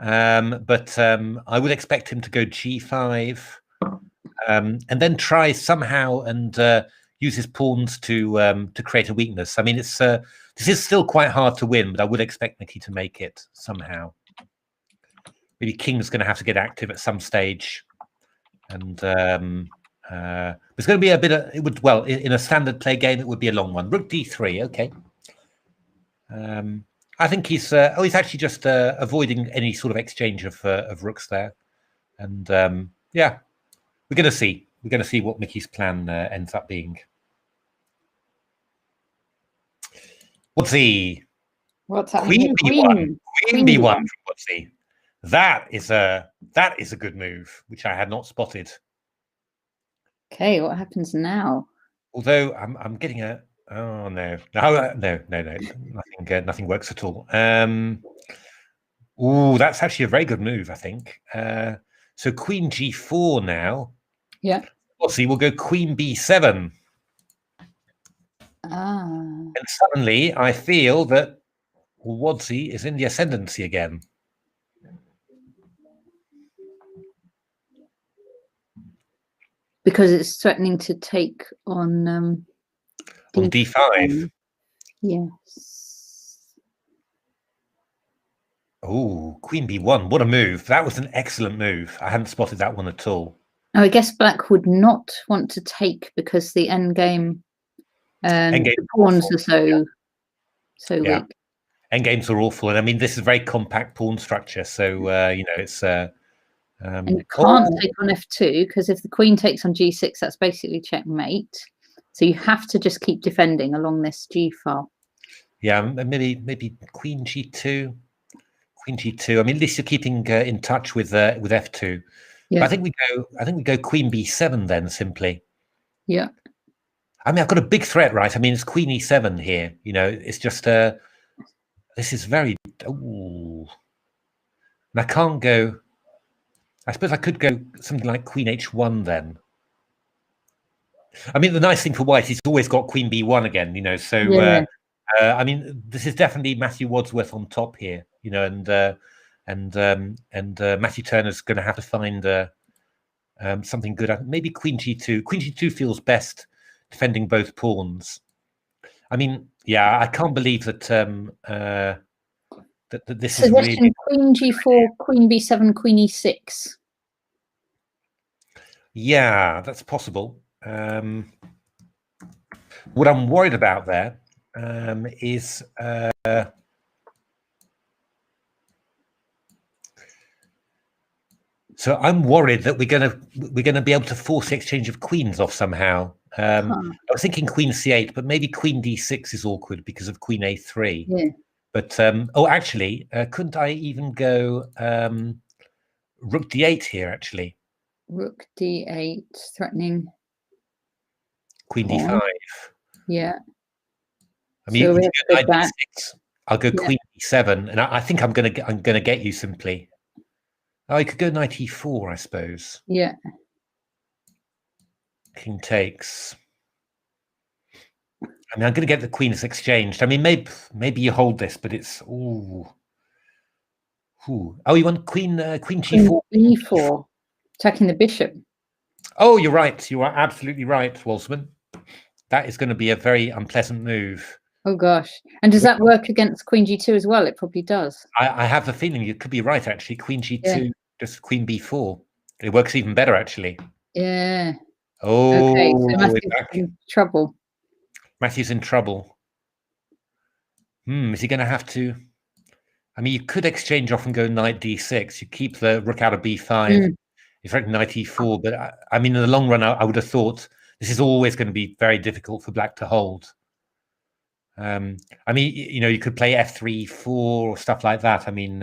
But I would expect him to go G5 and then try somehow and use his pawns to create a weakness. I mean, it's this is still quite hard to win, but I would expect Mickey to make it somehow. Maybe King's going to have to get active at some stage, and there's going to be a bit of in a standard play game it would be a long one. Rook D3, okay. I think he's actually just avoiding any sort of exchange of rooks there, and yeah, we're going to see what Mickey's plan ends up being. Wadsworth. What's happening? Queen B1 from Wadsworth. That is a good move, which I had not spotted. Okay, what happens now? Although I'm getting a no, nothing works at all. Oh, that's actually a very good move, I think. So Queen G4 now. Yeah. Wadsworth will go Queen B7. And suddenly I feel that Wadsworth is in the ascendancy again. Because it's threatening to take on D5. Yes. Oh, Queen B1. What a move. That was an excellent move. I hadn't spotted that one at all. Oh, I guess Black would not want to take because the endgame the pawns are so weak. Endgames are awful. And I mean, this is a very compact pawn structure. So, it's... and you can't take on F2 because if the queen takes on G6, that's basically checkmate. So you have to just keep defending along this G file. Yeah, maybe Queen G2. Queen G2. I mean, at least you're keeping in touch with F2. Yeah. But I think we go Queen B7 then simply. Yeah. I mean, I've got a big threat, right? I mean, it's Queen E7 here. You know, it's just this is very. Ooh. And I can't go. I suppose I could go something like Queen H1 then. I mean, the nice thing for White, he's always got Queen B1 again. You know, so Yeah. I mean, this is definitely Matthew Wadsworth on top here. You know, and Matthew Turner's going to have to find something good. Maybe Queen G2. Queen G2 feels best defending both pawns. I mean, yeah, I can't believe that that this is really Queen G4, Queen B7, Queen E6. Yeah, that's possible. What I'm worried about there is so I'm worried that we're gonna be able to force the exchange of queens off somehow. I was thinking Queen C8, but maybe Queen D6 is awkward because of Queen A3. Yeah. But oh, actually, couldn't I even go Rook D8 here? Actually, Rook D8, threatening Queen D5. Yeah. I mean, So you we go have to go Knight back. D6. I'll go Queen D7, and I think I'm gonna get you simply. Oh, you could go Knight E4, I suppose. Yeah. King takes. I mean, I'm going to get the queens exchanged. I mean, maybe you hold this, but it's ooh. Oh, you want Queen G4? E4, attacking the bishop. Oh, you're right. You are absolutely right, Walsman. That is going to be a very unpleasant move. Oh gosh! And does that work against Queen G2 as well? It probably does. I have a feeling you could be right. Actually, Queen G2, just Queen B4. It works even better, actually. Yeah. Oh, okay. So Matthew's in trouble. Matthew's in trouble. Is he going to have to? I mean, you could exchange off and go Knight D6. You keep the rook out of B5. You threaten Knight E4. But I mean, in the long run, I would have thought this is always going to be very difficult for Black to hold. I mean, you know, you could play F3, 4 or stuff like that. I mean,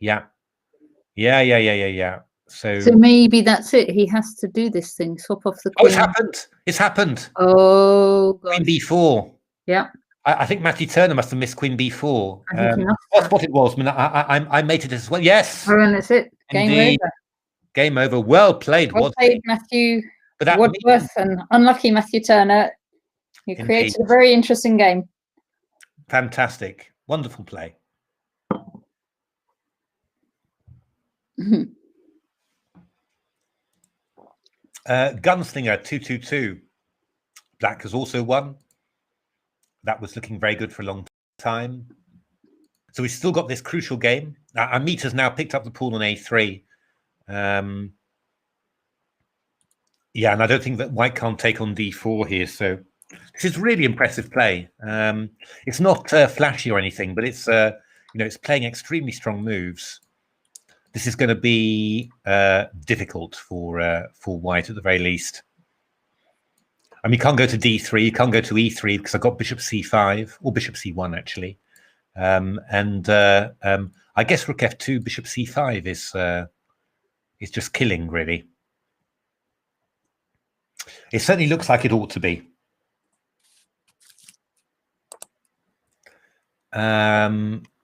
yeah. So maybe that's it. He has to do this thing. Swap off the queen. Oh, it's happened. It's happened. Oh, gosh. Queen B4. Yeah. I think Matthew Turner must have missed Queen B4. I think That's what it was. I mean, I mated it as well. Yes. Oh, and that's it. Game Indeed. over. Game over. Well played. Well played, Matthew Wadsworth, and unlucky Matthew Turner. You created a very interesting game. Fantastic. Wonderful play. Gunslinger 222. Black has also won. That was looking very good for a long time. So we've still got this crucial game. Ameet has now picked up the pawn on A3. Yeah, and I don't think that White can't take on D4 here. So this is really impressive play. It's not flashy or anything, but it's you know, it's playing extremely strong moves. This is going to be difficult for White at the very least. I mean, you can't go to D3, you can't go to E3 because I've got Bishop C5 or Bishop C1 actually, and I guess Rook F2, Bishop C5 is just killing really. It certainly looks like it ought to be.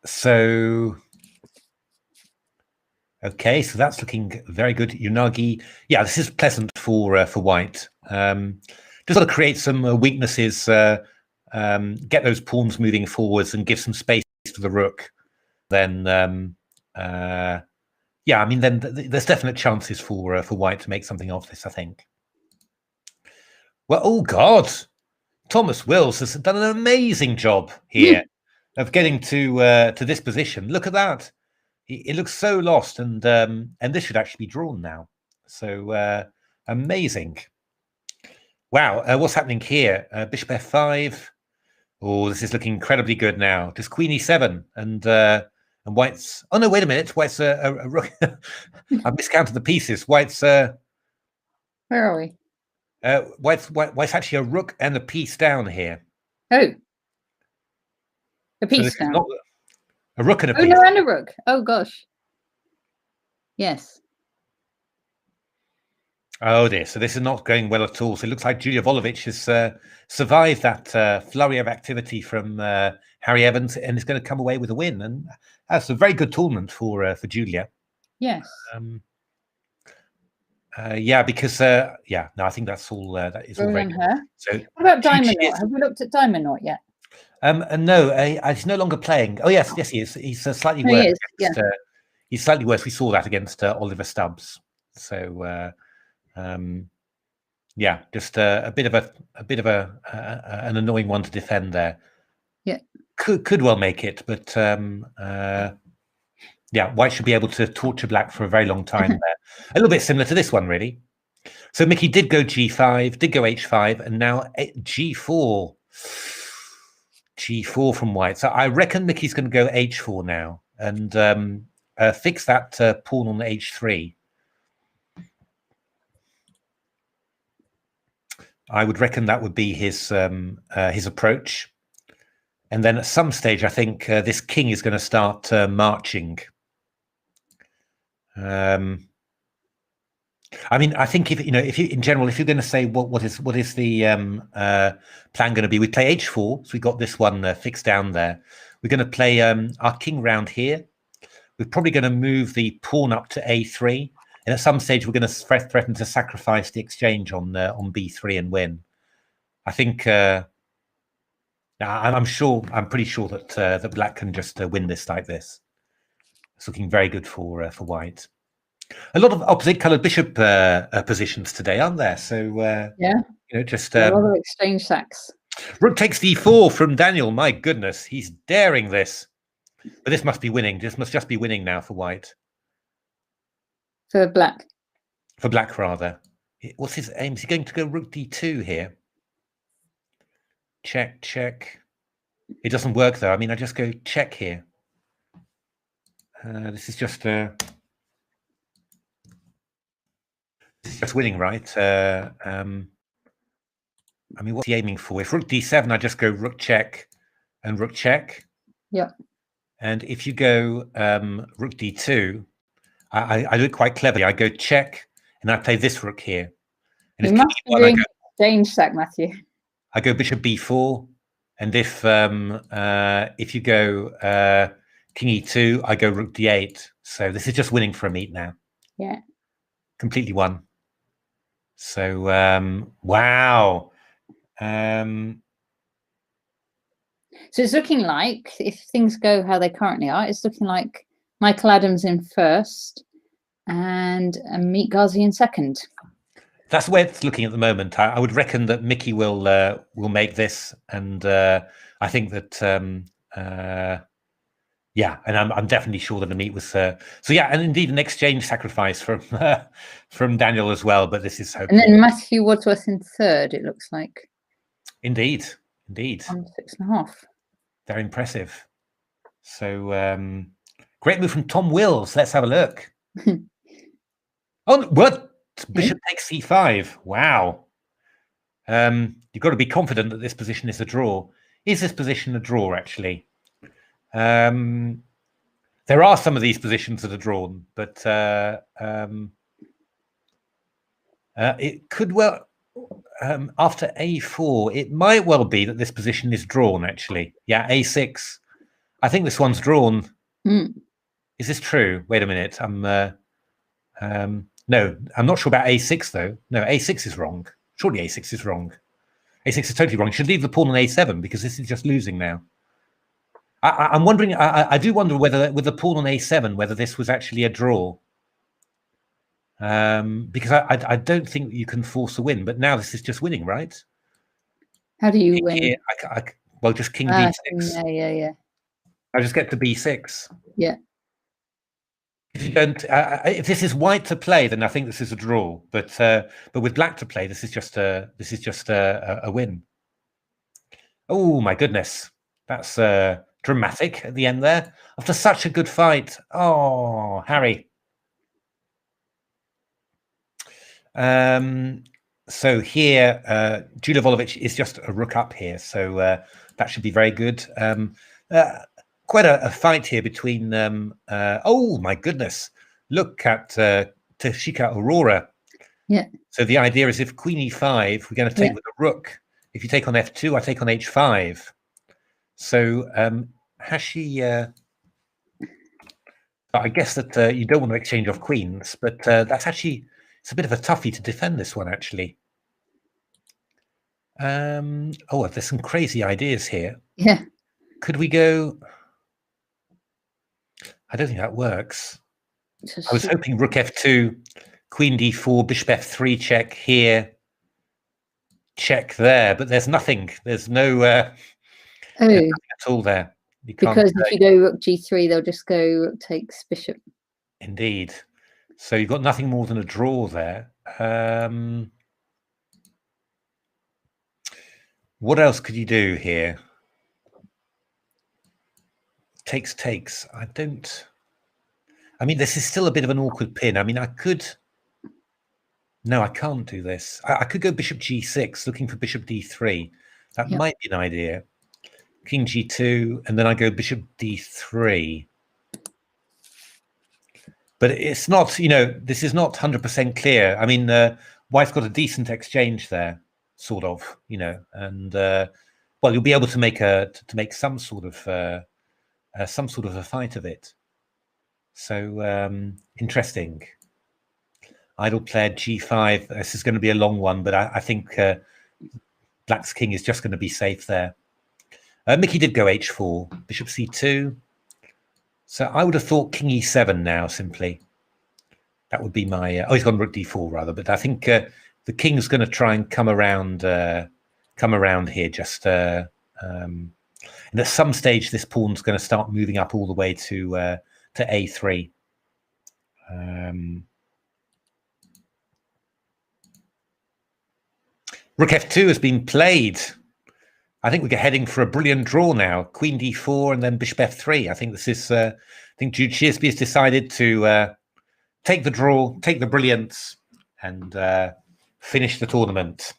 So. Okay, so that's looking very good. Unagi, yeah, this is pleasant for White. Just got to create some weaknesses, get those pawns moving forwards, and give some space to the rook. Then, yeah, I mean, then there's definite chances for White to make something of this, I think. Well, oh God, Thomas Wills has done an amazing job here of getting to this position. Look at that. It looks so lost, and this should actually be drawn now. So amazing! Wow, what's happening here? Bishop F5. Oh, this is looking incredibly good now. Just Queen E7, and White's. Oh no, wait a minute. White's a rook. I've miscounted the pieces. White's. Where are we? White's actually a rook and a piece down here. Oh, a piece down. A rook and a Oh, piece. no, and a rook. Oh, gosh. Yes. Oh dear, so this is not going well at all. So it looks like Julia Volovic has survived that flurry of activity from Harry Evans and is going to come away with a win. And that's a very good tournament for Julia. Yes. Yeah, because yeah, no, I think that's all. That is all Going very on good. her. So What about Diamond she Knot? Have we looked at Diamond Knot yet? and no, he's no longer playing. Oh yes, yes, he is. He's slightly worse. He is, Against, he's slightly worse. We saw that against Oliver Stubbs. So yeah, just a bit of an annoying one to defend there. Yeah, could well make it, but yeah, White should be able to torture Black for a very long time there. A little bit similar to this one, really. So Mickey did go G5, did go H5, and now G4. G4 from White. So I reckon Mickey's going to go H4 now and fix that pawn on H3. I would reckon that would be his approach. And then at some stage, I think this king is going to start marching. I mean, I think if you in general, if you're going to say what is the plan going to be, we play H4. So we got this one fixed down there. We're going to play our king round here. We're probably going to move the pawn up to A3, and at some stage we're going to threaten to sacrifice the exchange on B3 and win. I think. I'm pretty sure that that Black can just win this like this. It's looking very good for White. A lot of opposite coloured bishop positions today, aren't there? So yeah, just a lot of exchange sacks. Rook takes d4 from Daniel. My goodness, he's daring this. But this must be winning. This must just be winning now for White. For Black. For Black, rather. What's his aim? Is he going to go Rook d2 here? Check, check. It doesn't work though. I mean, I just go check here. This is just winning, right? I mean, what's he aiming for? If Rook d7, I just go Rook check and Rook check. Yeah. And if you go Rook d2, I do it quite cleverly. I go check and I play this Rook here. And you must be doing exchange sack, Matthew. I go Bishop b4, and if you go King e2, I go Rook d8. So this is just winning for Ameet now. Yeah, completely won. So wow. So it's looking like, if things go how they currently are, it's looking like Michael Adams in first and Ameet Ghasi in second. That's the way it's looking at the moment. I would reckon that Mickey will make this, and I think that yeah, and I'm definitely sure that Ameet was so yeah, and indeed an exchange sacrifice from Daniel as well. But this is hopeful. And then Matthew Wadsworth in third. It looks like. Indeed. On 6.5. Very impressive. So great move from Tom Wills. Let's have a look. Oh, what? Bishop takes c5. Wow. You've got to be confident that this position is a draw. Is this position a draw, actually? There are some of these positions that are drawn, but it could well, after a4, it might well be that this position is drawn, actually. Yeah, a6. I think this one's drawn. Mm. Is this true? Wait a minute. No, I'm not sure about a6, though. No, a6 is wrong. Surely a6 is wrong. a6 is totally wrong. You should leave the pawn on a7 because this is just losing now. I'm wondering, I do wonder whether with the pawn on a7, whether this was actually a draw. Because I don't think you can force a win, but now this is just winning, right? How do you win? Here, well, just king b6. Yeah. I just get to b6. Yeah. If you don't, if this is white to play, then I think this is a draw. But with black to play, this is just a win. Oh my goodness, that's dramatic at the end there. After such a good fight, oh Harry. So here, Julia Volovic is just a rook up here, so that should be very good. quite a fight here between. Oh my goodness! Look at Tashika Aurora. Yeah. So the idea is if Queen E5, we're going to take with a rook. If you take on F2, I take on H5. So has she? I guess that you don't want to exchange off queens, but that's actually it's a bit of a toughie to defend this one actually. Oh, there's some crazy ideas here. Yeah. Could we go? I don't think that works. I was hoping rook F2, Queen D4, Bishop F3 check here, check there, but there's nothing. There's no there's nothing at all there. You can't because if you go rook G3, they'll just go rook takes bishop. Indeed. So you've got nothing more than a draw there. What else could you do here? Takes. I mean, this is still a bit of an awkward pin. I mean, I could. No, I can't do this. I could go bishop G6, looking for bishop D3. That might be an idea. King G2, and then I go bishop D3. But it's not, this is not 100% clear. I mean, White's got a decent exchange there, sort of, and well, you'll be able to make some sort of a fight of it. So interesting. Idle player G5. This is going to be a long one, but I think Black's king is just going to be safe there. Mickey did go H4, bishop C2. So I would have thought king E7 now, simply. That would be my... oh, he's gone rook D4, rather. But I think the king's going to try and come around here, just... and at some stage, this pawn's going to start moving up all the way to A3. Rook F2 has been played. I think we're heading for a brilliant draw now. Queen D4 and then bishop F3. I think this is. I think Jude Shearsby has decided to take the draw, take the brilliance, and finish the tournament.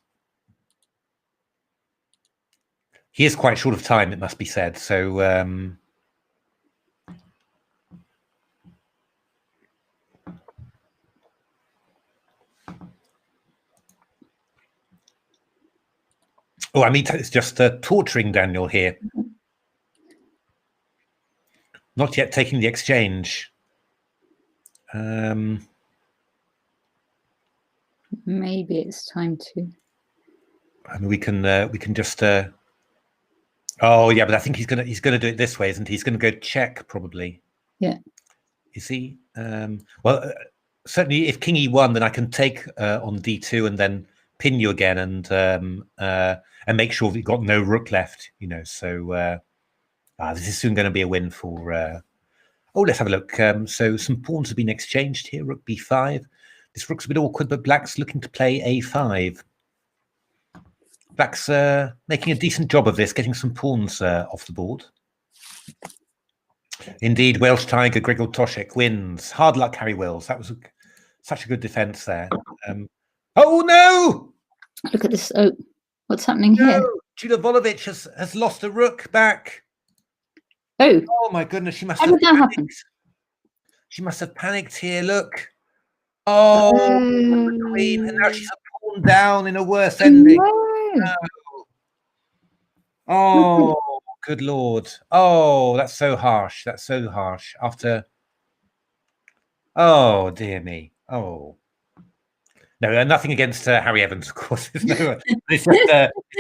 He is quite short of time, it must be said. So. Oh, Ameet is just torturing Daniel here. Not yet taking the exchange. Maybe it's time to. I mean, we can just. Oh yeah, but I think he's gonna do it this way, isn't he? He's gonna go check probably. Yeah. Is he? Well, certainly, if King E1, then I can take on D2 and then pin you again and make sure that you've got no rook left, so this is soon going to be a win for oh, let's have a look. So some pawns have been exchanged here. Rook B5. This rook's a bit awkward, but Black's looking to play A5. Black's making a decent job of this, getting some pawns off the board. Indeed, Welsh Tiger Gregor Toshek wins. Hard luck, Harry Wills. That was such a good defense there. Oh no! Look at this. Oh, what's happening here? Julia Volovic has lost a rook back. Oh. Oh my goodness, she must How have did that panicked. happen? She must have panicked here, look. Oh, the queen, and now she's a pawn down in a worse ending. No. Oh, good Lord. Oh, that's so harsh. That's so harsh. After... Oh, dear me. Oh. No, nothing against Harry Evans, of course. It's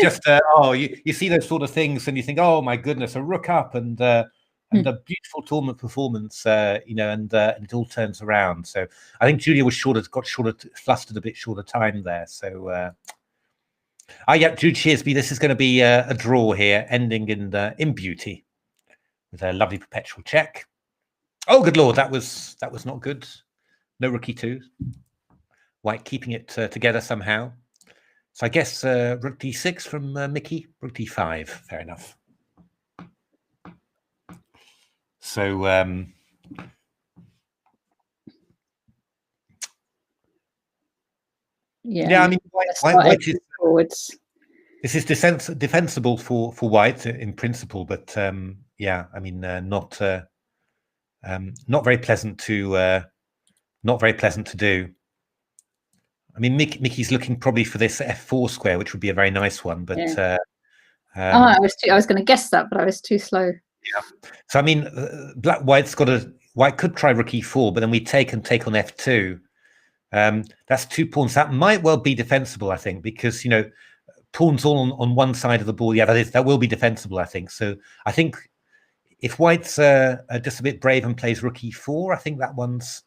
just oh, you see those sort of things and you think, oh my goodness, a rook up and a beautiful tournament performance, and it all turns around. So I think Julia was flustered a bit short of time there. So yeah, Jude Shearsby, this is going to be a draw here, ending in beauty with a lovely perpetual check. Oh, good Lord, that was not good. No rook E2. White keeping it together somehow. So I guess rook D6 from Mickey, rook D5, fair enough. So yeah, I mean, White is, this is defensible for White in principle, but yeah, I mean, not very pleasant to do. I mean, Mickey's looking probably for this f4 square, which would be a very nice one, but yeah. I was going to guess that, but I was too slow. Yeah. So I mean, White could try rook e4, but then we take on f2. That's 2 pawns. That might well be defensible, I think, because pawns all on one side of the board. Yeah, that will be defensible, I think. So I think if White's just a bit brave and plays rook e4, I think that one's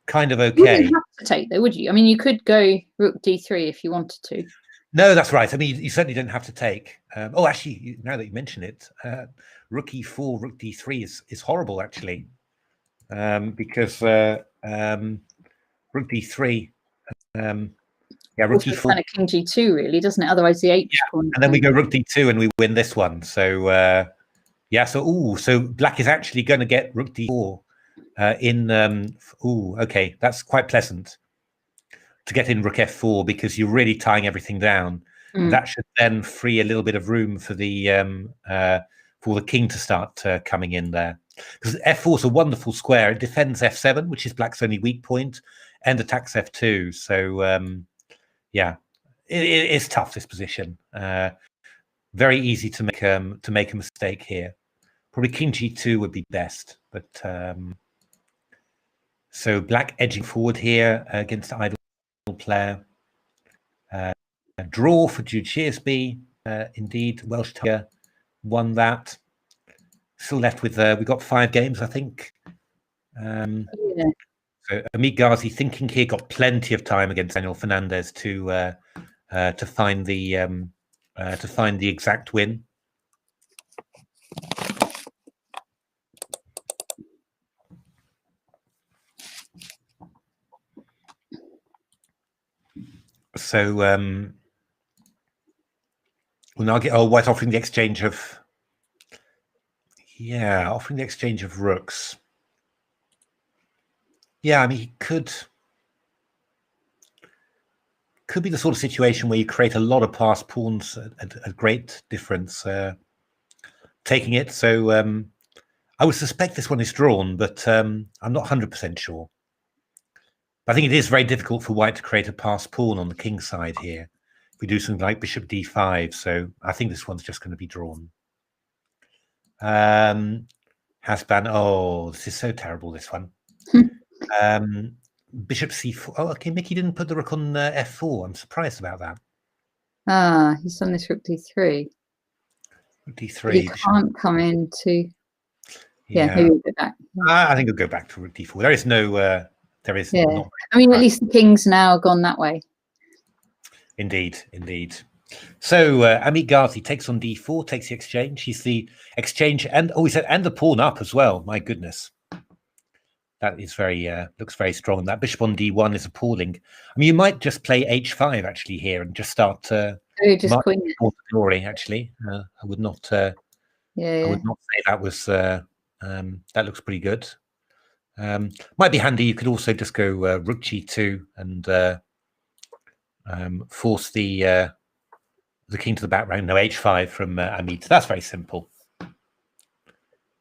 kind of okay. You wouldn't have to take though, would you? I mean, you could go rook d3 if you wanted to. No, that's right. I mean, you certainly don't have to take. Oh, actually, now that you mention it, rook e4, rook d3 is horrible, actually, because rook d3, yeah, rook e4. Kind of king g2, really, doesn't it? Otherwise, the h pawn. And then we go rook d2 and we win this one. So yeah, so black is actually going to get rook d4 okay, that's quite pleasant to get in rook f4 because you're really tying everything down. That should then free a little bit of room for the king to start coming in there, because f4 is a wonderful square. It defends f7, which is black's only weak point, and attacks f2. So yeah, it's tough, this position. Very easy to make a mistake here. Probably king g2 would be best, but so black edging forward here against the idle player. A draw for Jude Shearsby. Indeed, Welsh Tiger won that. Still left with we got 5 games, I think. Yeah. So Ameet Ghasi thinking here, got plenty of time against Daniel Fernandez to find the exact win. So we'll now get White offering the exchange of rooks. Yeah, I mean, he could be the sort of situation where you create a lot of passed pawns at a great difference taking it. So I would suspect this one is drawn, but I'm not 100% sure. I think it is very difficult for White to create a passed pawn on the king side here. If we do something like bishop d5, so I think this one's just going to be drawn. Hasban, oh, this is so terrible, this one. Bishop c4. Oh, okay, Mickey didn't put the rook on f4. I'm surprised about that. Ah, he's on this rook d3. Rook d3. But he can't come into. Yeah, maybe we'll go back. I think we'll go back to rook d4. There is no. There is. Yeah. Not I mean, at least the king's now gone that way. Indeed, indeed. So Ameet Ghasi takes on d4, takes the exchange. He's the exchange, and he said, and the pawn up as well. My goodness, that is very looks very strong. That bishop on d1 is appalling. I mean, you might just play h5 actually here and just start. Just queen it. Glory, actually, I would not. I would not say that was. That looks pretty good. Might be handy. You could also just go rook g2 and force the king to the background. No, h5 from Ameet. That's very simple.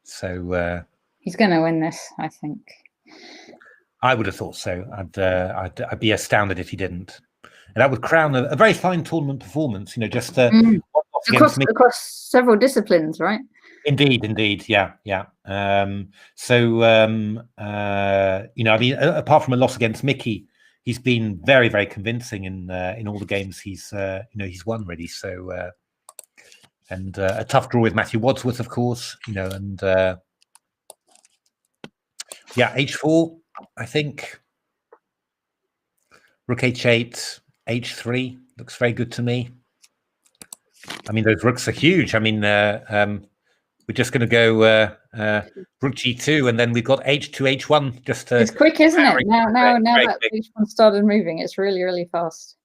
So he's going to win this, I think. I would have thought so. I'd be astounded if he didn't, and that would crown a very fine tournament performance. Just across several disciplines, right? Indeed, yeah. I mean, apart from a loss against Mickey, he's been very, very convincing in all the games he's won, really. So, and a tough draw with Matthew Wadsworth, of course, and yeah, h4, I think. Rook h8, h3 looks very good to me. I mean, those rooks are huge. I mean, we're just going to go rook g2, and then we've got h2, h1. It's quick, isn't it? Now that h1 started moving, it's really, really fast.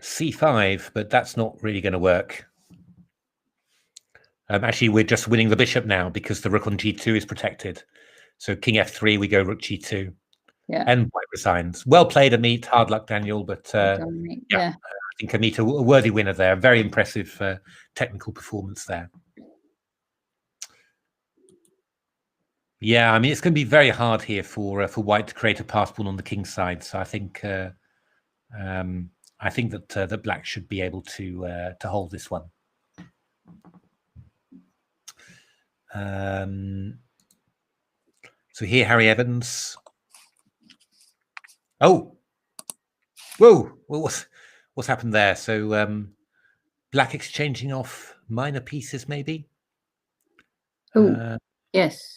c5, but that's not really going to work. Actually, we're just winning the bishop now because the rook on g2 is protected. So king f3, we go rook g2. Yeah. And White resigns. Well played, Ameet. Hard luck, Daniel. But yeah, I think Ameet a worthy winner there. Very impressive technical performance there. Yeah, I mean, it's going to be very hard here for white to create a pass pawn on the king side. So I think that that black should be able to hold this one. So here, Harry Evans. Oh, whoa! Well, what's happened there? So black exchanging off minor pieces, maybe. Oh, yes.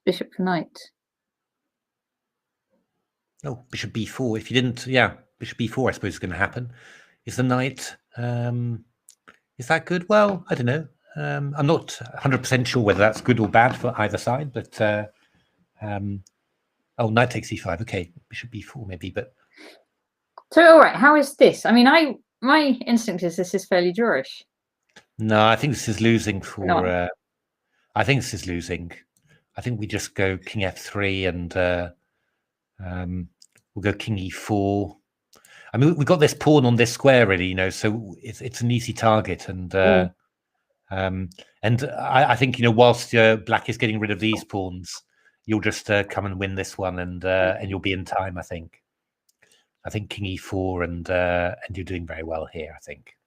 Bishop for knight. Oh, bishop b4. If you didn't, yeah, bishop b4, I suppose is going to happen. Is the knight? Is that good? Well, I don't know. I'm not 100% sure whether that's good or bad for either side, but oh, knight takes e5. Okay, bishop b4 maybe, but So, all right, how is this? I mean, my instinct is this is fairly drawish. no, I think this is losing for. No. I think this is losing. I think we just go king f3 and we'll go king e4. I mean, we got this pawn on this square, really, you know, so it's an easy target, and I think, you know, whilst black is getting rid of these pawns, you'll just come and win this one, and you'll be in time. I think king e4, and you're doing very well here, I think.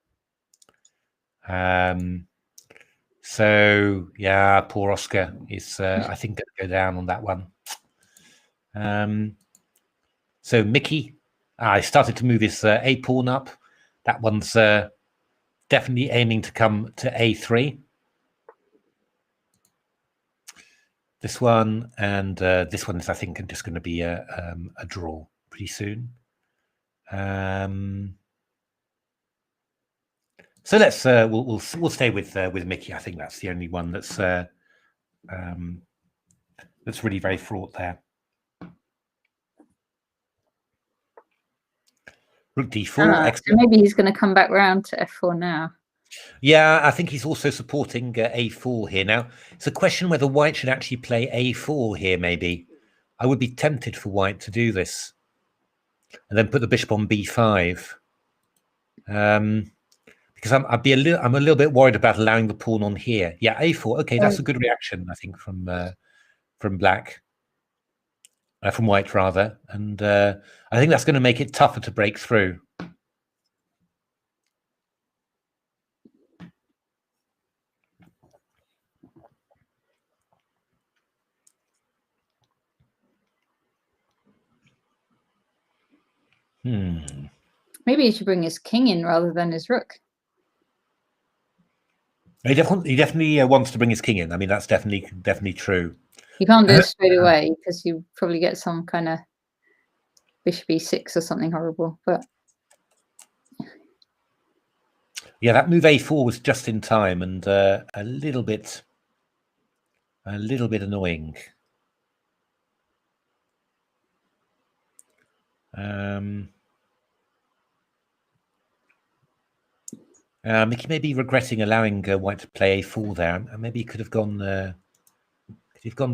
So yeah, poor Oscar is I think going to go down on that one. So Mickey, I started to move his a pawn up. That one's definitely aiming to come to a3. This one and this one is, I think, just going to be a draw pretty soon. So let's we'll stay with Mickey. I think that's the only one that's really very fraught there. Rook d4. So maybe he's going to come back round to f4 now. Yeah, I think he's also supporting a4 here. Now, it's a question whether white should actually play a4 here, maybe. I would be tempted for white to do this. And then put the bishop on b5. Because I'm a little bit worried about allowing the pawn on here. Yeah, a4. Okay, that's a good reaction, I think, from black. From white, rather. And I think that's going to make it tougher to break through. Maybe he should bring his king in rather than his rook. He definitely wants to bring his king in. I mean, that's definitely true. You can't do it straight away because you probably get some kind of bishop e6 or something horrible. But yeah, that move a4 was just in time and a little bit annoying. Mickey may be regretting allowing white to play a4 there. Maybe he could have gone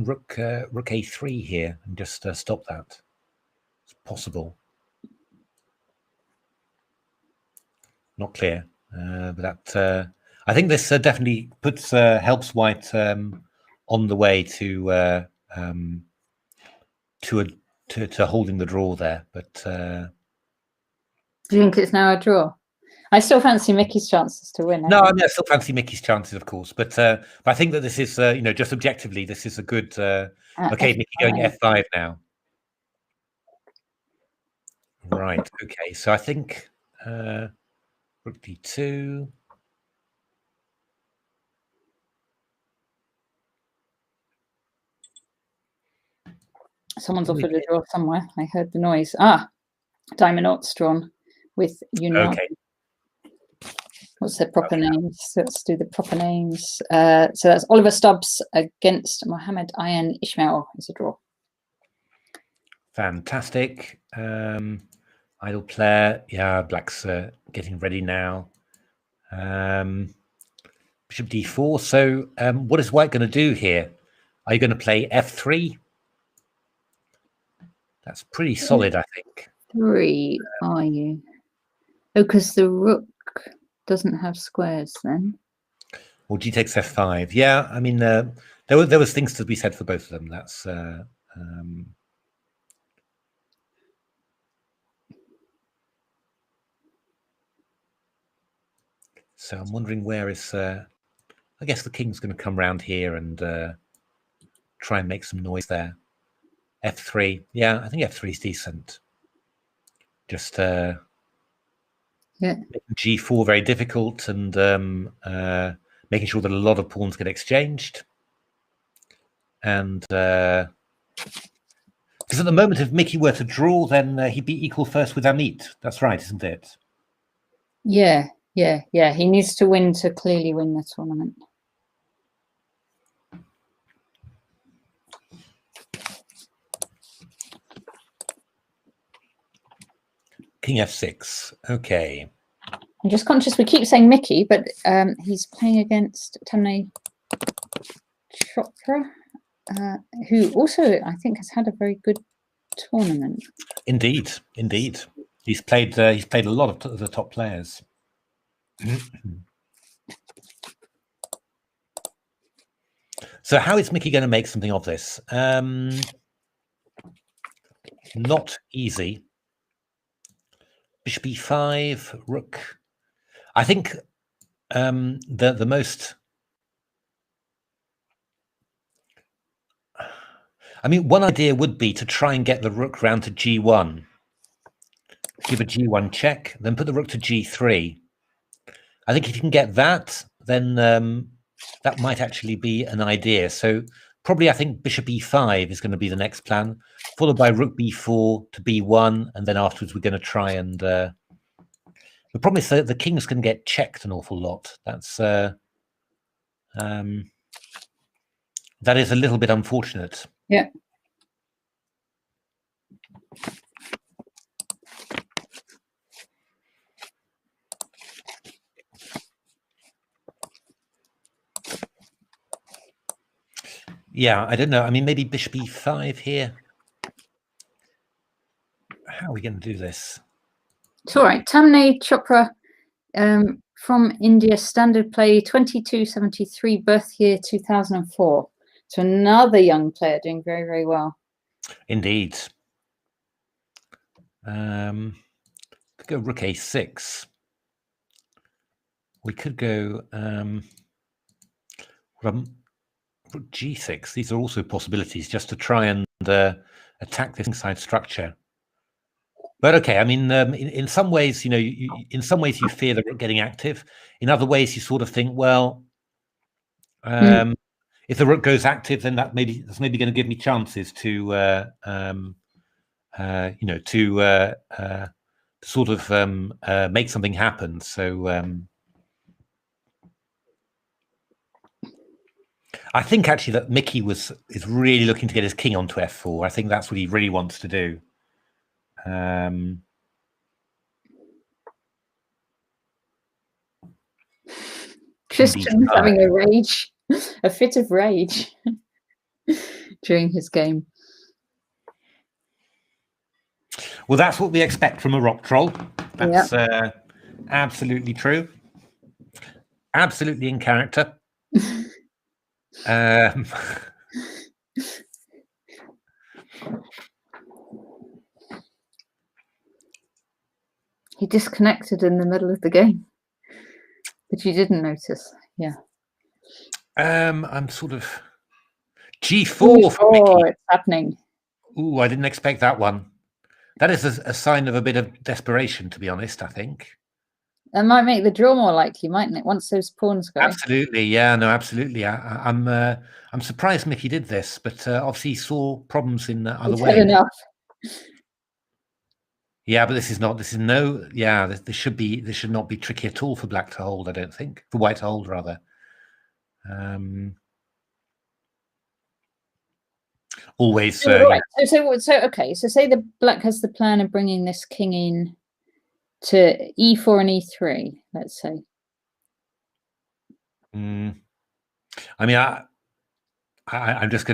rook a3 here and just stop that. It's possible. Not clear, but that I think this definitely helps white on the way to holding the draw there. But do you think it's now a draw? I still fancy Mickey's chances to win. No, I mean, I still fancy Mickey's chances, of course. But I think that this is, you know, just objectively, this is a good. Okay, Mickey going f5 now. Right. Okay. So I think rook d2. Someone's offered a draw somewhere. I heard the noise. Ah, diamond oughts drawn with Union. Okay. What's their proper names? So let's do the proper names. So that's Oliver Stubbs against Mohammed Ayan Ismail is a draw. Fantastic. Idle player. Yeah, black's getting ready now. Bishop d4. So what is white going to do here? Are you going to play f3? That's pretty solid, I think. 3, are you? Oh, because the rook doesn't have squares then. Or g takes f5. Yeah, I mean, there was things to be said for both of them. That's so I'm wondering where is I guess the king's going to come round here and try and make some noise there. F3, yeah, I think F3 is decent. Just making G4 very difficult and making sure that a lot of pawns get exchanged. And because at the moment, if Mickey were to draw, then he'd be equal first with Ameet. That's right, isn't it? Yeah. He needs to win to clearly win the tournament. King F6. Okay. I'm just conscious we keep saying Mickey, but he's playing against Tamne Chopra, who also I think has had a very good tournament. Indeed. He's played a lot of the top players. So how is Mickey going to make something of this? Not easy. Bishop e5, rook. I think the most. I mean, one idea would be to try and get the rook round to g1. Give a g1 check, then put the rook to g3. I think if you can get that, then that might actually be an idea. So probably I think bishop e5 is going to be the next plan, followed by rook b4 to b1, and then afterwards we're going to try and... the problem is that the kings can get checked an awful lot. That's that is a little bit unfortunate. Yeah. Yeah, I don't know. I mean, maybe bishop e5 here. How are we going to do this? It's all right. Tamne Chopra from India, standard play, 2273, birth year 2004. So another young player doing very, very well. Indeed. Could go rook a6. We could go rook g6. These are also possibilities just to try and attack this inside structure. But okay, I mean, in some ways, you know, in some ways you fear the rook getting active. In other ways, you sort of think, well, if the rook goes active, then that's maybe going to give me chances to, you know, to sort of make something happen. So I think actually that Mickey is really looking to get his king onto f4. I think that's what he really wants to do. Christian's having a rage, a fit of rage during his game. Well, that's what we expect from a rock troll. That's absolutely true. Absolutely in character. He disconnected in the middle of the game, but you didn't notice. Yeah. I'm sort of G4 for Mickey. It's happening. Ooh, I didn't expect that one. That is a sign of a bit of desperation, to be honest, I think. That might make the draw more likely, mightn't it? Once those pawns go. Absolutely, yeah, no, absolutely. I'm surprised Mickey did this, but obviously he saw problems in other ways. Enough. Yeah, but this is no. Yeah, this should not be tricky at all for black to hold. I don't think for white to hold rather. Always. Right. So okay. So say the black has the plan of bringing this king in to e4 and e3. Let's say. I mean, I'm just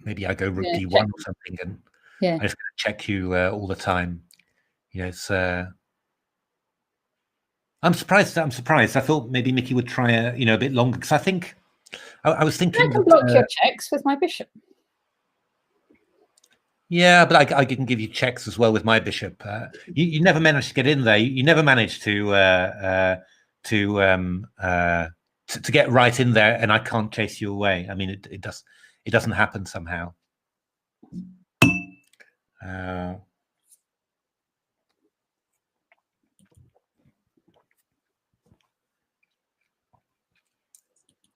maybe I go rook d1 or something, and I'm just going to check you all the time. You know, it's. I'm surprised. I thought maybe Mickey would try a bit longer, because I think I was thinking I can that, block your checks with my bishop. yeah, but I can give you checks as well with my bishop. You never managed to get in there. You never managed to get right in there, and I can't chase you away. I mean, it doesn't happen somehow.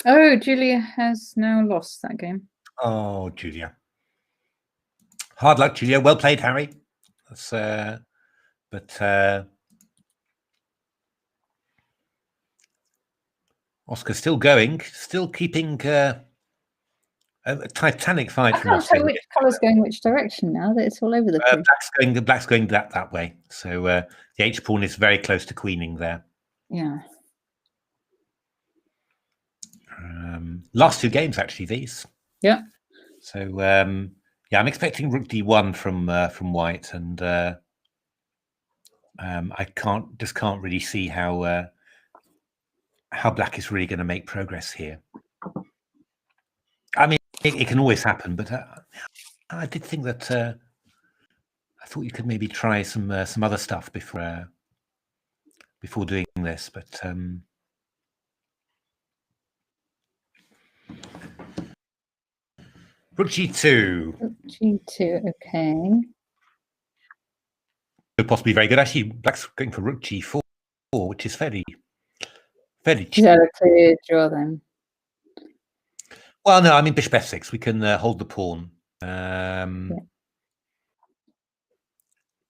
Oh, Julia has now lost that game. Oh, Julia. Hard luck, Julia. Well played, Harry. That's but Oscar's still going, still keeping a titanic fight I from can't Oscar. tell which colour's going which direction now. That it's all over the place. Black's going that way. So the H pawn is very close to queening there. Yeah. Last 2 games actually, these. Yeah. So yeah, I'm expecting Rook D1 from White, and I can't really see how Black is really going to make progress here. I mean, it can always happen, but I did think that I thought you could maybe try some other stuff before doing this, but Rook G2. Rook G2, okay. Could possibly be very good. Actually, Black's going for Rook G4, which is fairly cheap. Is that a clear draw then? Well, no, I mean Bishop F6. We can hold the pawn. Yeah.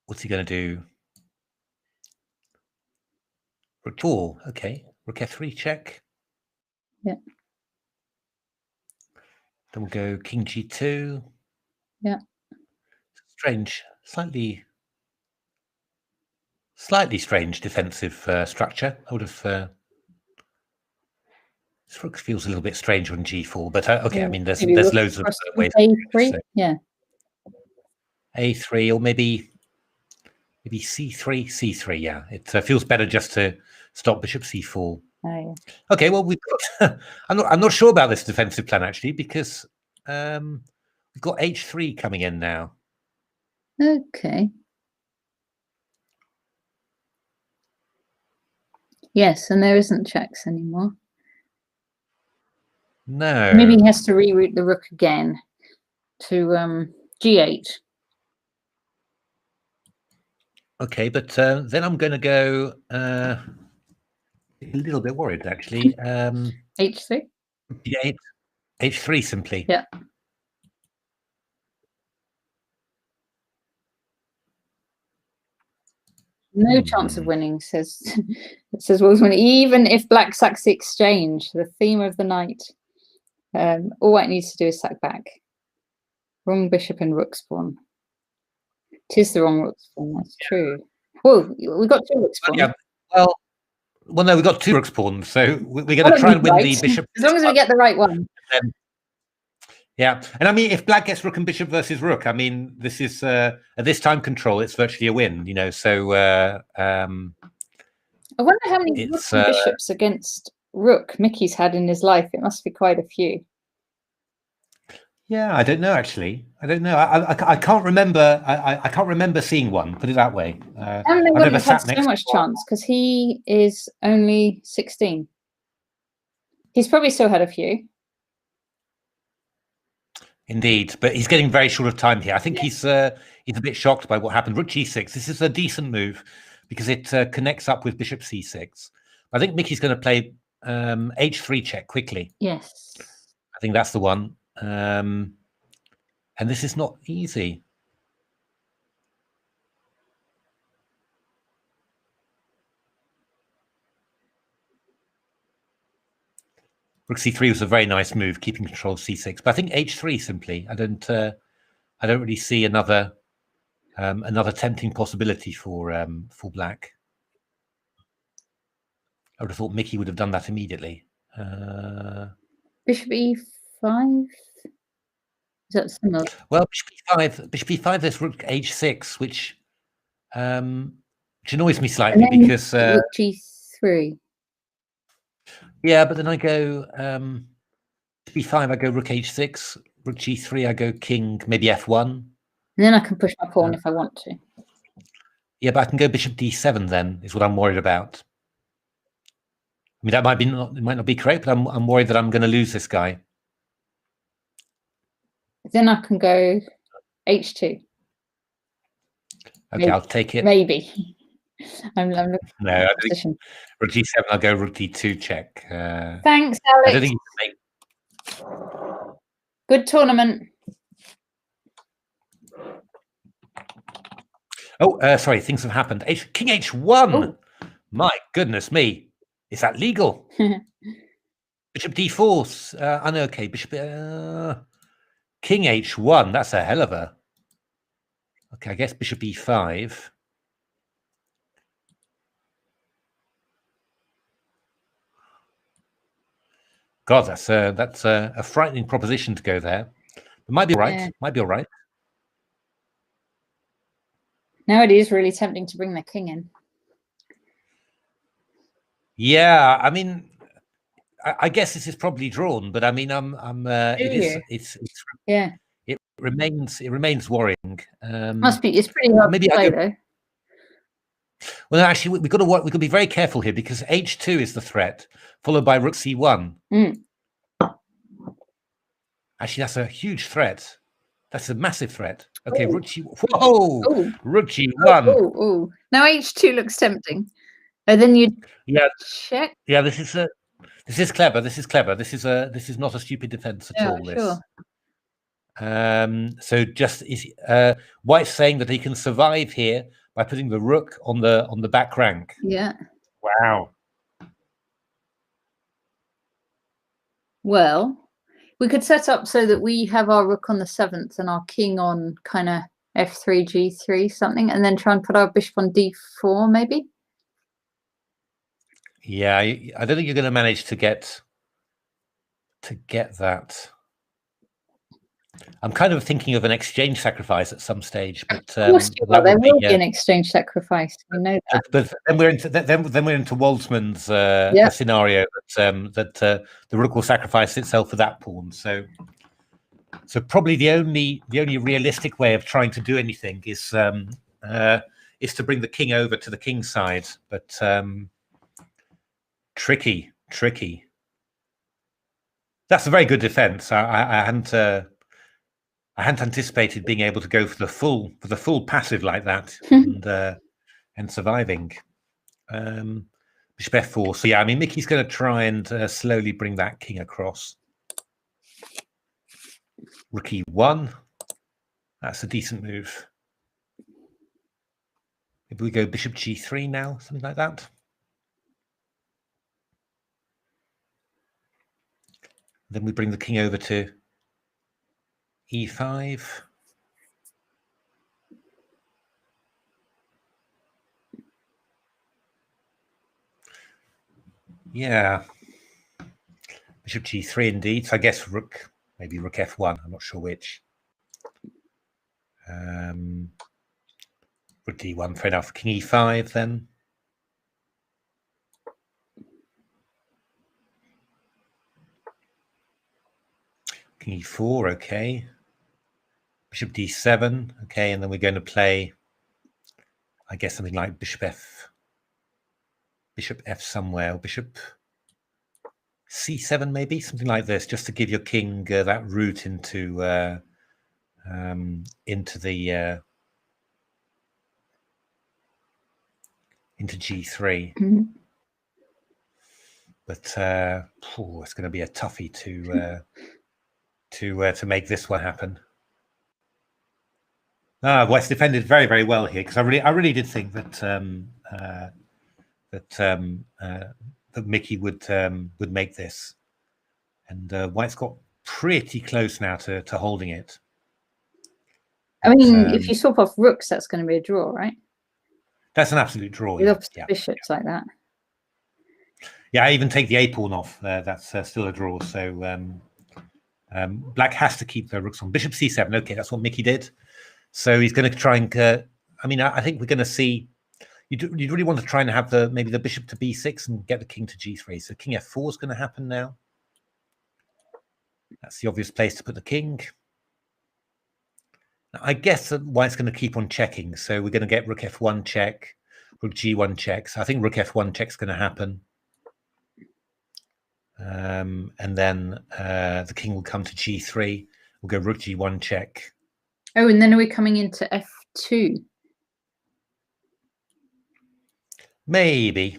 What's he going to do? Rook 4. Okay. Rook F3 check. Yeah. Then we'll go King G2. Yeah. Strange, slightly strange defensive structure. I would have. This rook feels a little bit strange on G4, but okay. Yeah. I mean, there's Maybe loads of ways. A3, so. yeah. A3 or maybe C3. C3, yeah. It feels better just to stop Bishop C4. Oh, yeah. Okay, well we've got. I'm not sure about this defensive plan actually, because we've got H3 coming in now. Okay. Yes, and there isn't checks anymore. No. Maybe he has to reroute the rook again to G8. Okay, but then I'm going to go a little bit worried actually. H3? G8, H3 simply. Yeah. No chance of winning, says it says Wilson. Even if Black sacks the exchange, the theme of the night, all White needs to do is sack back. Wrong bishop and rook spawn. Tis the wrong rook spawn. That's true. Well, we got 2 rook spawns. Yeah. Well, no, we've got 2 rook spawns, so we're going to try and win the bishop. As long as we get the right one. Yeah, and I mean, if Black gets rook and bishop versus rook, I mean, this is at this time control, it's virtually a win, you know. So I wonder how many rook and bishops against rook Mickey's had in his life. It must be quite a few. Yeah, I don't know actually. I don't know. I can't remember. I can't remember seeing one. Put it that way. I've never had so much chance because he is only 16. He's probably still had a few. Indeed, but he's getting very short of time here. I think he's a bit shocked by what happened. Rook G6. This is a decent move because it connects up with Bishop C6. I think Mickey's going to play H3 check quickly. Yes, I think that's the one. And this is not easy. Rook C3 was a very nice move, keeping control of C6. But I think H3 simply. I don't really see another tempting possibility for Black. I would have thought Mickey would have done that immediately. Bishop E5. Is that similar? Well, Bishop E5. There's Rook H6, which annoys me slightly because Rook G3. Yeah, but then I go b5, I go rook h6. Rook g3, I go king, maybe f1. And then I can push my pawn if I want to. Yeah, but I can go bishop d7 then, is what I'm worried about. I mean, that might be it might not be correct, but I'm worried that I'm going to lose this guy. Then I can go h2. Okay, Maybe. I'll take it. Maybe. I'm looking No, at I the think position. rook g7, I'll go rook d2 check. Thanks, I don't Alex. think you can make... Good tournament. Oh, sorry, things have happened. King h1. Oh. My goodness me. Is that legal? Bishop d4. I know, okay. Bishop... King h1. That's a hell of a... Okay, I guess bishop e5. God, that's a frightening proposition to go there. It might be all right. Yeah. Might be all right. Now it is really tempting to bring the king in. Yeah, I mean, I guess this is probably drawn, but I mean, it's yeah. It remains worrying. Must be. It's pretty hard maybe to play though. Well, actually, we've got to work. We've got to be very careful here because h2 is the threat, followed by rook c1. Actually, that's a huge threat. That's a massive threat. Okay, rook g. Whoa! Rook g1. Oh. Now h2 looks tempting. And then you check. Yeah, this is clever. This is clever. This is not a stupid defense at all. This. Sure. So just White's saying that he can survive here by putting the rook on the back rank. Yeah. Wow. Well, we could set up so that we have our rook on the 7th and our king on kind of f3, g3, something, and then try and put our bishop on d4, maybe. Yeah, I don't think you're going to manage to get that. I'm kind of thinking of an exchange sacrifice at some stage, but of course there will be an exchange sacrifice. We know that. But then we're into Waldsman's scenario that the rook will sacrifice itself for that pawn. So probably the only realistic way of trying to do anything is to bring the king over to the king's side, but tricky. That's a very good defense. I hadn't anticipated being able to go for the full passive like that and surviving. Bishop f4. So yeah, I mean, Mickey's going to try and slowly bring that king across. Rook e1. That's a decent move. Maybe we go bishop g3 now, something like that. Then we bring the king over to e5. Yeah. Bishop g3 indeed. So I guess maybe rook f1. I'm not sure which. Rook d1, fair enough. King e5 then. King e4, okay. Bishop d7, okay, and then we're going to play, I guess, something like bishop f somewhere, or bishop c7 maybe, something like this, just to give your king that route into g3. Mm-hmm. But it's going to be a toughie to make this one happen. West defended very, very well here, because I really did think that that Mickey would make this, and White's got pretty close now to holding it. I mean, if you swap off rooks, that's going to be a draw, right? That's an absolute draw. With opposite bishops like that. Yeah, I even take the a pawn off. That's still a draw. So Black has to keep the rooks on. Bishop c7. Okay, that's what Mickey did. So he's going to try and. I mean, I think we're going to see. You really want to try and have maybe the bishop to b6 and get the king to g3. So king f4 is going to happen now. That's the obvious place to put the king. Now, I guess that white's going to keep on checking. So we're going to get rook f1 check, rook g1 check. So I think rook f1 check's going to happen. And then the king will come to g3. We'll go rook g1 check. Oh, and then are we coming into f2? Maybe.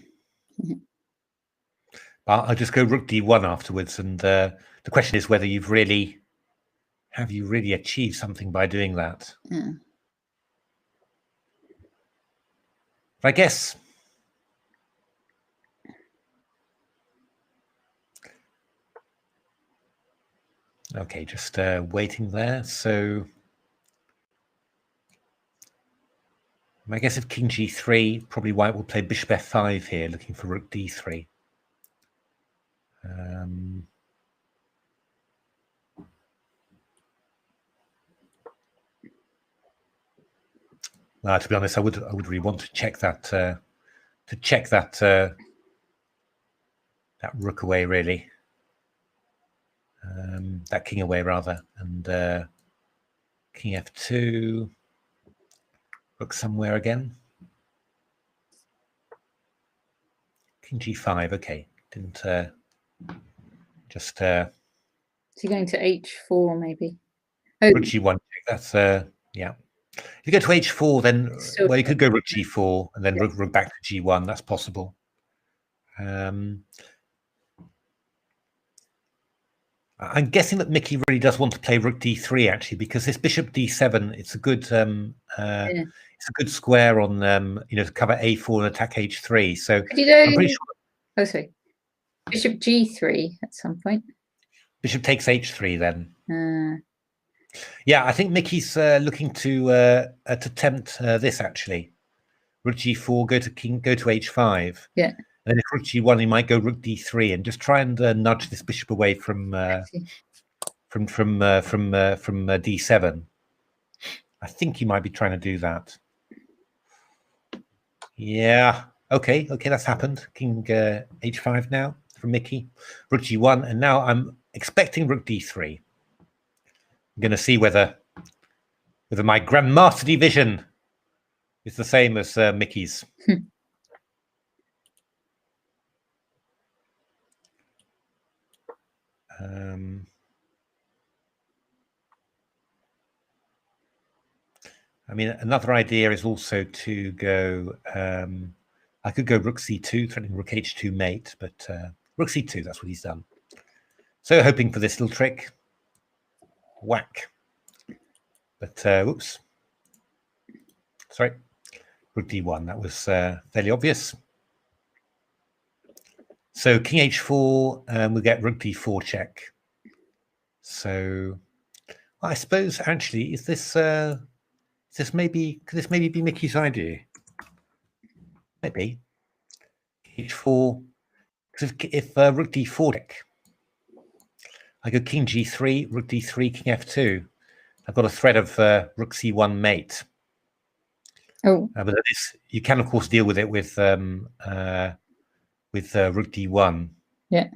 But I'll just go rook d1 afterwards. And the question is whether have you really achieved something by doing that? Yeah. But I guess okay, just waiting there. So I guess if king g3, probably white will play bishop f5 here, looking for rook d3. To be honest, I would really want to check that that rook away, really. That king away rather, and king f2, rook somewhere again. King g5, okay. Didn't just So you're going to h4 maybe. Oh, rook g1 check. That's yeah. If you go to h4, then well, you could go rook g4 and then rook back to g1. That's possible. I'm guessing that Mickey really does want to play rook d3 actually, because this bishop d7, it's a good it's a good square on to cover a4 and attack h3. So could you go, I'm pretty sure. Oh, sorry. Bishop g3 at some point. Bishop takes h3 then. Yeah, I think Mickey's looking to tempt this actually. Rook g4, go to h5. Yeah. And then if rook g1, he might go rook d3 and just try and nudge this bishop away from d7. I think he might be trying to do that. Yeah. Okay, that's happened. King h5 now from Mickey. Rook g1, and now I'm expecting rook d3. I'm going to see whether my Grandmaster division is the same as Mickey's. I mean, another idea is also to go. I could go rook c2, threatening rook h2 mate, but rook c2, that's what he's done. So hoping for this little trick. Whack. But whoops. Sorry. Rook d1, that was fairly obvious. So king h4, we'll get rook d4 check. So I suppose actually, could this maybe be Mickey's idea? Maybe. h4. If rook d4 check, I go king g3, rook d3, king f2. I've got a threat of rook c1 mate. Oh. But this, you can of course deal with it with rook d1. Yeah.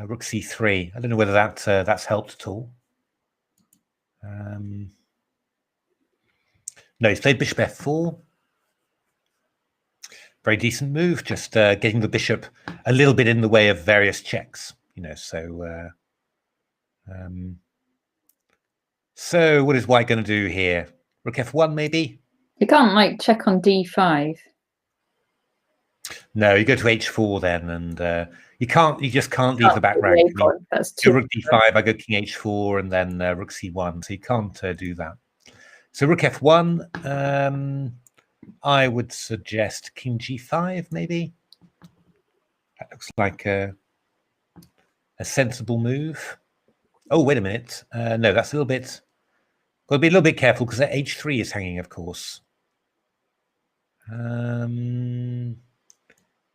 Rook c3. I don't know whether that's helped at all. No, he's played bishop f4. Very decent move, just getting the bishop a little bit in the way of various checks, so so what is white going to do here? Rook f1 maybe? You can't check on d5. No, you go to h4 then, and you just can't leave the back rank. That's too rook d5, I go king h4, and then rook c1, so you can't do that. So rook f1, I would suggest king g5 maybe. That looks like a sensible move. Oh, wait a minute. No, that's a little bit. Got to be a little bit careful because that h3 is hanging, of course.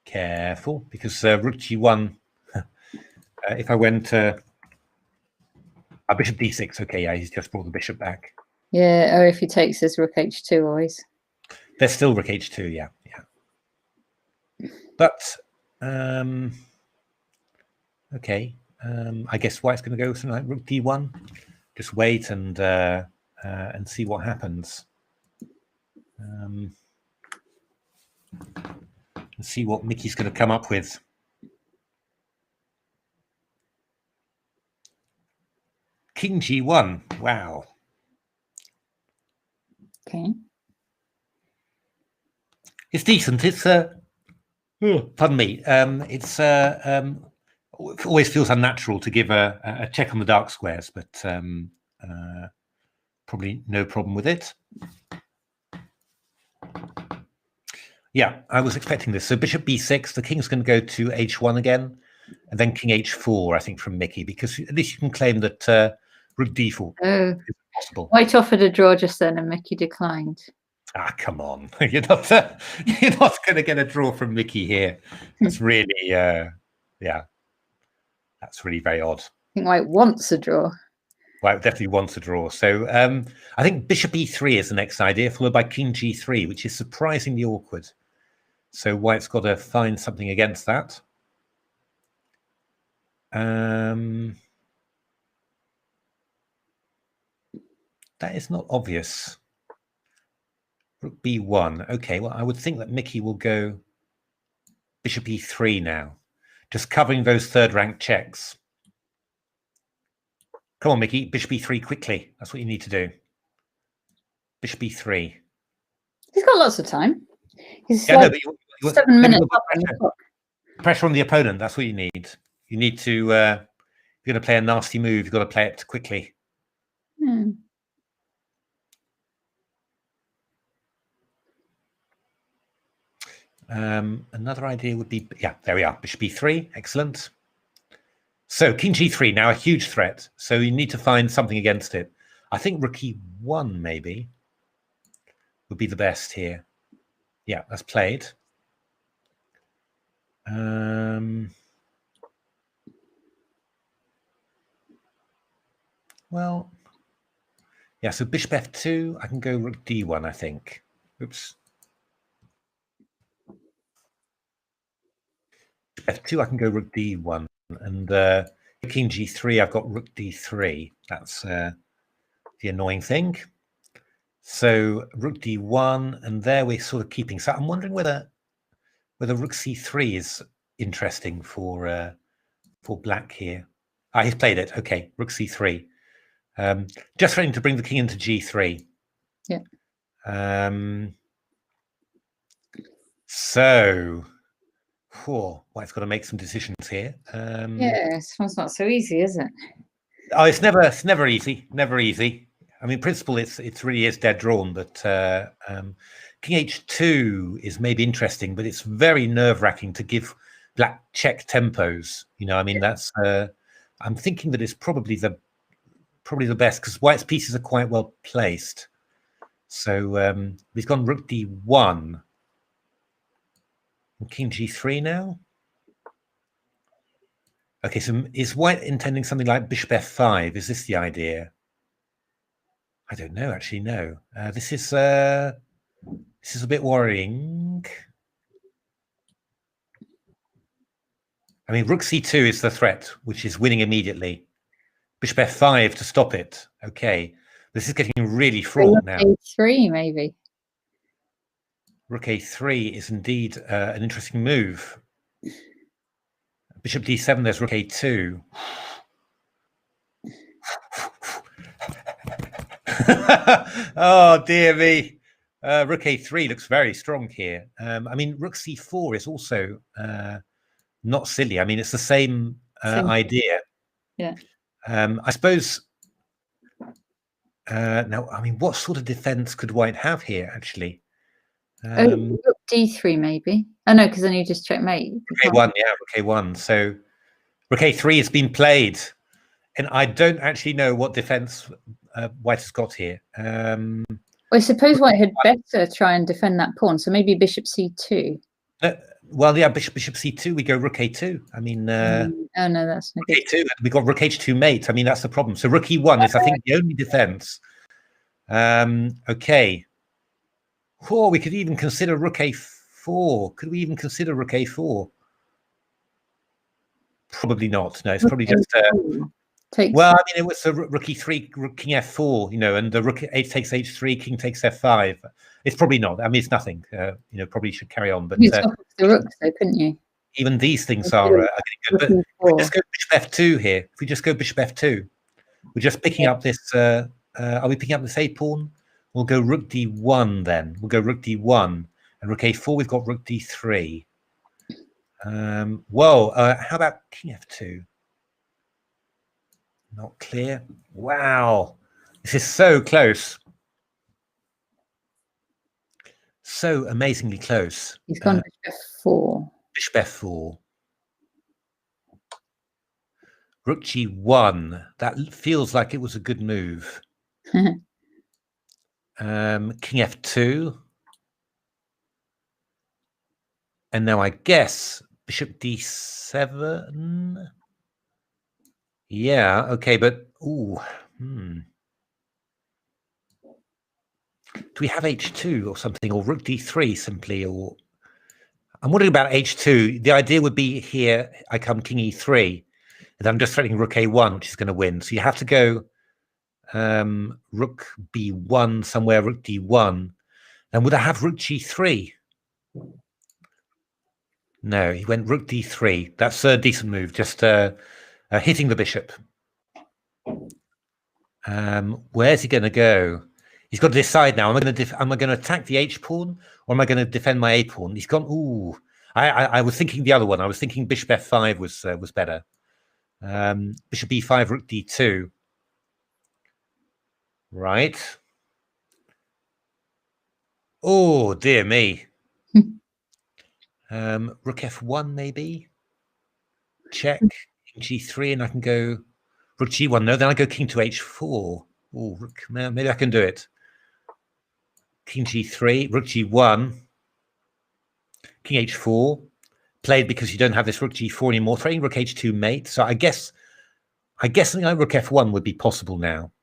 Careful, because rook g1. If I went bishop d6, okay, yeah, he's just brought the bishop back. Yeah, or if he takes his rook h2 always. There's still rook h2, yeah. But okay, I guess White's going to go something like rook d1. Just wait and see what happens. And see what Mickey's going to come up with. King g1. Wow. Okay. It's decent. It's pardon me. It's it always feels unnatural to give a check on the dark squares, but probably no problem with it. Yeah, I was expecting this. So bishop b6, the king's going to go to h1 again, and then king h4, I think, from Mickey, because at least you can claim that rook d4 is possible. White offered a draw just then, and Mickey declined. Ah, come on. You're not going to get a draw from Mickey here. It's really, yeah, that's really very odd. I think White wants a draw. White definitely wants a draw. So I think bishop e3 is the next idea, followed by king g3, which is surprisingly awkward. So White's got to find something against that. That is not obvious. Rook b1. Okay, well, I would think that Mickey will go bishop e3 now, just covering those third-rank checks. Come on, Mickey, bishop e3 quickly. That's what you need to do. Bishop e3. He's got lots of time. He's Yeah, like no, but 7 minutes up on the clock. pressure on the opponent. That's what you need. You need to, if you're going to play a nasty move, you've got to play it quickly. Another idea would be, yeah, there we are. Bishop e3. Excellent. So king g3, now a huge threat. So you need to find something against it. I think rook e1 maybe would be the best here. Yeah, that's played. Well, yeah, so bishop f2, I can go rook d1, I think. Oops. F2, I can go rook d1. And king g3, I've got rook d3. That's the annoying thing. So rook d1, and there we're sort of keeping. So I'm wondering whether rook c3 is interesting for black here. Ah, he's played it. Okay, rook c3. Just trying to bring the king into g3. Yeah. So, White's got to make some decisions here. Yeah, this one's not so easy, is it? Oh, it's never easy. Never easy. I mean, in principle, it really is dead drawn, but king h2 is maybe interesting, but it's very nerve-wracking to give black check tempos. You know, I mean, that's I'm thinking that it's probably the best because White's pieces are quite well placed. So he's gone rook d1. And king g3 now. Okay, so is White intending something like bishop f5? Is this the idea? I don't know, actually, no. This is a bit worrying. I mean, rook c2 is the threat, which is winning immediately. Bishop f5 to stop it. Okay, this is getting really fraught now. Rook a3, maybe. Rook a3 is indeed an interesting move. Bishop d7, there's rook a2. Oh, dear me. Rook a3 looks very strong here. I mean, rook c4 is also not silly. I mean, it's the same idea. Yeah. I suppose... now, I mean, what sort of defense could White have here, actually? Rook d3, maybe. Oh, no, because then you just checkmate. Rook a1, yeah, rook a1. So rook a3 has been played. And I don't actually know what defense White has got here. Well, I suppose White had better try and defend that pawn. So maybe bishop c2. Well, yeah, bishop c2. We go rook a2. I mean, oh no, that's no rook good. a2. We got rook h2 mate. I mean, that's the problem. So rook e1 is, I think, the only defense. Okay. Oh, we could even consider rook a4. Could we even consider rook a4? Probably not. No, it's probably just. Takes Well, I mean, it was a rook e3, king f4, you know, and the rook takes h3, king takes f5. It's probably not. I mean, it's nothing. You know, probably should carry on. But you top up the rooks, though, couldn't you? even these things are getting good. But if we just go bishop f2 here. If we just go bishop f2, we're just picking up this. Are we picking up this a pawn? We'll go rook d1 then. We'll go rook d1 and rook a4. We've got rook d3. Whoa! How about king f2? Not clear. Wow, this is so close. So amazingly close. He's gone bishop f4. Bishop f4. Rook g1. That feels like it was a good move. King f2. And now I guess bishop d7. Yeah, okay, but do we have h2 or something, or rook d3 simply? Or I'm wondering about h2. The idea would be here I come king e3, and I'm just threatening rook a1, which is going to win. So you have to go rook b1 somewhere, rook d1. And would I have rook g3? No, he went rook d3. That's a decent move, just hitting the bishop. Where's he going to go? He's got to decide now. Am I going to attack the h pawn, or am I going to defend my a pawn? He's gone. Ooh, I was thinking the other one. I was thinking bishop f5 was better. Bishop e5, rook d2. Right. Oh dear me. Rook f1 maybe. Check. King g3, and I can go rook g1. No, then I go king to h4. Oh, maybe I can do it. King g3, rook g1, king h4. Played because you don't have this rook g4 anymore. Threatening rook h2 mate. So I guess something like rook f1 would be possible now.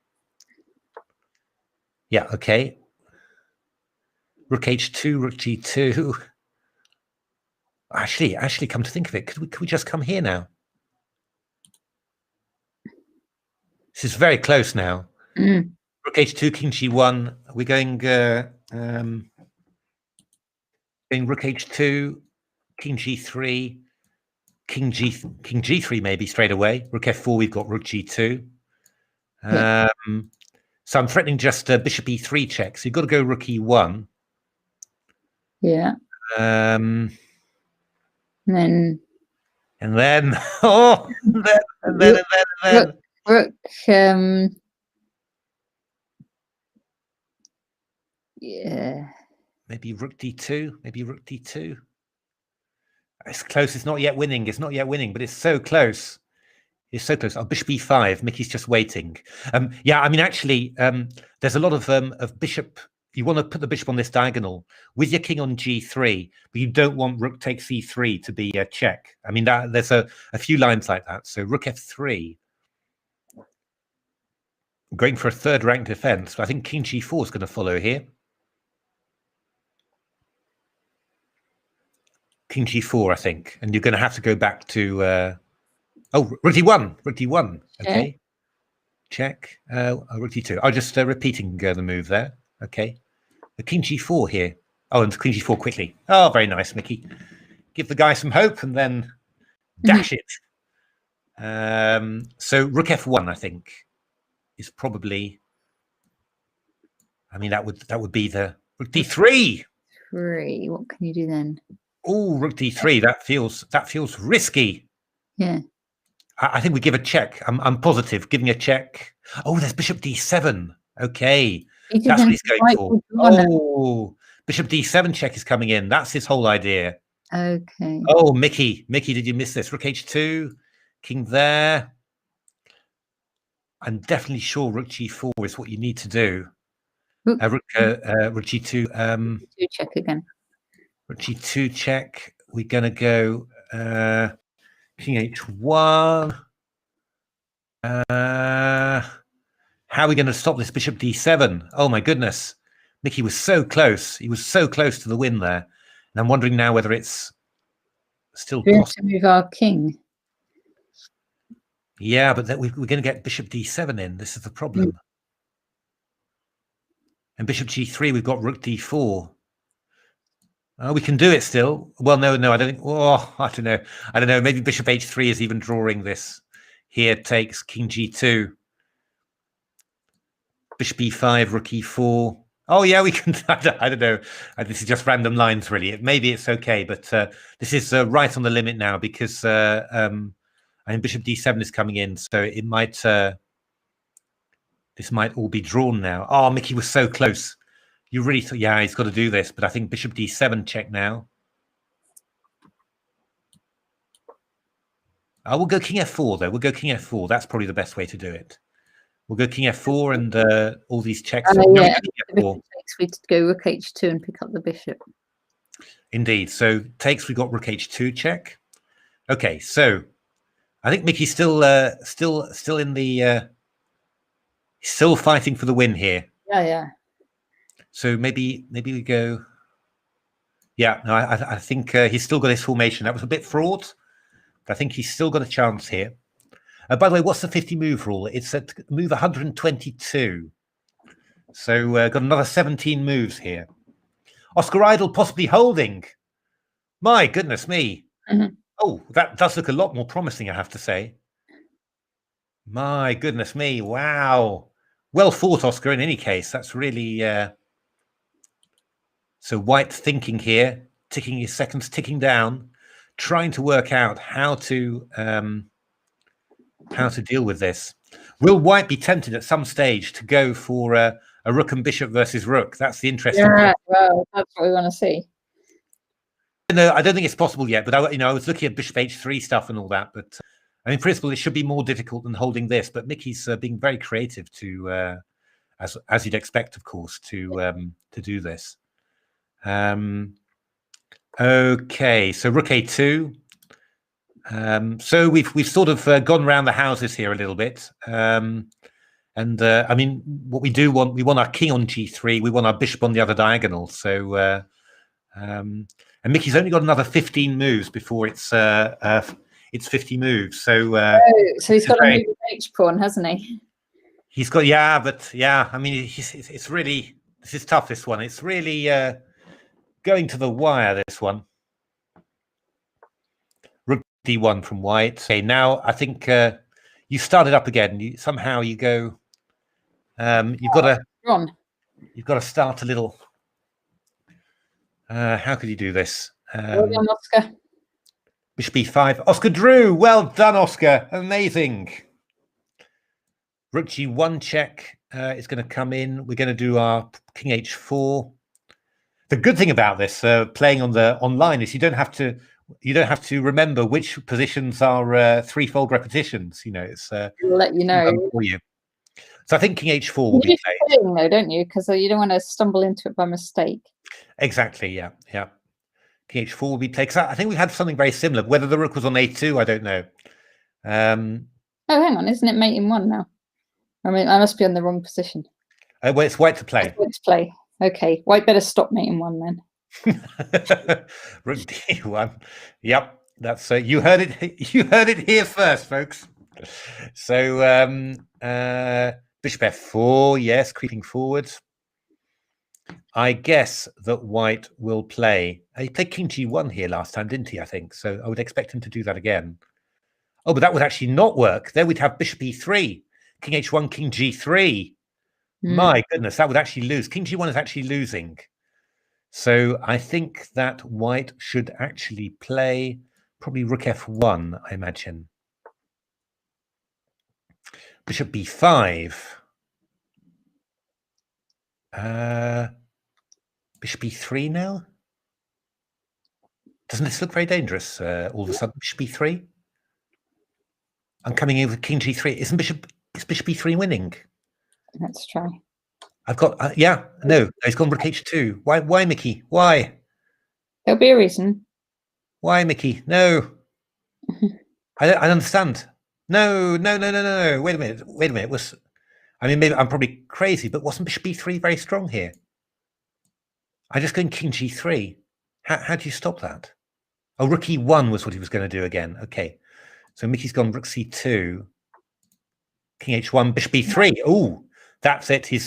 Yeah, okay. Rook h2, rook g2. Actually, come to think of it, could we just come here now? This is very close now. Rook h2, king g1. We're going rook h2, king g3, king g3 maybe straight away. Rook f4. We've got rook g2. So I'm threatening just bishop e3 check. So you've got to go rook e1. Yeah. And then oh, and then. Rook, yeah. Maybe rook d2. It's close. It's not yet winning. But it's so close. Oh, bishop e5. Mickey's just waiting. Yeah, I mean, actually, there's a lot of bishop. You want to put the bishop on this diagonal with your king on g3, but you don't want rook takes e3 to be a check. I mean, there's a few lines like that. So rook f3. Going for a third rank defense. I think king g4 is going to follow here. King g4, I think. And you're going to have to go back to... rook d1. Okay. Yeah. Check. Rook d2. I'm just repeating the move there. Okay. The king g4 here. Oh, and king g4 quickly. Oh, very nice, Mickey. Give the guy some hope and then dash it. So rook f1, I think, is probably... I mean, that would be the rook d3. What can you do then? Oh, rook d3. That feels risky. Yeah. I think we give a check. I'm positive. Giving a check. Oh, there's bishop d7. Okay. That's what he's going for. Oh, bishop d7 check is coming in. That's his whole idea. Okay. Oh, Mickey, did you miss this? Rook h2, king there. I'm definitely sure rook g4 is what you need to do. Rook g2. Check again. Rook g2 check. We're going to go king h1. How are we going to stop this bishop d7? Oh my goodness. Mickey was so close. He was so close to the win there. And I'm wondering now whether it's still possible. To move our king. Yeah, but we're going to get bishop d7 in. This is the problem. And bishop g3, we've got rook d4. We can do it still. Well, no, I don't think. Oh, I don't know. I don't know. Maybe bishop h3 is even drawing this. Here takes king g2. Bishop e5, rook e4. Oh, yeah, we can. I don't know. This is just random lines, really. Maybe it's okay, but this is right on the limit now because I mean, bishop d7 is coming in, so it might. This might all be drawn now. Oh, Mickey was so close. You really thought, yeah, he's got to do this, but I think bishop d7 check now. We'll go king f4, though. We'll go king f4. That's probably the best way to do it. We'll go king f4 and all these checks. Yeah, we go rook h2 and pick up the bishop. Indeed. So takes, we got rook h2 check. Okay, so I think Mickey's still in the still fighting for the win here. Yeah. So maybe we go. Yeah, no, I think he's still got his formation. That was a bit fraught, but I think he's still got a chance here. By the way, what's the 50 move rule? It's at move 122. So got another 17 moves here. Oscar Idle possibly holding. My goodness me. Oh, that does look a lot more promising, I have to say. My goodness me. Wow. Well fought, Oscar, in any case. That's really... So White thinking here, ticking his seconds, ticking down, trying to work out how to deal with this. Will White be tempted at some stage to go for a rook and bishop versus rook? That's the interesting part. Well, that's what we want to see. No, I don't think it's possible yet, but I was looking at bishop h3 stuff and all that, but I mean, in principle, it should be more difficult than holding this, but Mickey's being very creative to, as you'd expect, of course, to do this. Okay, so rook a2. So we've sort of gone around the houses here a little bit. I mean, what we do want, we want our king on g3, we want our bishop on the other diagonal. So and Mickey's only got another 15 moves before it's 50 moves. So so he's got to move the h pawn, hasn't he? He's got, yeah, but yeah, I mean, it's really, this is tough, this one. It's really going to the wire, this one. Rook d1 from White. Okay, now I think you started up again. Somehow you go, you've got to start a little. How could you do this? Well done, Oscar. Bishop e5. Oscar drew. Well done, Oscar. Amazing. Rook g1 check is going to come in. We're going to do our king h4. The good thing about this playing on the online is you don't have to remember which positions are threefold repetitions. You know, it's it'll let you know for you. So I think king h4 will be played. Though, don't you? Because you don't want to stumble into it by mistake. Exactly. Yeah. King h4 will be played. Because I think we had something very similar. Whether the rook was on a2, I don't know. Oh, hang on, isn't it mate in one now? I mean, I must be on the wrong position. Well, it's White to play. White to play. Okay, White better stop mate in one then. Rook d1. Yep, that's you heard it. You heard it here first, folks. So bishop f4. Yes, creeping forward. I guess that White will play. He played king g1 here last time, didn't he? I think so. I would expect him to do that again. Oh, but that would actually not work. There we'd have bishop e3, king h1, king g3. My goodness, that would actually lose. King g1 is actually losing. So I think that White should actually play probably rook f1, I imagine. Bishop b5. Bishop e3 now? Doesn't this look very dangerous all of a sudden? Bishop e3? I'm coming in with king g3. Is bishop e3 winning? Let's try. I've got, yeah, no, he's gone rook h2. Why, Mickey? Why? There'll be a reason. Why, Mickey? No. I don't understand. No. Wait a minute. I mean, maybe I'm probably crazy, but wasn't bishop e3 very strong here? I just going king g3. How do you stop that? Oh, rook e1 was what he was going to do again. Okay. So Mickey's gone rook c2. King h1, bishop b3. Oh, that's it. He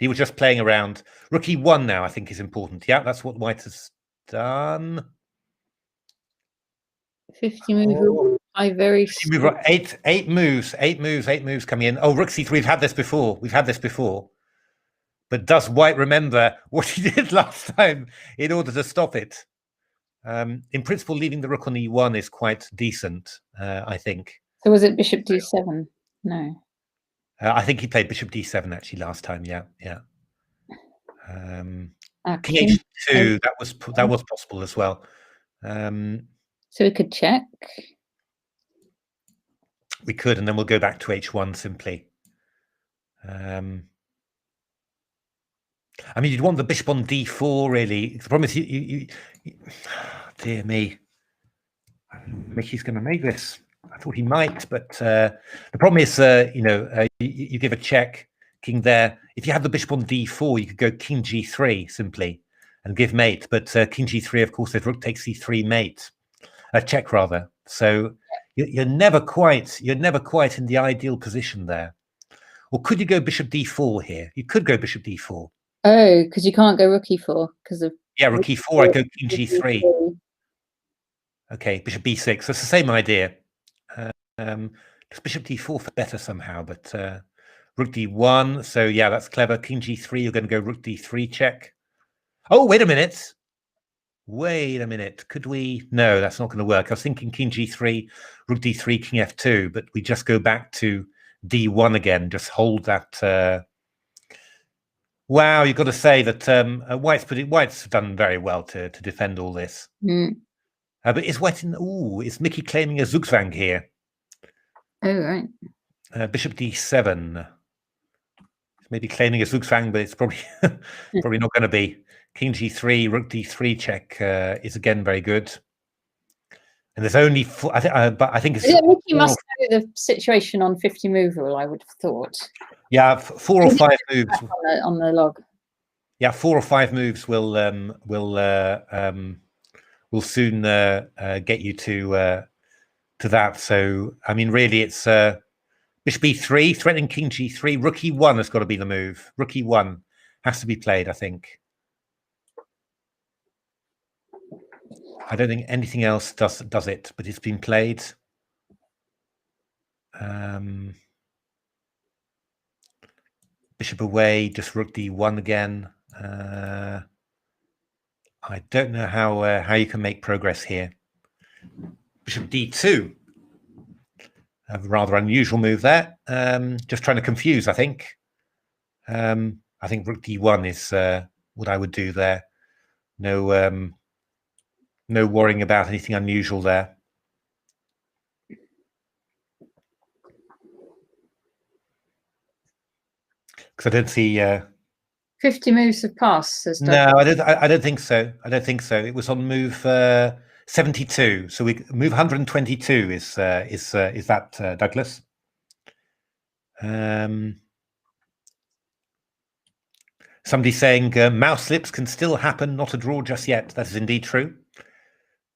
was just playing around. Rook e1 now, I think, is important. Yeah, that's what white has done. 50 move. I very. Eight moves coming in. Oh, rook c3. We've had this before. But does white remember what he did last time in order to stop it? In principle, leaving the rook on e1 is quite decent, I think. So was it bishop d7? No. I think he played bishop d7 actually last time. Yeah. King h2. That was possible as well. So we could check. We could, and then we'll go back to h1 simply. I mean, you'd want the bishop on d4, really. The problem is, you dear me, Mickey's going to make this. I thought he might, but the problem is, you give a check, king there. If you have the bishop on d4, you could go king g3 simply and give mate. But king g3, of course, if rook takes c3 mate, check rather. So you're never quite in the ideal position there. Or could you go bishop d4 here? You could go bishop d4. Oh, because you can't go rook e4 because of rook e4. I go king g3. Okay, bishop b6. That's the same idea. Just bishop d4 for better somehow, but rook d1. So yeah, that's clever. King g3. You're going to go rook d3 check. Oh, wait a minute. Could we? No, that's not going to work. I was thinking king g3, rook d3, king f2, but we just go back to d1 again. Just hold that. Wow, you've got to say that White's done very well to defend all this. But is White in? Is Mickey claiming a Zugzwang here? Oh, right. Bishop d7. Maybe claiming a Zugzwang, but it's probably probably not going to be. King g3, rook d3 check is again very good. And there's only four, but I think it's. Mickey must know the situation on 50 move rule, I would have thought. Yeah, 4 or 5 moves on the log. Yeah, 4 or 5 moves will soon get you to that. So I mean, really, it's bishop b3, threatening king g3, rook e1 has got to be the move. Rook e1 has to be played, I think. I don't think anything else does it, but it's been played. Bishop away, just rook d1 again. I don't know how you can make progress here. Bishop d2. A rather unusual move there. Just trying to confuse, I think. I think rook d1 is what I would do there. No worrying about anything unusual there. Because I don't see 50 moves have passed. No, I don't think so. It was on move 72. So we move 122 is that Douglas? Somebody saying mouse slips can still happen, not a draw just yet. That is indeed true.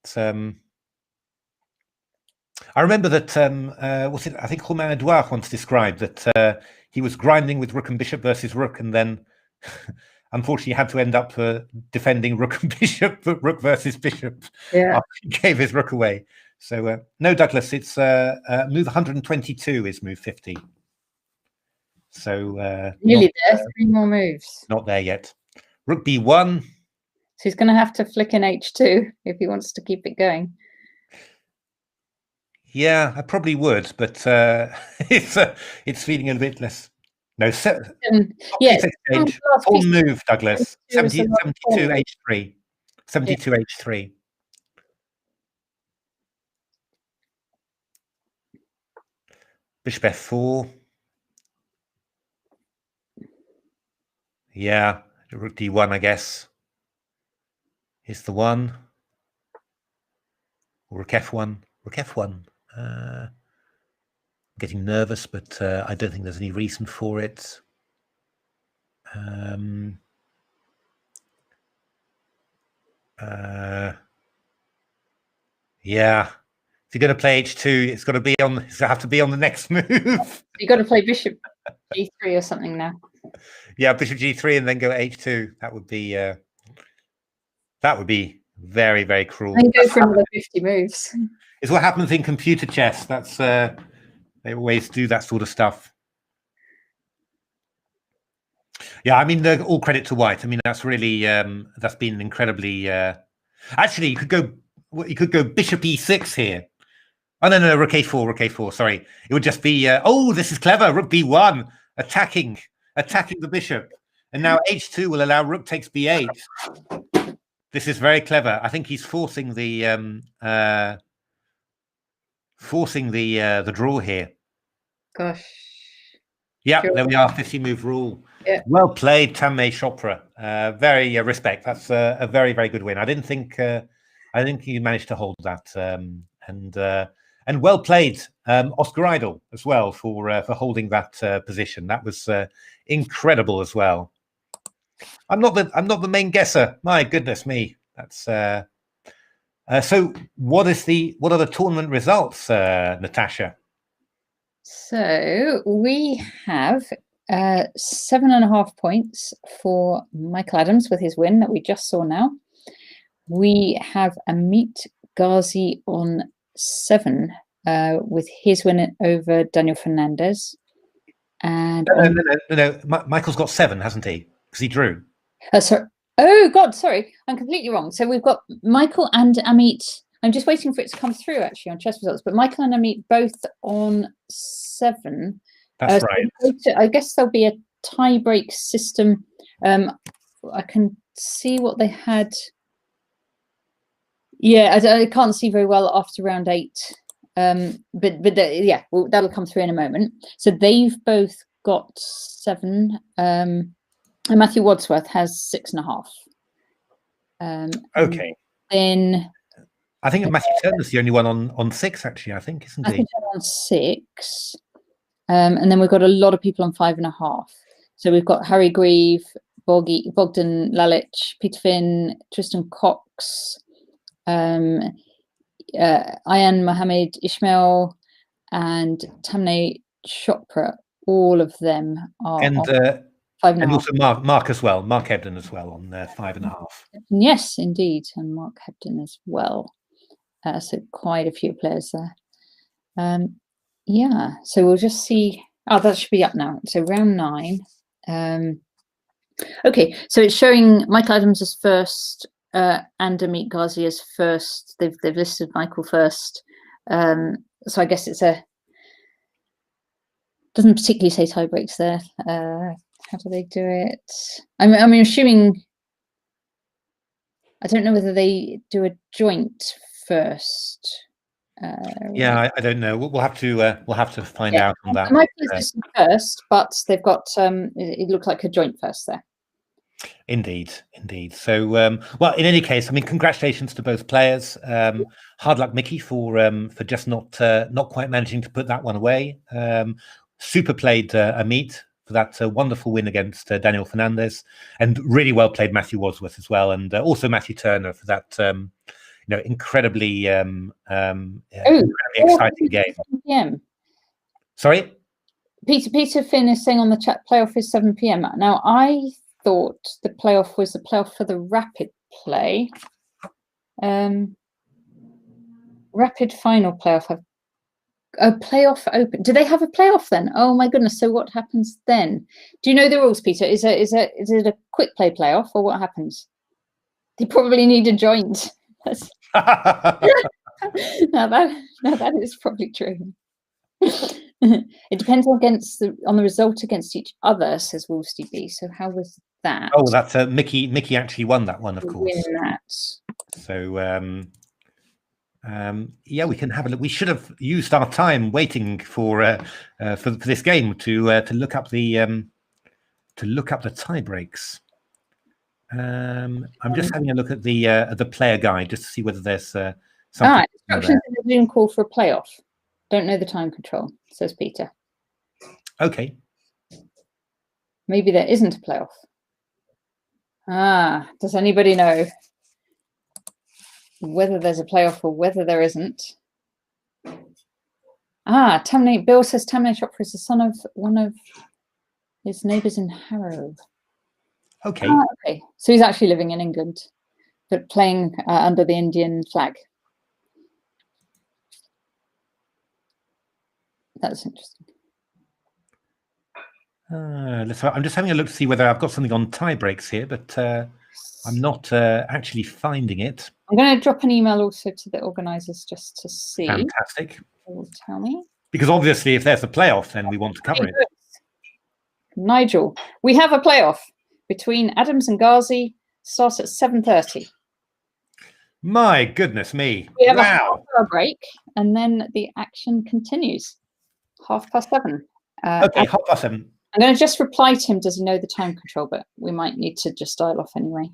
It's, I remember that I think Romain Edouard once described that he was grinding with rook and bishop versus rook, and then unfortunately had to end up defending rook and bishop, rook versus bishop. Yeah, after he gave his rook away. So no, Douglas, it's move 122 is move 50. So nearly there. 3 more moves. Not there yet. Rook b1. So he's going to have to flick in h2 if he wants to keep it going. Yeah, I probably would, but it's feeling a bit less. No, yes. Full move, Douglas. 72 h3. 72 h3. Bishop f4. Yeah, rook d1, I guess, is the one. Or rook f1. Rook f1. Getting nervous, but I don't think there's any reason for it. Yeah, if you're going to play h2, it's got to have to be on the next move. You got to play bishop g3 or something now. Yeah, bishop g3 and then go h2. That would be very, very cruel. And go for another 50 moves. It's what happens in computer chess. That's they always do that sort of stuff. Yeah, I mean, all credit to White. I mean, that's really that's been incredibly. Actually, you could go bishop e6 here. Oh no, rook a4, rook a4. Sorry, it would just be. Oh, this is clever. Rook b1, attacking the bishop, and now h2 will allow rook takes b8. This is very clever. I think he's forcing the draw here. Gosh. Yeah, Sure. there we are. 50-move rule. Yeah. Well played, Tanmay Chopra. Very respect. That's a very, very good win. I didn't think you managed to hold that. And well played, Oscar Idol as well for holding that position. That was incredible as well. I'm not the main guesser. My goodness me. That's so. What are the tournament results, Natasha? So we have 7.5 points for Michael Adams with his win that we just saw now. We have Ameet Ghasi on 7 with his win over Daniel Fernandez. And no. Michael's got 7, hasn't he? Because he drew. Sorry. Oh God, sorry, I'm completely wrong. So we've got Michael and Ameet. I'm just waiting for it to come through actually on chess results, but Michael and Ameet both on 7. That's right. So I guess there'll be a tie-break system. I can see what they had. Yeah, I can't see very well after round 8. But yeah, well, that'll come through in a moment. So they've both got 7. And Matthew Wadsworth has 6.5. Okay. Then I think Matthew Turner's the only one on 6, actually. I think, isn't he? Matthew Turner on 6. And then we've got a lot of people on 5.5. So we've got Harry Grieve, Bogdan Lalic, Peter Finn, Tristan Cox, Ayan Mohammed Ismail, and Tanmay Chopra. All of them are on 5.5. And also Mark as well, Mark Hebden as well on 5.5. Yes, indeed, and Mark Hebden as well. So quite a few players there. Yeah, so we'll just see. Oh, that should be up now. So round 9. Okay, so it's showing Michael Adams as first and Ameet Ghasi as first. They've listed Michael first. So I guess it's doesn't particularly say tie breaks there. How do they do it? I mean, assuming. I don't know whether they do a joint first. Yeah, I don't know. We'll have to find out on that. Michael is first, but they've got it looks like a joint first there. Indeed. So, well, in any case, I mean, congratulations to both players. Hard luck, Mickey, for just not quite managing to put that one away. Super played, Ameet, for that wonderful win against Daniel Fernandez, and really well played Matthew Wadsworth as well, and also Matthew Turner for that incredibly exciting game. 7 p.m. Sorry, Peter Finn is saying on the chat playoff is 7 p.m. Now I thought the playoff was the playoff for the rapid play. Rapid final playoff. A playoff open. Do they have a playoff then? Oh my goodness! So what happens then? Do you know the rules, Peter? Is it a quick play playoff, or what happens? They probably need a joint. No, that is probably true. It depends on the result against each other, says Wolves DB. So how was that? Oh, that's Mickey actually won that one, of course. Win that. So yeah, we can have a look. We should have used our time waiting for this game to look up the tie breaks. I'm just having a look at the player guide just to see whether there's something. Instructions in the Zoom call for a playoff. Don't know the time control, says Peter. Okay. Maybe there isn't a playoff. Does anybody know whether there's a playoff or whether there isn't? Tamnay. Bill says Tamnay Chopra is the son of one of his neighbours in Harrow. Okay. Okay. So he's actually living in England, but playing under the Indian flag. That's interesting. I'm just having a look to see whether I've got something on tie breaks here, but I'm not actually finding it. I'm going to drop an email also to the organisers just to see. Fantastic. They will tell me. Because obviously, if there's a playoff, then we want to cover it. Nigel, we have a playoff between Adams and Ghasi. Starts at 7:30. My goodness me! We have a Wow. half-hour break, and then the action continues. 7:30. Okay, 7:30. I'm going to just reply to him. Does he know the time control? But we might need to just dial off anyway.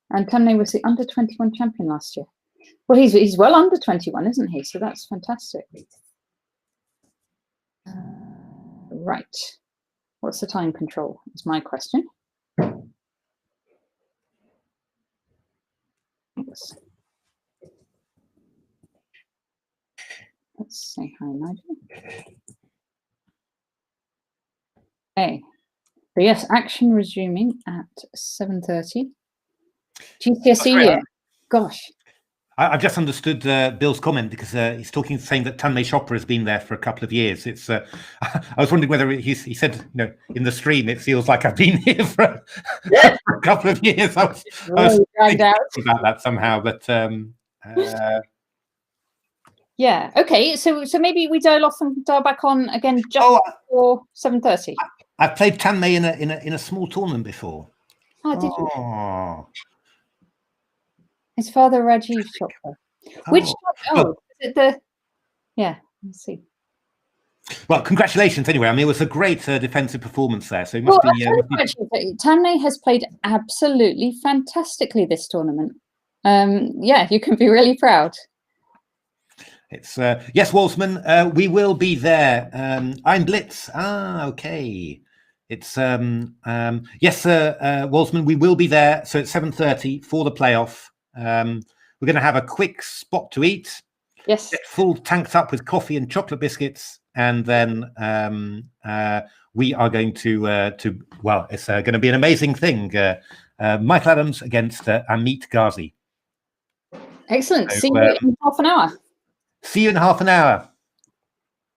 And Tamnay was the under-21 champion last year. Well, he's well under 21, isn't he? So that's fantastic. Right. What's the time control? Is my question. Let's say hi, Nigel. Okay. So yes, action resuming at 7:30. GCSE year. Gosh. I've just understood Bill's comment because he's saying that Tamnay Chopra has been there for a couple of years. It's I was wondering whether he said, in the stream, it feels like I've been here for a couple of years. I was thinking about that somehow, but yeah. Okay. So maybe we dial off and dial back on again just before 7:30. I've played Tamnay in a small tournament before. Oh, did you? His father, Rajiv Chopra. Which? Is it the? Yeah. Let's see. Well, congratulations anyway. I mean, it was a great defensive performance there. So it must be. Tamnay has played absolutely fantastically this tournament. Yeah, you can be really proud. It's yes, Walsman. We will be there. I'm Blitz. Okay. It's yes, Walsman. We will be there. So it's 7:30 for the playoff. We're going to have a quick spot to eat. Yes. Get full tanked up with coffee and chocolate biscuits, and then we are going to well, it's going to be an amazing thing. Michael Adams against Ameet Ghasi. Excellent. See you in half an hour. See you in half an hour.